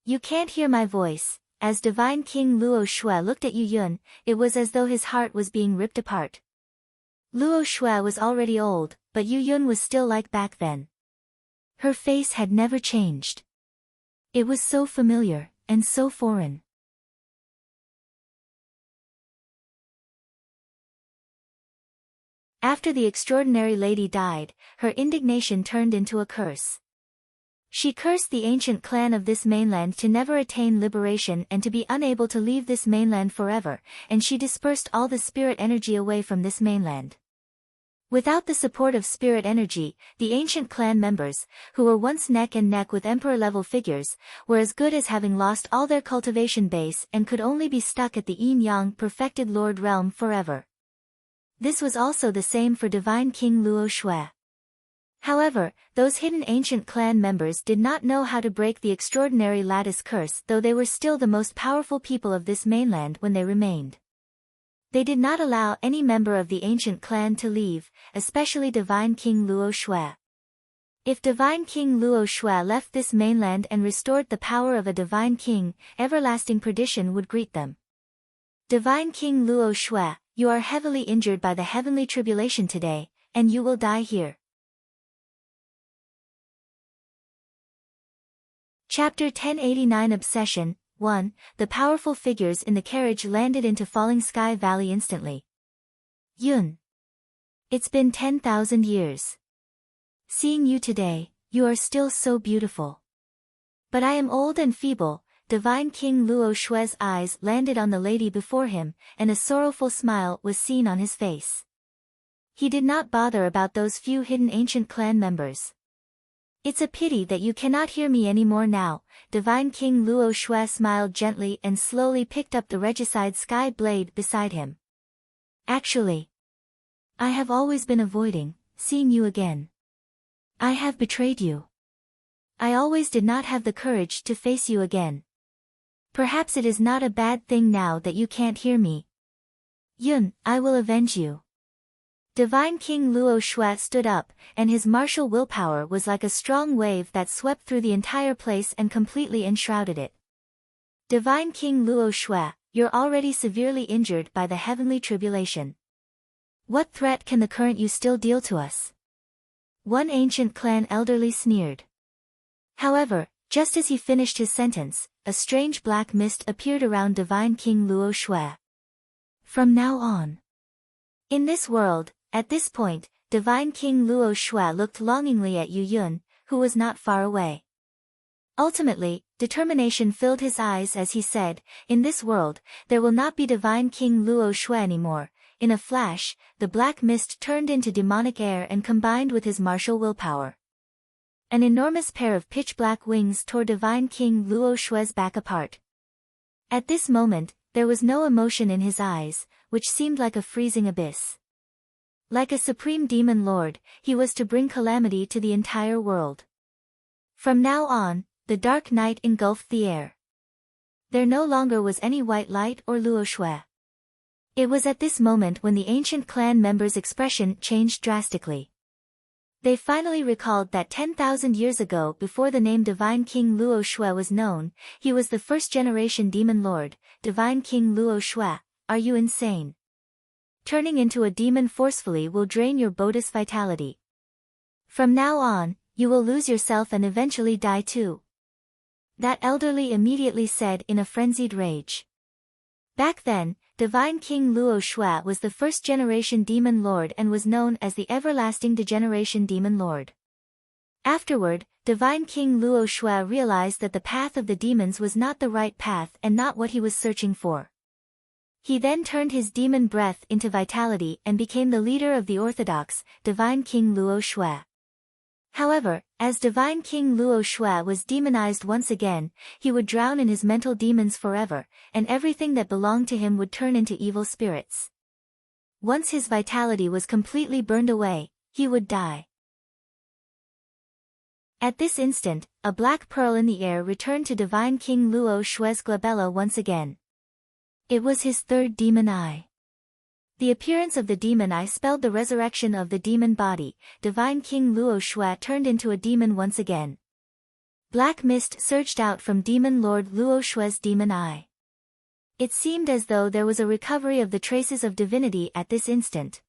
You can't hear my voice. As Divine King Luo Shui looked at Yu Yun, it was as though his heart was being ripped apart. Luo Shui was already old, but Yu Yun was still like back then. Her face had never changed. It was so familiar, and so foreign. After the extraordinary lady died, her indignation turned into a curse. She cursed the ancient clan of this mainland to never attain liberation and to be unable to leave this mainland forever, and she dispersed all the spirit energy away from this mainland. Without the support of spirit energy, the ancient clan members, who were once neck and neck with emperor-level figures, were as good as having lost all their cultivation base and could only be stuck at the yin-yang perfected lord realm forever. This was also the same for Divine King Luo Shui. However, those hidden ancient clan members did not know how to break the extraordinary lattice curse, though they were still the most powerful people of this mainland when they remained. They did not allow any member of the ancient clan to leave, especially Divine King Luo Shui. If Divine King Luo Shui left this mainland and restored the power of a divine king, everlasting perdition would greet them. Divine King Luo Shui, you are heavily injured by the heavenly tribulation today, and you will die here. Chapter 1089 Obsession 1. The powerful figures in the carriage landed into Falling Sky Valley instantly. Yun. It's been 10,000 years. Seeing you today, you are still so beautiful. But I am old and feeble. Divine King Luo Shui's eyes landed on the lady before him, and a sorrowful smile was seen on his face. He did not bother about those few hidden ancient clan members. It's a pity that you cannot hear me anymore now. Divine King Luo Shui smiled gently and slowly picked up the regicide sky blade beside him. Actually, I have always been avoiding seeing you again. I have betrayed you. I always did not have the courage to face you again. Perhaps it is not a bad thing now that you can't hear me. Yun, I will avenge you. Divine King Luo Shui stood up, and his martial willpower was like a strong wave that swept through the entire place and completely enshrouded it. Divine King Luo Shui, you're already severely injured by the heavenly tribulation. What threat can the current you still deal to us? One ancient clan elderly sneered. However, just as he finished his sentence, a strange black mist appeared around Divine King Luo Shui. From now on. In this world, at this point, Divine King Luo Shui looked longingly at Yu Yun, who was not far away. Ultimately, determination filled his eyes as he said, in this world, there will not be Divine King Luo Shui anymore. In a flash, the black mist turned into demonic air and combined with his martial willpower. An enormous pair of pitch-black wings tore Divine King Luo Shui's back apart. At this moment, there was no emotion in his eyes, which seemed like a freezing abyss. Like a supreme demon lord, he was to bring calamity to the entire world. From now on, the dark night engulfed the air. There no longer was any white light or Luo Shui. It was at this moment when the ancient clan members' expression changed drastically. They finally recalled that 10,000 years ago, before the name Divine King Luo Shui was known, he was the first-generation demon lord. Divine King Luo Shui, are you insane? Turning into a demon forcefully will drain your Bodhi's vitality. From now on, you will lose yourself and eventually die too. That elderly immediately said in a frenzied rage. Back then, Divine King Luo Shui was the first-generation demon lord and was known as the Everlasting Degeneration Demon Lord. Afterward, Divine King Luo Shui realized that the path of the demons was not the right path and not what he was searching for. He then turned his demon breath into vitality and became the leader of the orthodox, Divine King Luo Shui. However, as Divine King Luo Shui was demonized once again, he would drown in his mental demons forever, and everything that belonged to him would turn into evil spirits. Once his vitality was completely burned away, he would die. At this instant, a black pearl in the air returned to Divine King Luo Shui's glabella once again. It was his third demon eye. The appearance of the demon eye spelled the resurrection of the demon body. Divine King Luo Shui turned into a demon once again. Black mist surged out from Demon Lord Luo Shui's demon eye. It seemed as though there was a recovery of the traces of divinity at this instant.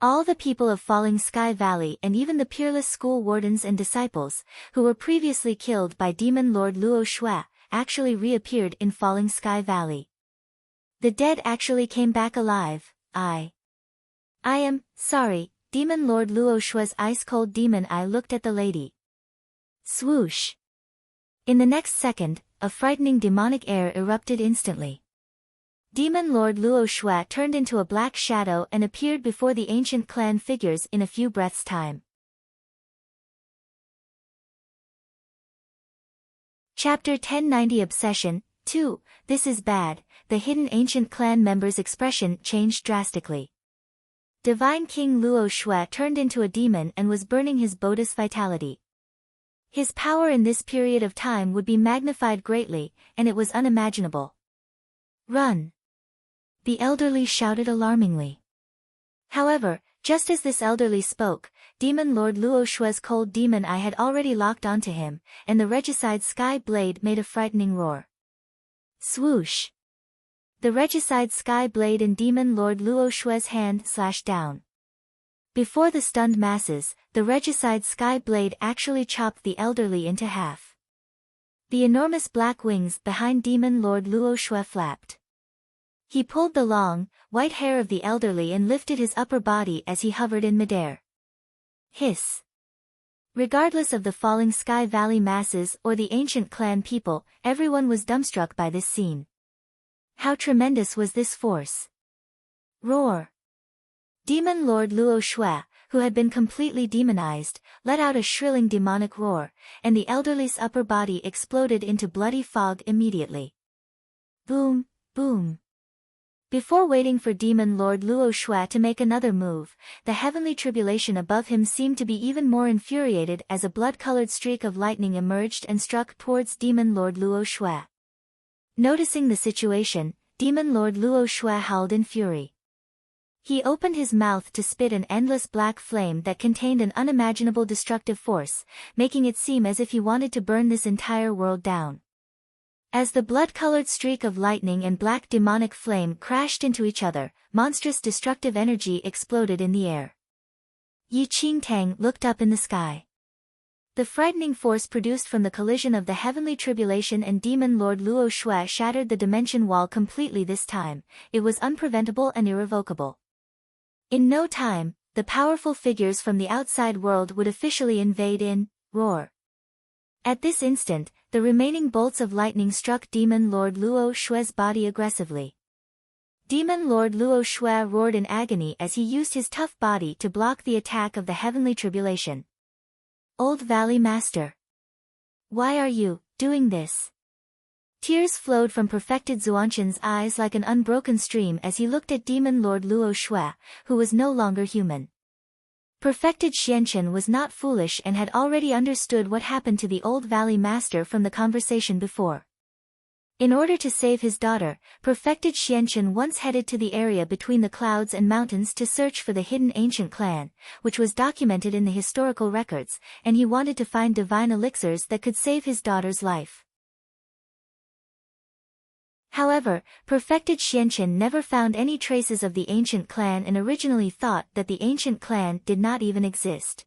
All the people of Falling Sky Valley and even the peerless school wardens and disciples, who were previously killed by Demon Lord Luo Shui, actually reappeared in Falling Sky Valley. The dead actually came back alive. I am sorry, Demon Lord Luo Shui's ice-cold demon eye looked at the lady. Swoosh! In the next second, a frightening demonic air erupted instantly. Demon Lord Luo Shui turned into a black shadow and appeared before the ancient clan figures in a few breaths' time. Chapter 1090 Obsession 2. This is bad. The hidden ancient clan members' expression changed drastically. Divine King Luo Shui turned into a demon and was burning his Bodhi's vitality. His power in this period of time would be magnified greatly, and it was unimaginable. Run! The elderly shouted alarmingly. However, just as this elderly spoke, Demon Lord Luo Shui's cold demon eye had already locked onto him, and the regicide sky blade made a frightening roar. Swoosh! The regicide sky blade in Demon Lord Luo Shui's hand slashed down. Before the stunned masses, the regicide sky blade actually chopped the elderly into half. The enormous black wings behind Demon Lord Luo Shui flapped. He pulled the long, white hair of the elderly and lifted his upper body as he hovered in midair. Hiss! Regardless of the Falling Sky Valley masses or the ancient clan people, everyone was dumbstruck by this scene. How tremendous was this force? Roar! Demon Lord Luo Shui, who had been completely demonized, let out a shrilling demonic roar, and the elderly's upper body exploded into bloody fog immediately. Boom, boom. Before waiting for Demon Lord Luo Shui to make another move, the heavenly tribulation above him seemed to be even more infuriated as a blood-colored streak of lightning emerged and struck towards Demon Lord Luo Shui. Noticing the situation, Demon Lord Luo Shui howled in fury. He opened his mouth to spit an endless black flame that contained an unimaginable destructive force, making it seem as if he wanted to burn this entire world down. As the blood-colored streak of lightning and black demonic flame crashed into each other, monstrous destructive energy exploded in the air. Yi Qingtang looked up in the sky. The frightening force produced from the collision of the heavenly tribulation and Demon Lord Luo Shui shattered the dimension wall completely this time. It was unpreventable and irrevocable. In no time, the powerful figures from the outside world would officially invade in roar. At this instant, the remaining bolts of lightning struck Demon Lord Luo Shui's body aggressively. Demon Lord Luo Shui roared in agony as he used his tough body to block the attack of the heavenly tribulation. Old Valley Master! Why are you doing this? Tears flowed from perfected Zuanshan's eyes like an unbroken stream as he looked at Demon Lord Luo Shui, who was no longer human. Perfected Xianchen was not foolish and had already understood what happened to the Old Valley Master from the conversation before. In order to save his daughter, Perfected Xianchen once headed to the area between the clouds and mountains to search for the hidden ancient clan, which was documented in the historical records, and he wanted to find divine elixirs that could save his daughter's life. However, Perfected Xianchen never found any traces of the ancient clan and originally thought that the ancient clan did not even exist.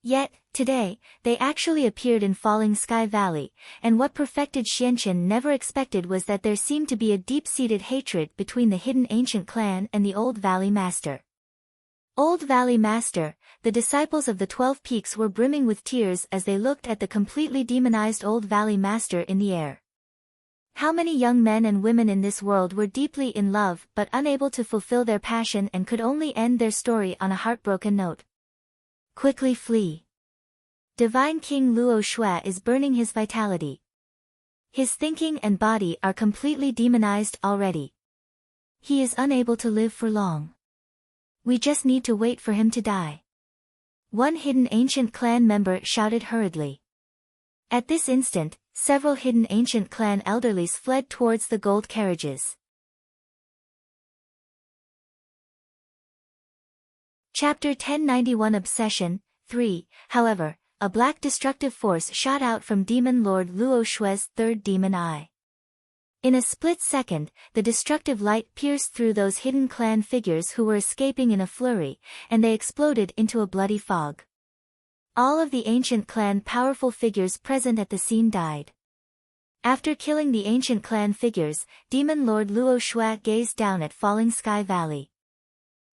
Yet, today, they actually appeared in Falling Sky Valley, and what Perfected Xianchen never expected was that there seemed to be a deep-seated hatred between the hidden ancient clan and the Old Valley Master. Old Valley Master, the disciples of the 12 Peaks were brimming with tears as they looked at the completely demonized Old Valley Master in the air. How many young men and women in this world were deeply in love but unable to fulfill their passion and could only end their story on a heartbroken note? Quickly flee. Divine King Luo Shui is burning his vitality. His thinking and body are completely demonized already. He is unable to live for long. We just need to wait for him to die. One hidden ancient clan member shouted hurriedly. At this instant, several hidden ancient clan elderlies fled towards the gold carriages. Chapter 1091 Obsession 3. However, a black destructive force shot out from Demon Lord Luo Shui's third demon eye. In a split second, the destructive light pierced through those hidden clan figures who were escaping in a flurry, and they exploded into a bloody fog. All of the ancient clan powerful figures present at the scene died. After killing the ancient clan figures, Demon Lord Luo Shui gazed down at Falling Sky Valley.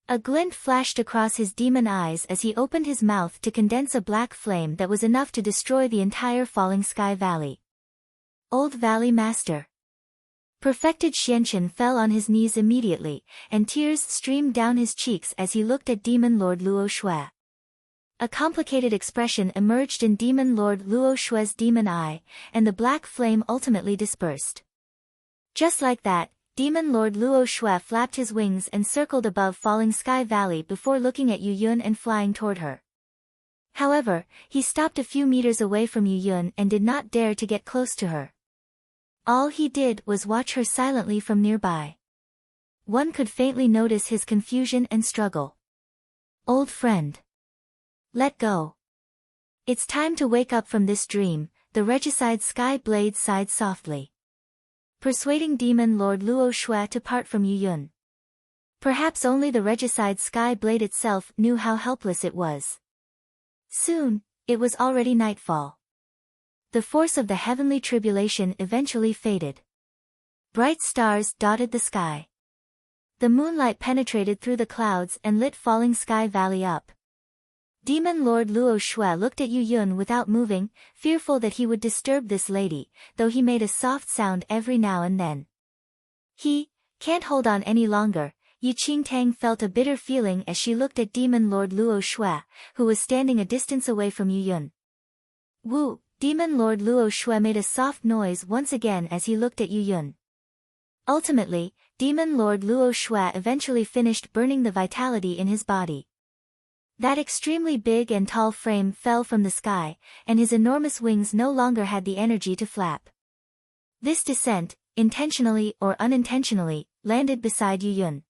A glint flashed across his demon eyes as he opened his mouth to condense a black flame that was enough to destroy the entire Falling Sky Valley. Old Valley Master. Perfected Xianchen fell on his knees immediately, and tears streamed down his cheeks as he looked at Demon Lord Luo Shui. A complicated expression emerged in Demon Lord Luo Shui's demon eye, and the black flame ultimately dispersed. Just like that, Demon Lord Luo Shui flapped his wings and circled above Falling Sky Valley before looking at Yu Yun and flying toward her. However, he stopped a few meters away from Yu Yun and did not dare to get close to her. All he did was watch her silently from nearby. One could faintly notice his confusion and struggle. Old friend. Let go. It's time to wake up from this dream, the regicide Sky Blade sighed softly. Persuading Demon Lord Luo Shui to part from Yu Yun. Perhaps only the regicide Sky Blade itself knew how helpless it was. Soon, it was already nightfall. The force of the heavenly tribulation eventually faded. Bright stars dotted the sky. The moonlight penetrated through the clouds and lit Falling Sky Valley up. Demon Lord Luo Shui looked at Yu Yun without moving, fearful that he would disturb this lady, though he made a soft sound every now and then. He can't hold on any longer. Yi Qingtang felt a bitter feeling as she looked at Demon Lord Luo Shui, who was standing a distance away from Yu Yun. Woo! Demon Lord Luo Shui made a soft noise once again as he looked at Yu Yun. Ultimately, Demon Lord Luo Shui eventually finished burning the vitality in his body. That extremely big and tall frame fell from the sky, and his enormous wings no longer had the energy to flap. This descent, intentionally or unintentionally, landed beside Yu Yun.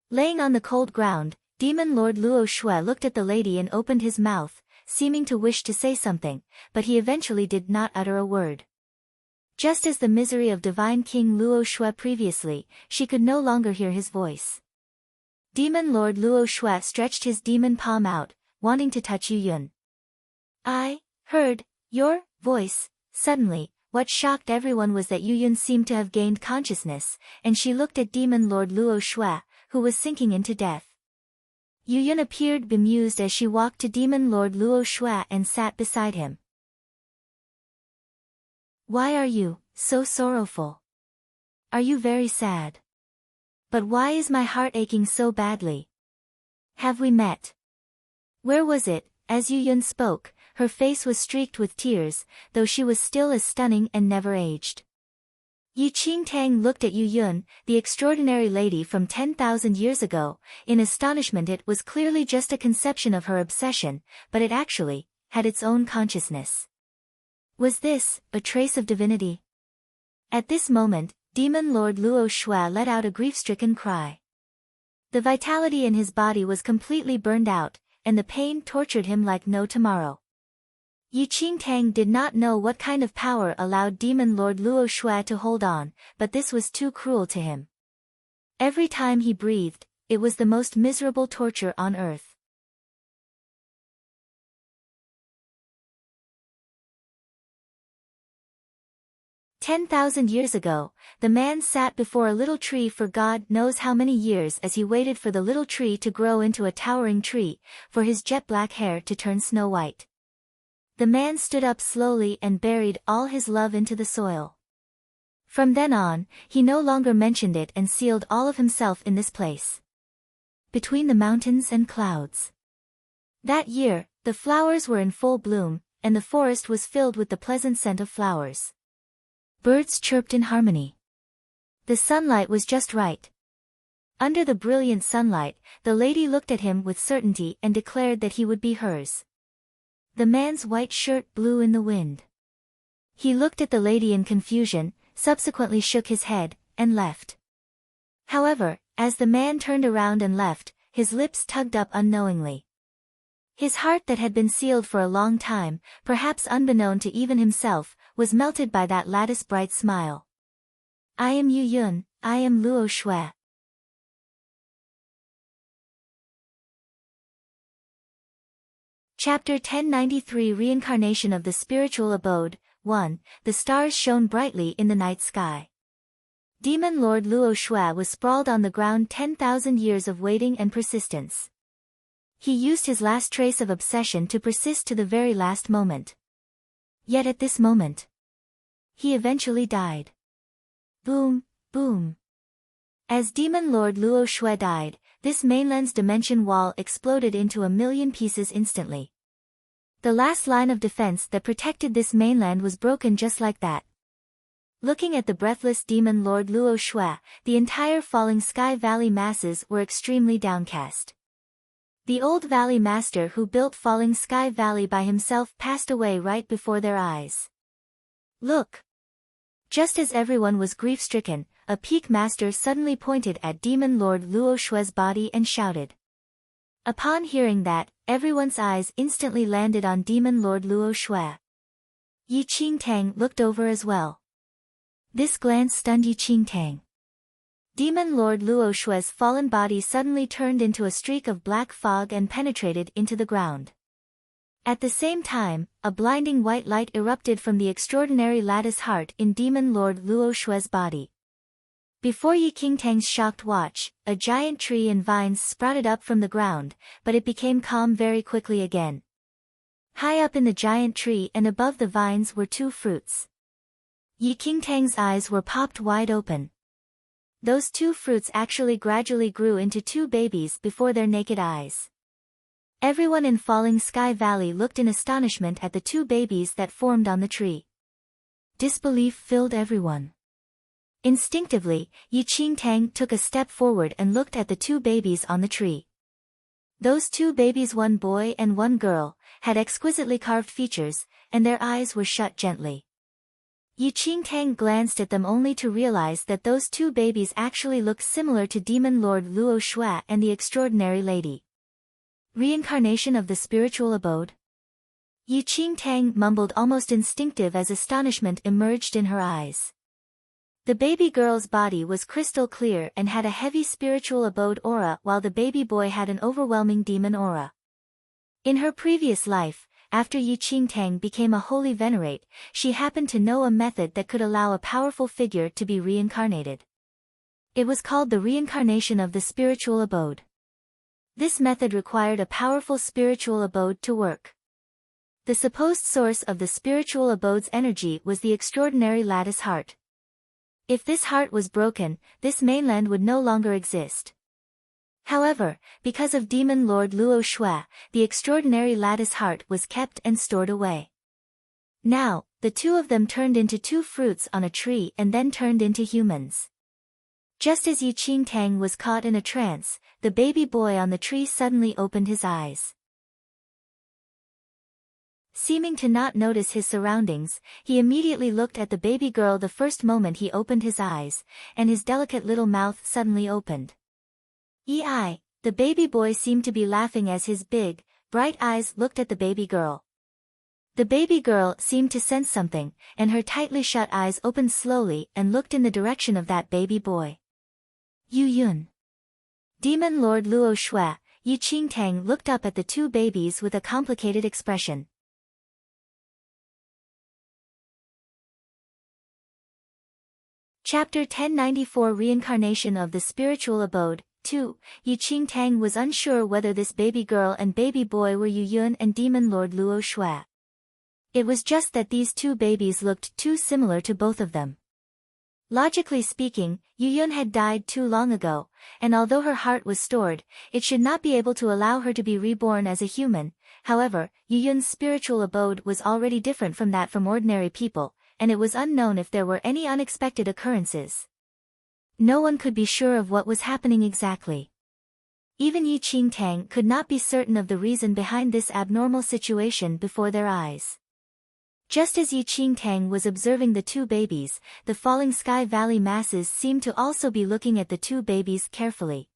Laying on the cold ground, Demon Lord Luo Shui looked at the lady and opened his mouth, seeming to wish to say something, but he eventually did not utter a word. Just as the misery of Divine King Luo Shui previously, she could no longer hear his voice. Demon Lord Luo Shui stretched his demon palm out, wanting to touch Yu Yun. I heard your voice. Suddenly, what shocked everyone was that Yu Yun seemed to have gained consciousness, and she looked at Demon Lord Luo Shui, who was sinking into death. Yu Yun appeared bemused as she walked to Demon Lord Luo Shui and sat beside him. Why are you so sorrowful? Are you very sad? But why is my heart aching so badly? Have we met? Where was it? As Yu Yun spoke, her face was streaked with tears, though she was still as stunning and never aged. Yi Qingtang looked at Yu Yun, the extraordinary lady from 10,000 years ago, in astonishment. It was clearly just a conception of her obsession, but it actually had its own consciousness. Was this a trace of divinity? At this moment, Demon Lord Luo Shui let out a grief-stricken cry. The vitality in his body was completely burned out, and the pain tortured him like no tomorrow. Yi Qingtang did not know what kind of power allowed Demon Lord Luo Shui to hold on, but this was too cruel to him. Every time he breathed, it was the most miserable torture on earth. 10,000 years ago, the man sat before a little tree for God knows how many years as he waited for the little tree to grow into a towering tree, for his jet black hair to turn snow white. The man stood up slowly and buried all his love into the soil. From then on, he no longer mentioned it and sealed all of himself in this place. Between the mountains and clouds. That year, the flowers were in full bloom, and the forest was filled with the pleasant scent of flowers. Birds chirped in harmony. The sunlight was just right. Under the brilliant sunlight, the lady looked at him with certainty and declared that he would be hers. The man's white shirt blew in the wind. He looked at the lady in confusion, subsequently shook his head, and left. However, as the man turned around and left, his lips tugged up unknowingly. His heart that had been sealed for a long time, perhaps unbeknown to even himself, was melted by that lattice bright smile. I am Yu Yun, I am Luo Shui. Chapter 1093 Reincarnation of the Spiritual Abode. 1. The stars shone brightly in the night sky. Demon Lord Luo Shui was sprawled on the ground 10,000 years of waiting and persistence. He used his last trace of obsession to persist to the very last moment. Yet at this moment, he eventually died. Boom, boom. As Demon Lord Luo Shui died, this mainland's dimension wall exploded into a million pieces instantly. The last line of defense that protected this mainland was broken just like that. Looking at the breathless Demon Lord Luo Shui, the entire Falling Sky Valley masses were extremely downcast. The old valley master who built Falling Sky Valley by himself passed away right before their eyes. Look! Just as everyone was grief-stricken, a peak master suddenly pointed at Demon Lord Luo Shui's body and shouted. Upon hearing that, everyone's eyes instantly landed on Demon Lord Luo Shui. Yi Qingtang looked over as well. This glance stunned Yi Qingtang. Demon Lord Luo Shui's fallen body suddenly turned into a streak of black fog and penetrated into the ground. At the same time, a blinding white light erupted from the extraordinary lattice heart in Demon Lord Luo Shui's body. Before Yi Qingtang's shocked watch, a giant tree and vines sprouted up from the ground, but it became calm very quickly again. High up in the giant tree and above the vines were two fruits. Yi Qingtang's eyes were popped wide open. Those two fruits actually gradually grew into two babies before their naked eyes. Everyone in Falling Sky Valley looked in astonishment at the two babies that formed on the tree. Disbelief filled everyone. Instinctively, Yi Qingtang took a step forward and looked at the two babies on the tree. Those two babies, one boy and one girl, had exquisitely carved features, and their eyes were shut gently. Yi Qingtang glanced at them only to realize that those two babies actually looked similar to Demon Lord Luo Shui and the extraordinary lady. Reincarnation of the spiritual abode? Yi Qingtang mumbled almost instinctive as astonishment emerged in her eyes. The baby girl's body was crystal clear and had a heavy spiritual abode aura while the baby boy had an overwhelming demon aura. In her previous life, after Yi Qingtang became a holy venerate, she happened to know a method that could allow a powerful figure to be reincarnated. It was called the reincarnation of the spiritual abode. This method required a powerful spiritual abode to work. The supposed source of the spiritual abode's energy was the extraordinary lattice heart. If this heart was broken, this mainland would no longer exist. However, because of Demon Lord Luo Shui, the extraordinary lattice heart was kept and stored away. Now, the two of them turned into two fruits on a tree and then turned into humans. Just as Yi Qingtang was caught in a trance, the baby boy on the tree suddenly opened his eyes. Seeming to not notice his surroundings, he immediately looked at the baby girl the first moment he opened his eyes, and his delicate little mouth suddenly opened. The baby boy seemed to be laughing as his big, bright eyes looked at the baby girl. The baby girl seemed to sense something, and her tightly shut eyes opened slowly and looked in the direction of that baby boy. Yu Yun. Demon Lord Luo Shui, Yi Qingtang looked up at the two babies with a complicated expression. Chapter 1094 Reincarnation of the Spiritual Abode. 2. Yi Qingtang was unsure whether this baby girl and baby boy were Yu Yun and Demon Lord Luo Shui. It was just that these two babies looked too similar to both of them. Logically speaking, Yu Yun had died too long ago, and although her heart was stored, it should not be able to allow her to be reborn as a human. However, Yu Yun's spiritual abode was already different from that from ordinary people, and it was unknown if there were any unexpected occurrences. No one could be sure of what was happening exactly. Even Yi Qingtang could not be certain of the reason behind this abnormal situation before their eyes. Just as Yi Qingtang was observing the two babies, the falling sky valley masses seemed to also be looking at the two babies carefully.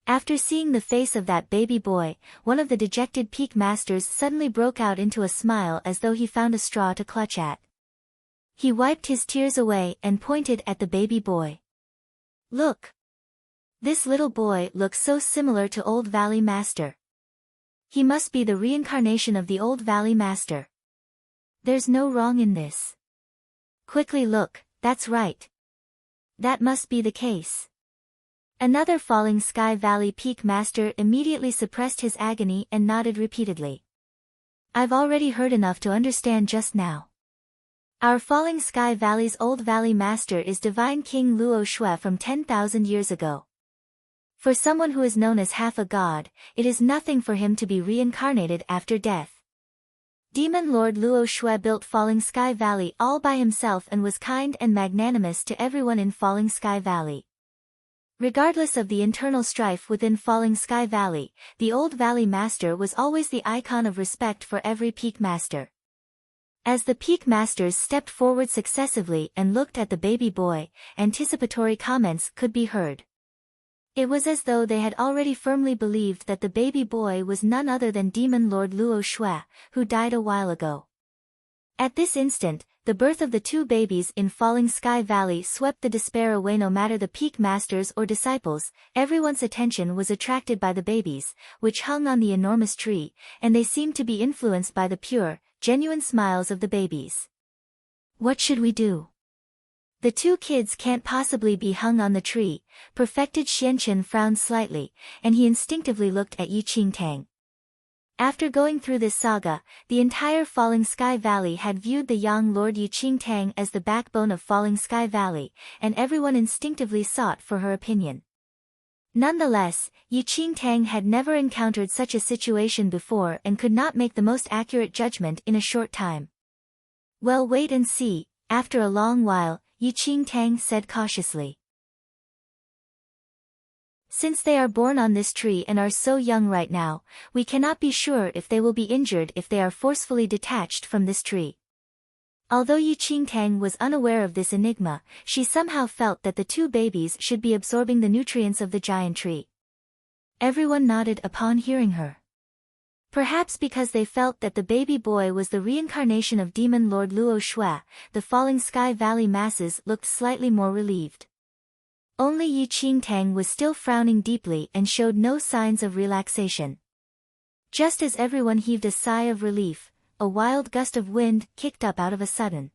After seeing the face of that baby boy, one of the dejected peak masters suddenly broke out into a smile as though he found a straw to clutch at. He wiped his tears away and pointed at the baby boy. Look! This little boy looks so similar to Old Valley Master. He must be the reincarnation of the Old Valley Master. There's no wrong in this. Quickly look, that's right. That must be the case. Another falling sky valley peak master immediately suppressed his agony and nodded repeatedly. I've already heard enough to understand just now. Our falling sky valley's Old Valley Master is Divine King Luo Shui from 10,000 years ago. For someone who is known as half a god, it is nothing for him to be reincarnated after death. Demon Lord Luo Shui built Falling Sky Valley all by himself and was kind and magnanimous to everyone in Falling Sky Valley. Regardless of the internal strife within Falling Sky Valley, the Old Valley Master was always the icon of respect for every peak master. As the peak masters stepped forward successively and looked at the baby boy, anticipatory comments could be heard. It was as though they had already firmly believed that the baby boy was none other than Demon Lord Luo Shui, who died a while ago. At this instant, the birth of the two babies in Falling Sky Valley swept the despair away. No matter the peak masters or disciples, everyone's attention was attracted by the babies, which hung on the enormous tree, and they seemed to be influenced by the pure, genuine smiles of the babies. What should we do? The two kids can't possibly be hung on the tree. Perfected Xianchen frowned slightly, and he instinctively looked at Yi Qingtang. After going through this saga, the entire Falling Sky Valley had viewed the young Lord Yi Qingtang as the backbone of Falling Sky Valley, and everyone instinctively sought for her opinion. Nonetheless, Yi Qingtang had never encountered such a situation before and could not make the most accurate judgment in a short time. Well, wait and see. After a long while, Yi Qingtang said cautiously. Since they are born on this tree and are so young right now, we cannot be sure if they will be injured if they are forcefully detached from this tree. Although Yi Qingtang was unaware of this enigma, she somehow felt that the two babies should be absorbing the nutrients of the giant tree. Everyone nodded upon hearing her. Perhaps because they felt that the baby boy was the reincarnation of Demon Lord Luo Shui, the Falling Sky Valley masses looked slightly more relieved. Only Yi Qingtang was still frowning deeply and showed no signs of relaxation. Just as everyone heaved a sigh of relief, a wild gust of wind kicked up out of a sudden.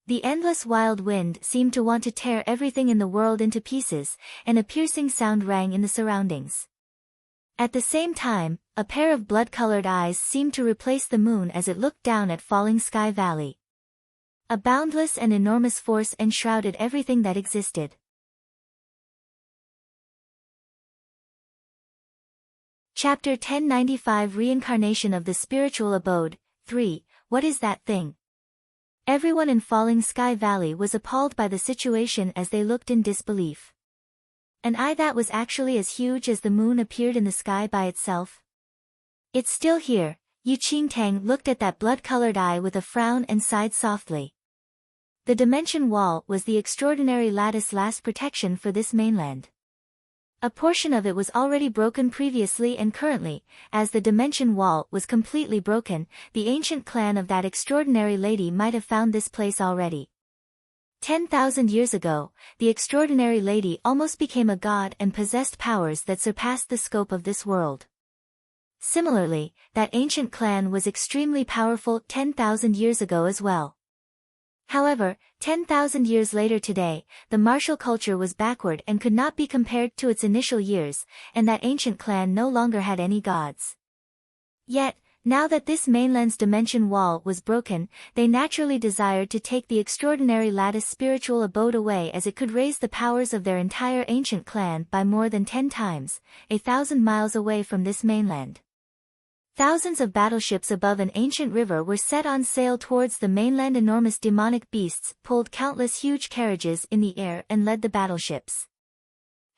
The endless wild wind seemed to want to tear everything in the world into pieces, and a piercing sound rang in the surroundings. At the same time, a pair of blood-colored eyes seemed to replace the moon as it looked down at Falling Sky Valley. A boundless and enormous force enshrouded everything that existed. Chapter 1095 Reincarnation of the Spiritual Abode. 3. What is that thing? Everyone in Falling Sky Valley was appalled by the situation as they looked in disbelief. An eye that was actually as huge as the moon appeared in the sky by itself. It's still here. Yi Qingtang looked at that blood-colored eye with a frown and sighed softly. The dimension wall was the extraordinary lattice last protection for this mainland. A portion of it was already broken previously and currently, as the dimension wall was completely broken, the ancient clan of that extraordinary lady might have found this place already. 10,000 years ago, the extraordinary lady almost became a god and possessed powers that surpassed the scope of this world. Similarly, that ancient clan was extremely powerful 10,000 years ago as well. However, 10,000 years later today, the martial culture was backward and could not be compared to its initial years, and that ancient clan no longer had any gods. Yet, now that this mainland's dimension wall was broken, they naturally desired to take the extraordinary lattice spiritual abode away, as it could raise the powers of their entire ancient clan by more than 10 times, 1,000 miles away from this mainland. Thousands of battleships above an ancient river were set on sail towards the mainland. Enormous demonic beasts pulled countless huge carriages in the air and led the battleships.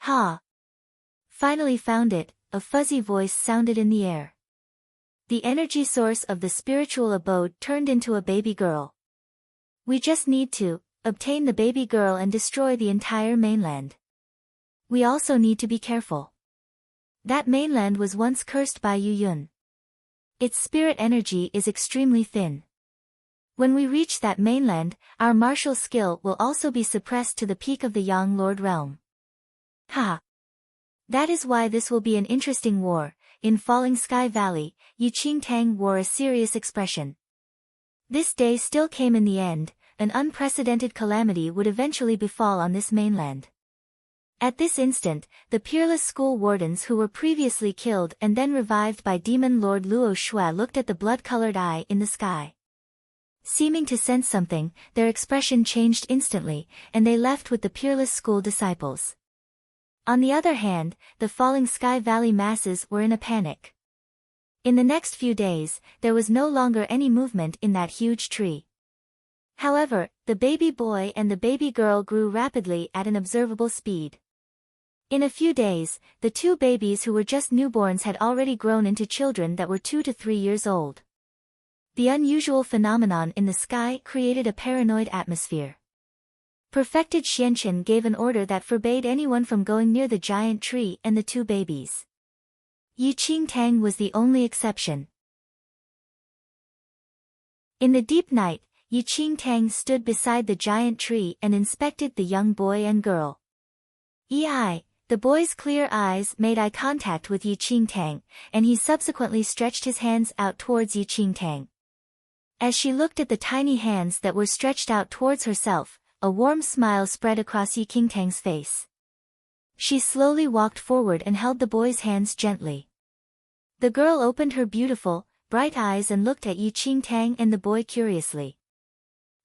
"Ha! Finally found it," a fuzzy voice sounded in the air. The energy source of the spiritual abode turned into a baby girl. "We just need to obtain the baby girl and destroy the entire mainland. We also need to be careful. That mainland was once cursed by Yu Yun. Its spirit energy is extremely thin. When we reach that mainland, our martial skill will also be suppressed to the peak of the Yang Lord realm. Ha! That is why this will be an interesting war." In Falling Sky Valley, Yu Qingtang wore a serious expression. This day still came in the end. An unprecedented calamity would eventually befall on this mainland. At this instant, the peerless school wardens who were previously killed and then revived by Demon Lord Luo Shui looked at the blood-colored eye in the sky. Seeming to sense something, their expression changed instantly, and they left with the peerless school disciples. On the other hand, the Falling Sky Valley masses were in a panic. In the next few days, there was no longer any movement in that huge tree. However, the baby boy and the baby girl grew rapidly at an observable speed. In a few days, the two babies who were just newborns had already grown into children that were 2 to 3 years old. The unusual phenomenon in the sky created a paranoid atmosphere. Perfected Xianchen gave an order that forbade anyone from going near the giant tree and the two babies. Yu Qingtang was the only exception. In the deep night, Yu Qingtang stood beside the giant tree and inspected the young boy and girl. The boy's clear eyes made eye contact with Yu Qingtang, and he subsequently stretched his hands out towards Yu Qingtang. As she looked at the tiny hands that were stretched out towards herself, a warm smile spread across Yu Qingtang's face. She slowly walked forward and held the boy's hands gently. The girl opened her beautiful, bright eyes and looked at Yu Qingtang and the boy curiously.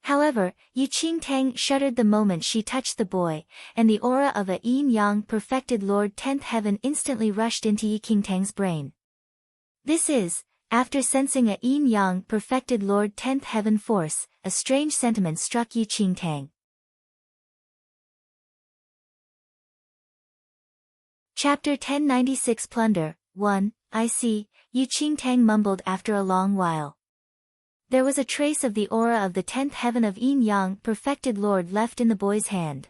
However, Yu Qingtang shuddered the moment she touched the boy, and the aura of a yin-yang perfected Lord 10th Heaven instantly rushed into Yu Qingtang's brain. This is, after sensing a yin-yang perfected Lord 10th Heaven force, a strange sentiment struck Yu Qingtang. Chapter 1096 Plunder 1. I see, Yu Qingtang mumbled after a long while. There was a trace of the aura of the 10th heaven of yin-yang perfected Lord left in the boy's hand.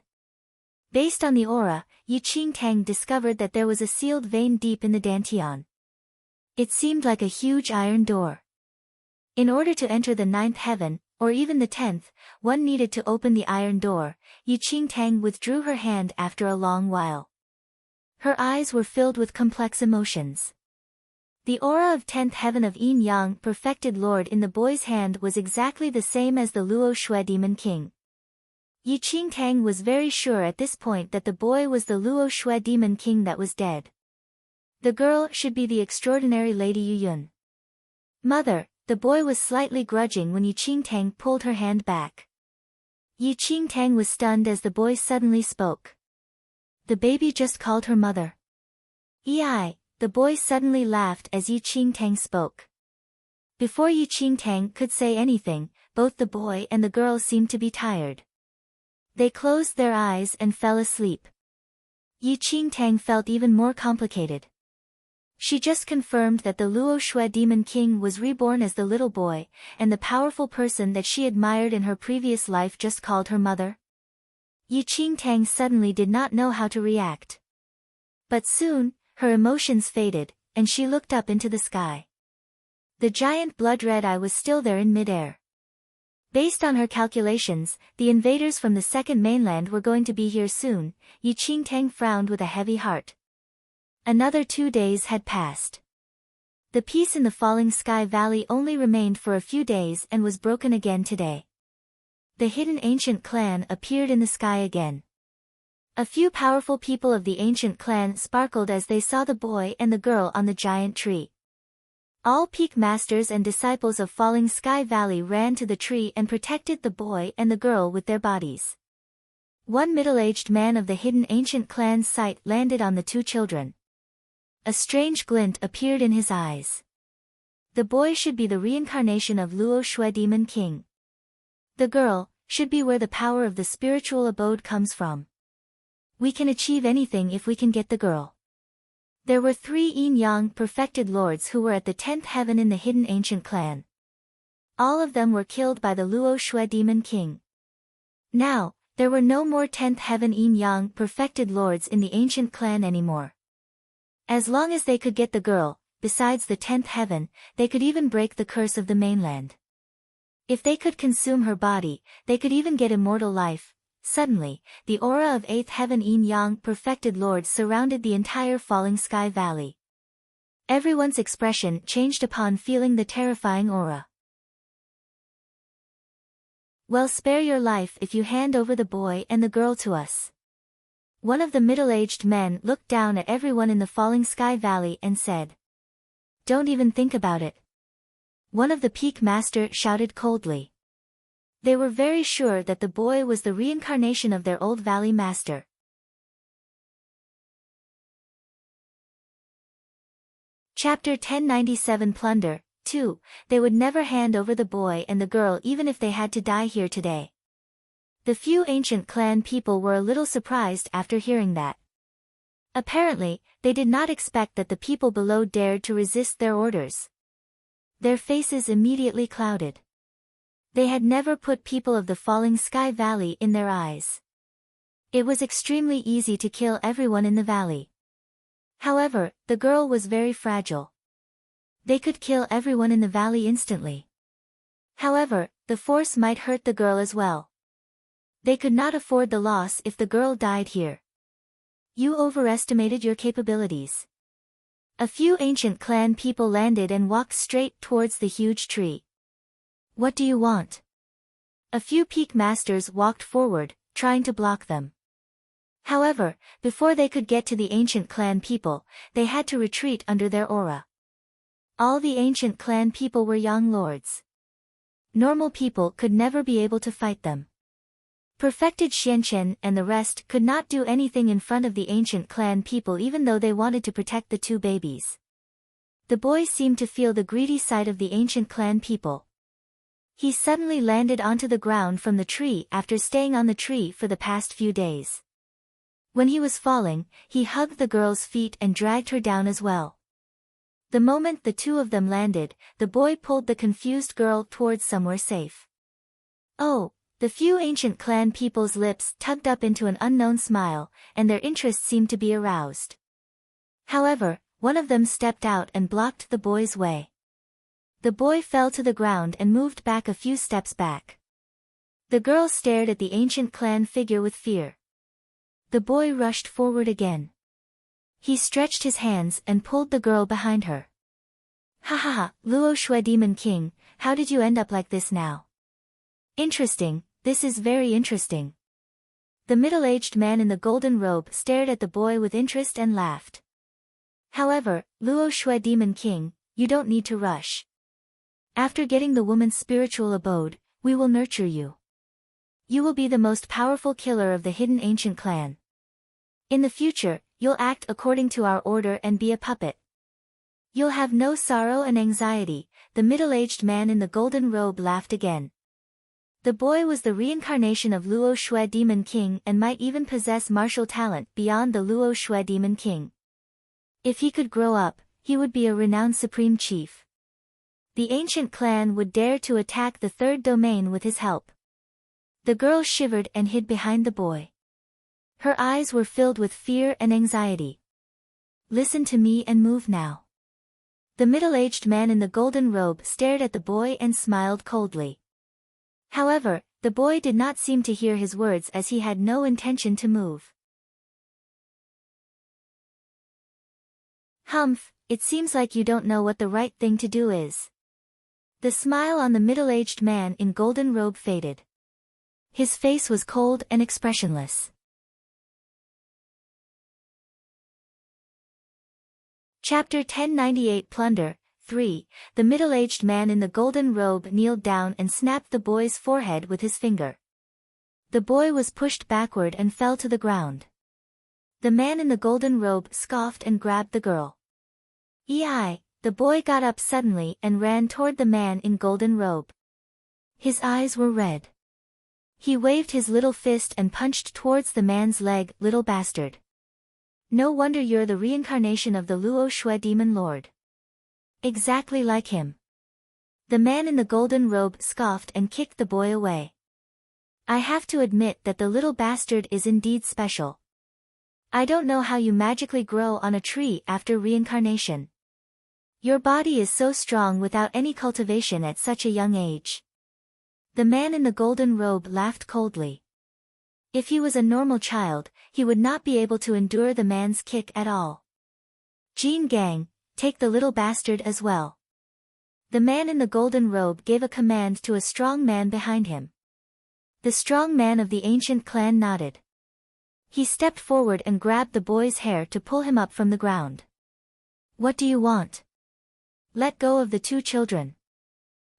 Based on the aura, Yu Qingtang discovered that there was a sealed vein deep in the dantian. It seemed like a huge iron door. In order to enter the 9th heaven, or even the 10th, one needed to open the iron door. Yu Qingtang withdrew her hand after a long while. Her eyes were filled with complex emotions. The aura of 10th heaven of yin-yang perfected Lord in the boy's hand was exactly the same as the Luo Shui Demon King. Yu Qingtang was very sure at this point that the boy was the Luo Shui Demon King that was dead. The girl should be the extraordinary Lady Yu Yun. Mother, the boy was slightly grudging when Yu Qingtang pulled her hand back. Yu Qingtang was stunned as the boy suddenly spoke. The baby just called her mother. The boy suddenly laughed as Yu Qingtang spoke. Before Yu Qingtang could say anything, both the boy and the girl seemed to be tired. They closed their eyes and fell asleep. Yu Qingtang felt even more complicated. She just confirmed that the Luo Shui Demon King was reborn as the little boy, and the powerful person that she admired in her previous life just called her mother. Yu Qingtang suddenly did not know how to react. But soon, her emotions faded, and she looked up into the sky. The giant blood-red eye was still there in midair. Based on her calculations, the invaders from the second mainland were going to be here soon. Yu Qingtang frowned with a heavy heart. Another 2 days had passed. The peace in the Falling Sky Valley only remained for a few days and was broken again today. The hidden ancient clan appeared in the sky again. A few powerful people of the ancient clan sparkled as they saw the boy and the girl on the giant tree. All peak masters and disciples of Falling Sky Valley ran to the tree and protected the boy and the girl with their bodies. One middle-aged man of the hidden ancient clan's sight landed on the two children. A strange glint appeared in his eyes. The boy should be the reincarnation of Luo Shui Demon King. The girl should be where the power of the spiritual abode comes from. We can achieve anything if we can get the girl. There were 3 yin-yang perfected lords who were at the 10th heaven in the hidden ancient clan. All of them were killed by the Luo Shui Demon King. Now, there were no more 10th heaven yin-yang perfected lords in the ancient clan anymore. As long as they could get the girl, besides the 10th heaven, they could even break the curse of the mainland. If they could consume her body, they could even get immortal life. Suddenly, the aura of 8th heaven yin-yang perfected lords surrounded the entire Falling Sky Valley. Everyone's expression changed upon feeling the terrifying aura. Well, spare your life if you hand over the boy and the girl to us. One of the middle-aged men looked down at everyone in the Falling Sky Valley and said. Don't even think about it. One of the peak master shouted coldly. They were very sure that the boy was the reincarnation of their old valley master. Chapter 1097 Plunder 2. They would never hand over the boy and the girl even if they had to die here today. The few ancient clan people were a little surprised after hearing that. Apparently, they did not expect that the people below dared to resist their orders. Their faces immediately clouded. They had never put people of the Falling Sky Valley in their eyes. It was extremely easy to kill everyone in the valley. However, the girl was very fragile. They could kill everyone in the valley instantly. However, the force might hurt the girl as well. They could not afford the loss if the girl died here. You overestimated your capabilities. A few ancient clan people landed and walked straight towards the huge tree. What do you want? A few peak masters walked forward, trying to block them. However, before they could get to the ancient clan people, they had to retreat under their aura. All the ancient clan people were young lords. Normal people could never be able to fight them. Perfected Xianchen and the rest could not do anything in front of the ancient clan people even though they wanted to protect the 2 babies. The boy seemed to feel the greedy side of the ancient clan people. He suddenly landed onto the ground from the tree after staying on the tree for the past few days. When he was falling, he hugged the girl's feet and dragged her down as well. The moment the 2 of them landed, the boy pulled the confused girl towards somewhere safe. Oh! The few ancient clan people's lips tugged up into an unknown smile, and their interest seemed to be aroused. However, one of them stepped out and blocked the boy's way. The boy fell to the ground and moved back a few steps back. The girl stared at the ancient clan figure with fear. The boy rushed forward again. He stretched his hands and pulled the girl behind her. Ha ha ha, Luo Shui Demon King, how did you end up like this now? Interesting, this is very interesting. The middle-aged man in the golden robe stared at the boy with interest and laughed. However, Luo Shui Demon King, you don't need to rush. After getting the woman's spiritual abode, we will nurture you. You will be the most powerful killer of the hidden ancient clan. In the future, you'll act according to our order and be a puppet. You'll have no sorrow and anxiety. The middle-aged man in the golden robe laughed again. The boy was the reincarnation of Luo Shui Demon King and might even possess martial talent beyond the Luo Shui Demon King. If he could grow up, he would be a renowned supreme chief. The ancient clan would dare to attack the 3rd domain with his help. The girl shivered and hid behind the boy. Her eyes were filled with fear and anxiety. Listen to me and move now. The middle-aged man in the golden robe stared at the boy and smiled coldly. However, the boy did not seem to hear his words as he had no intention to move. Humph, it seems like you don't know what the right thing to do is. The smile on the middle-aged man in golden robe faded. His face was cold and expressionless. Chapter 1098 Plunder 3. The middle-aged man in the golden robe kneeled down and snapped the boy's forehead with his finger. The boy was pushed backward and fell to the ground. The man in the golden robe scoffed and grabbed the girl. "Ei!" The boy got up suddenly and ran toward the man in golden robe. His eyes were red. He waved his little fist and punched towards the man's leg. "Little bastard. No wonder you're the reincarnation of the Luo Shui demon lord. Exactly like him." The man in the golden robe scoffed and kicked the boy away. "I have to admit that the little bastard is indeed special. I don't know how you magically grow on a tree after reincarnation. Your body is so strong without any cultivation at such a young age." The man in the golden robe laughed coldly. If he was a normal child, he would not be able to endure the man's kick at all. "Jin Gang, take the little bastard as well." The man in the golden robe gave a command to a strong man behind him. The strong man of the ancient clan nodded. He stepped forward and grabbed the boy's hair to pull him up from the ground. "What do you want?" "Let go of the two children."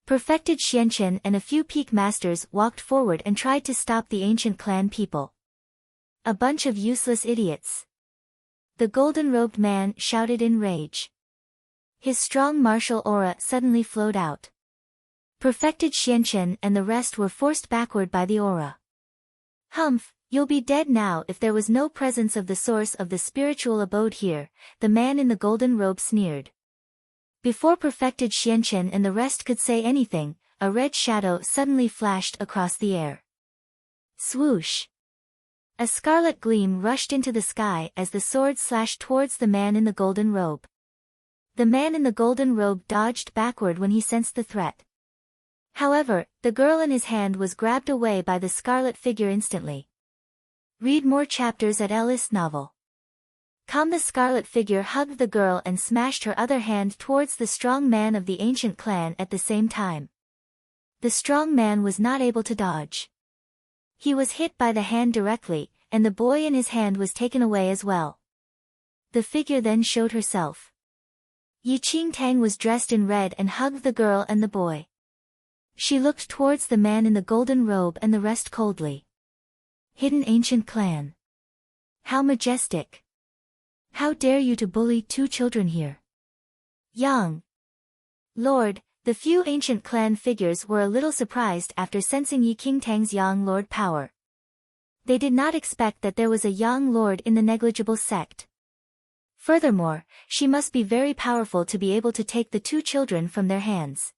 Perfected Xianchen and a few peak masters walked forward and tried to stop the ancient clan people. "A bunch of useless idiots," the golden-robed man shouted in rage. His strong martial aura suddenly flowed out. Perfected Xianchen and the rest were forced backward by the aura. "Humph, you'll be dead now if there was no presence of the source of the spiritual abode here," the man in the golden robe sneered. Before Perfected Xianchen and the rest could say anything, a red shadow suddenly flashed across the air. Swoosh! A scarlet gleam rushed into the sky as the sword slashed towards the man in the golden robe. The man in the golden robe dodged backward when he sensed the threat. However, the girl in his hand was grabbed away by the scarlet figure instantly. Read more chapters at Ellis Novel. The scarlet figure hugged the girl and smashed her other hand towards the strong man of the ancient clan at the same time. The strong man was not able to dodge. He was hit by the hand directly, and the boy in his hand was taken away as well. The figure then showed herself. Yi Qingtang was dressed in red and hugged the girl and the boy. She looked towards the man in the golden robe and the rest coldly. "Hidden ancient clan. How majestic. How dare you to bully two children here?" "Young Lord," the few ancient clan figures were a little surprised after sensing Yi Qingtang's young lord power. They did not expect that there was a young lord in the negligible sect. Furthermore, she must be very powerful to be able to take the two children from their hands.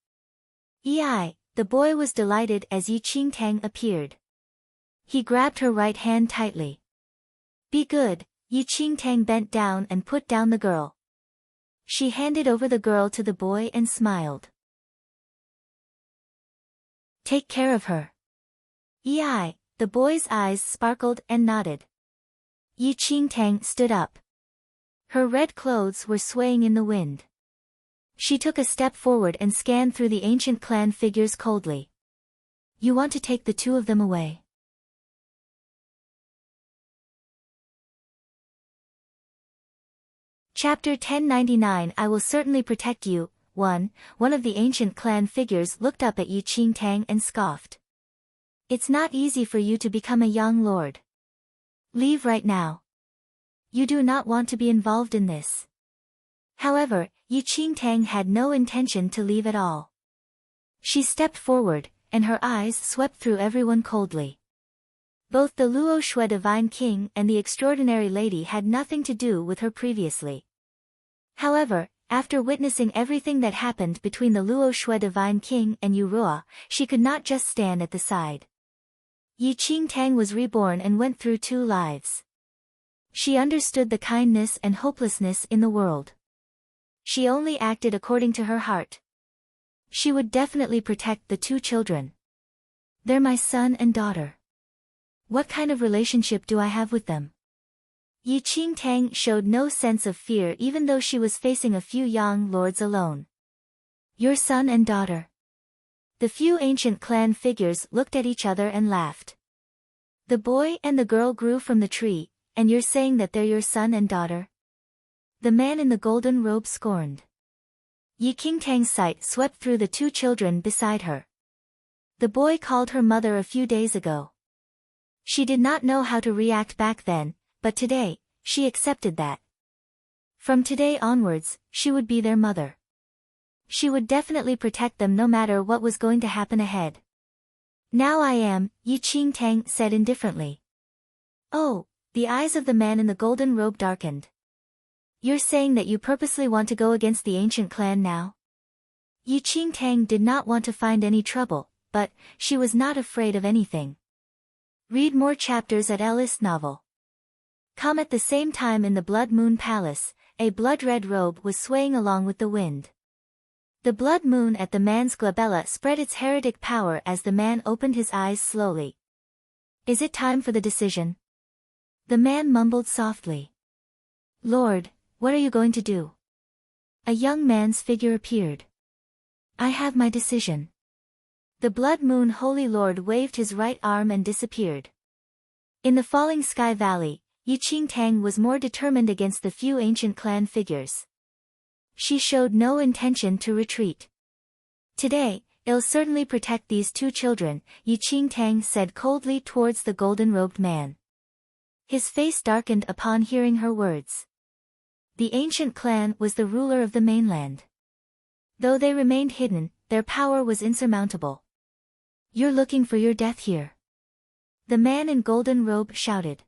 "Ei!" The boy was delighted as Yi Qingtang appeared. He grabbed her right hand tightly. "Be good." Yi Qingtang bent down and put down the girl. She handed over the girl to the boy and smiled. "Take care of her." "Ei!" The boy's eyes sparkled and nodded. Yi Qingtang stood up. Her red clothes were swaying in the wind. She took a step forward and scanned through the ancient clan figures coldly. "You want to take the two of them away?" Chapter 1099 I will certainly protect you. 1. One of the ancient clan figures looked up at Yi Qingtang and scoffed. "It's not easy for you to become a young lord. Leave right now. You do not want to be involved in this." However, Yi Qingtang had no intention to leave at all. She stepped forward, and her eyes swept through everyone coldly. Both the Luo Shui Divine King and the extraordinary lady had nothing to do with her previously. However, after witnessing everything that happened between the Luo Shui Divine King and Yu Ruo, she could not just stand at the side. Yi Qingtang was reborn and went through 2 lives. She understood the kindness and hopelessness in the world. She only acted according to her heart. She would definitely protect the 2 children. They're my son and daughter. What kind of relationship do I have with them? Yi Qingtang showed no sense of fear even though she was facing a few young lords alone. Your son and daughter. The few ancient clan figures looked at each other and laughed. The boy and the girl grew from the tree, and you're saying that they're your son and daughter? The man in the golden robe scorned. Yi Qingtang's sight swept through the two children beside her. The boy called her mother a few days ago. She did not know how to react back then, but today, she accepted that. From today onwards, she would be their mother. She would definitely protect them no matter what was going to happen ahead. Now I am, Yi Qingtang said indifferently. Oh, the eyes of the man in the golden robe darkened. You're saying that you purposely want to go against the ancient clan now? Yi Qingtang did not want to find any trouble, but she was not afraid of anything. Read more chapters at Ellis novel. Come at the same time in the Blood Moon Palace, a blood-red robe was swaying along with the wind. The blood moon at the man's glabella spread its heretic power as the man opened his eyes slowly. Is it time for the decision? The man mumbled softly. Lord, what are you going to do? A young man's figure appeared. I have my decision. The blood moon holy lord waved his right arm and disappeared. In the falling sky valley, Yi Qingtang was more determined against the few ancient clan figures. She showed no intention to retreat. Today, I'll certainly protect these two children, Yi Qingtang said coldly towards the golden-robed man. His face darkened upon hearing her words. The ancient clan was the ruler of the mainland. Though they remained hidden, their power was insurmountable. You're looking for your death here. The man in golden robe shouted.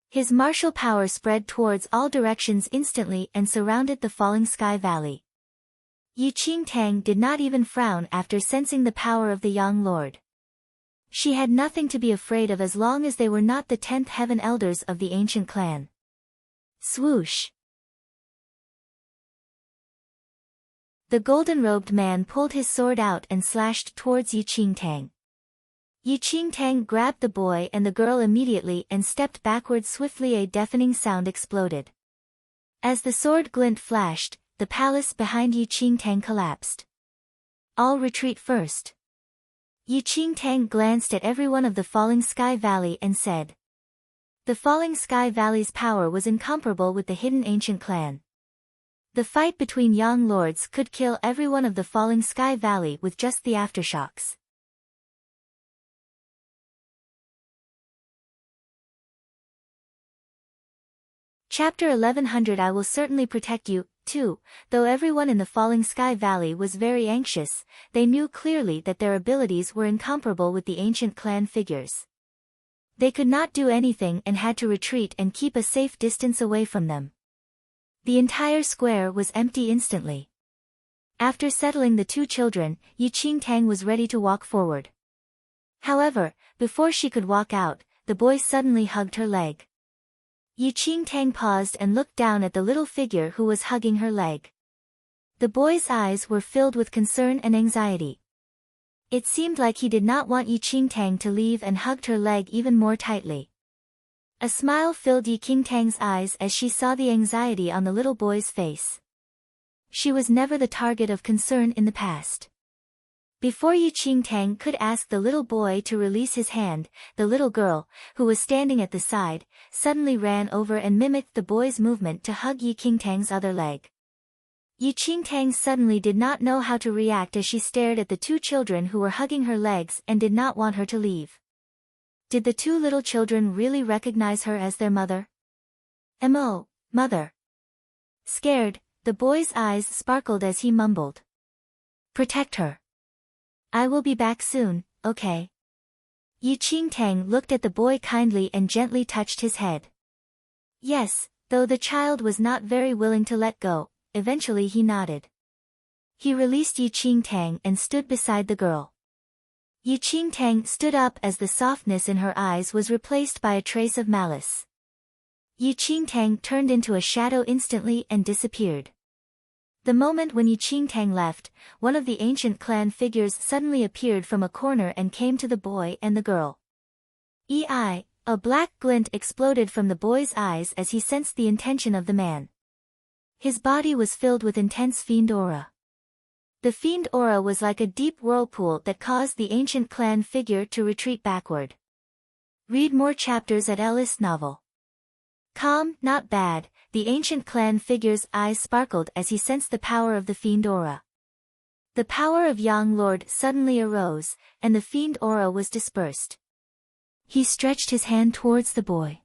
His martial power spread towards all directions instantly and surrounded the falling sky valley. Yi Qingtang did not even frown after sensing the power of the young lord. She had nothing to be afraid of as long as they were not the 10th heaven elders of the ancient clan. Swoosh! The golden-robed man pulled his sword out and slashed towards Yi Qingtang. Yi Qingtang grabbed the boy and the girl immediately and stepped backward swiftly. A deafening sound exploded. As the sword glint flashed, the palace behind Yi Qingtang collapsed. All retreat first. Yi Qingtang glanced at everyone of the Falling Sky Valley and said. The Falling Sky Valley's power was incomparable with the hidden ancient clan. The fight between young lords could kill everyone of the Falling Sky Valley with just the aftershocks. Chapter 1100 I will certainly protect you, too. Though everyone in the Falling Sky Valley was very anxious, they knew clearly that their abilities were incomparable with the ancient clan figures. They could not do anything and had to retreat and keep a safe distance away from them. The entire square was empty instantly. After settling the two children, Yi Qingtang was ready to walk forward. However, before she could walk out, the boy suddenly hugged her leg. Yi Qingtang paused and looked down at the little figure who was hugging her leg. The boy's eyes were filled with concern and anxiety. It seemed like he did not want Yi Qingtang to leave and hugged her leg even more tightly. A smile filled Yi Qingtang's eyes as she saw the anxiety on the little boy's face. She was never the target of concern in the past. Before Yi Qingtang could ask the little boy to release his hand, the little girl, who was standing at the side, suddenly ran over and mimicked the boy's movement to hug Yi Qingtang's other leg. Yi Qingtang suddenly did not know how to react as she stared at the two children who were hugging her legs and did not want her to leave. Did the two little children really recognize her as their mother? "M.O., mother." Scared, the boy's eyes sparkled as he mumbled. "Protect her. I will be back soon, okay?" Yi Qingtang looked at the boy kindly and gently touched his head. Yes, though the child was not very willing to let go, eventually he nodded. He released Yi Qingtang and stood beside the girl. Yi Qingtang stood up as the softness in her eyes was replaced by a trace of malice. Yi Qingtang turned into a shadow instantly and disappeared. The moment when Yi Qingtang left, one of the ancient clan figures suddenly appeared from a corner and came to the boy and the girl. A black glint exploded from the boy's eyes as he sensed the intention of the man. His body was filled with intense fiend aura. The fiend aura was like a deep whirlpool that caused the ancient clan figure to retreat backward. Read more chapters at Ellis Novel. Not bad, the ancient clan figure's eyes sparkled as he sensed the power of the fiend aura. The power of Yang Lord suddenly arose, and the fiend aura was dispersed. He stretched his hand towards the boy.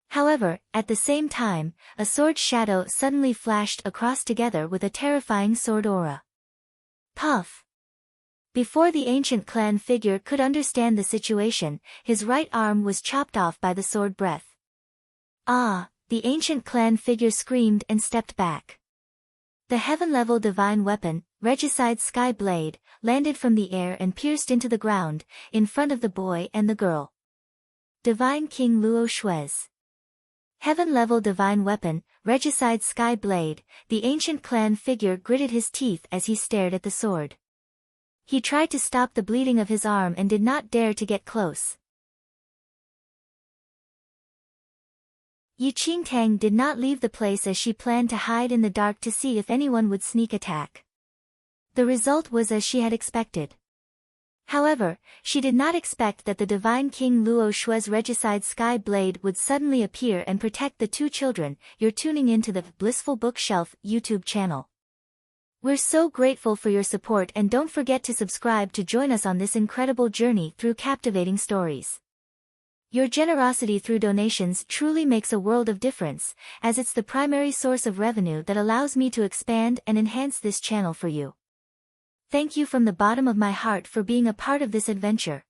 However, at the same time, a sword shadow suddenly flashed across together with a terrifying sword aura. Puff! Before the ancient clan figure could understand the situation, his right arm was chopped off by the sword breath. Ah! The ancient clan figure screamed and stepped back. The heaven-level divine weapon, Regicide Sky Blade, landed from the air and pierced into the ground, in front of the boy and the girl. Divine King Luo Shui's heaven-level divine weapon, Regicide Sky Blade. The ancient clan figure gritted his teeth as he stared at the sword. He tried to stop the bleeding of his arm and did not dare to get close. Yi Qingtang did not leave the place as she planned to hide in the dark to see if anyone would sneak attack. The result was as she had expected. However, she did not expect that the Divine King Luo Shui's Regicide Sky Blade would suddenly appear and protect the two children. You're tuning into the Blissful Bookshelf YouTube channel. We're so grateful for your support, and don't forget to subscribe to join us on this incredible journey through captivating stories. Your generosity through donations truly makes a world of difference, as it's the primary source of revenue that allows me to expand and enhance this channel for you. Thank you from the bottom of my heart for being a part of this adventure.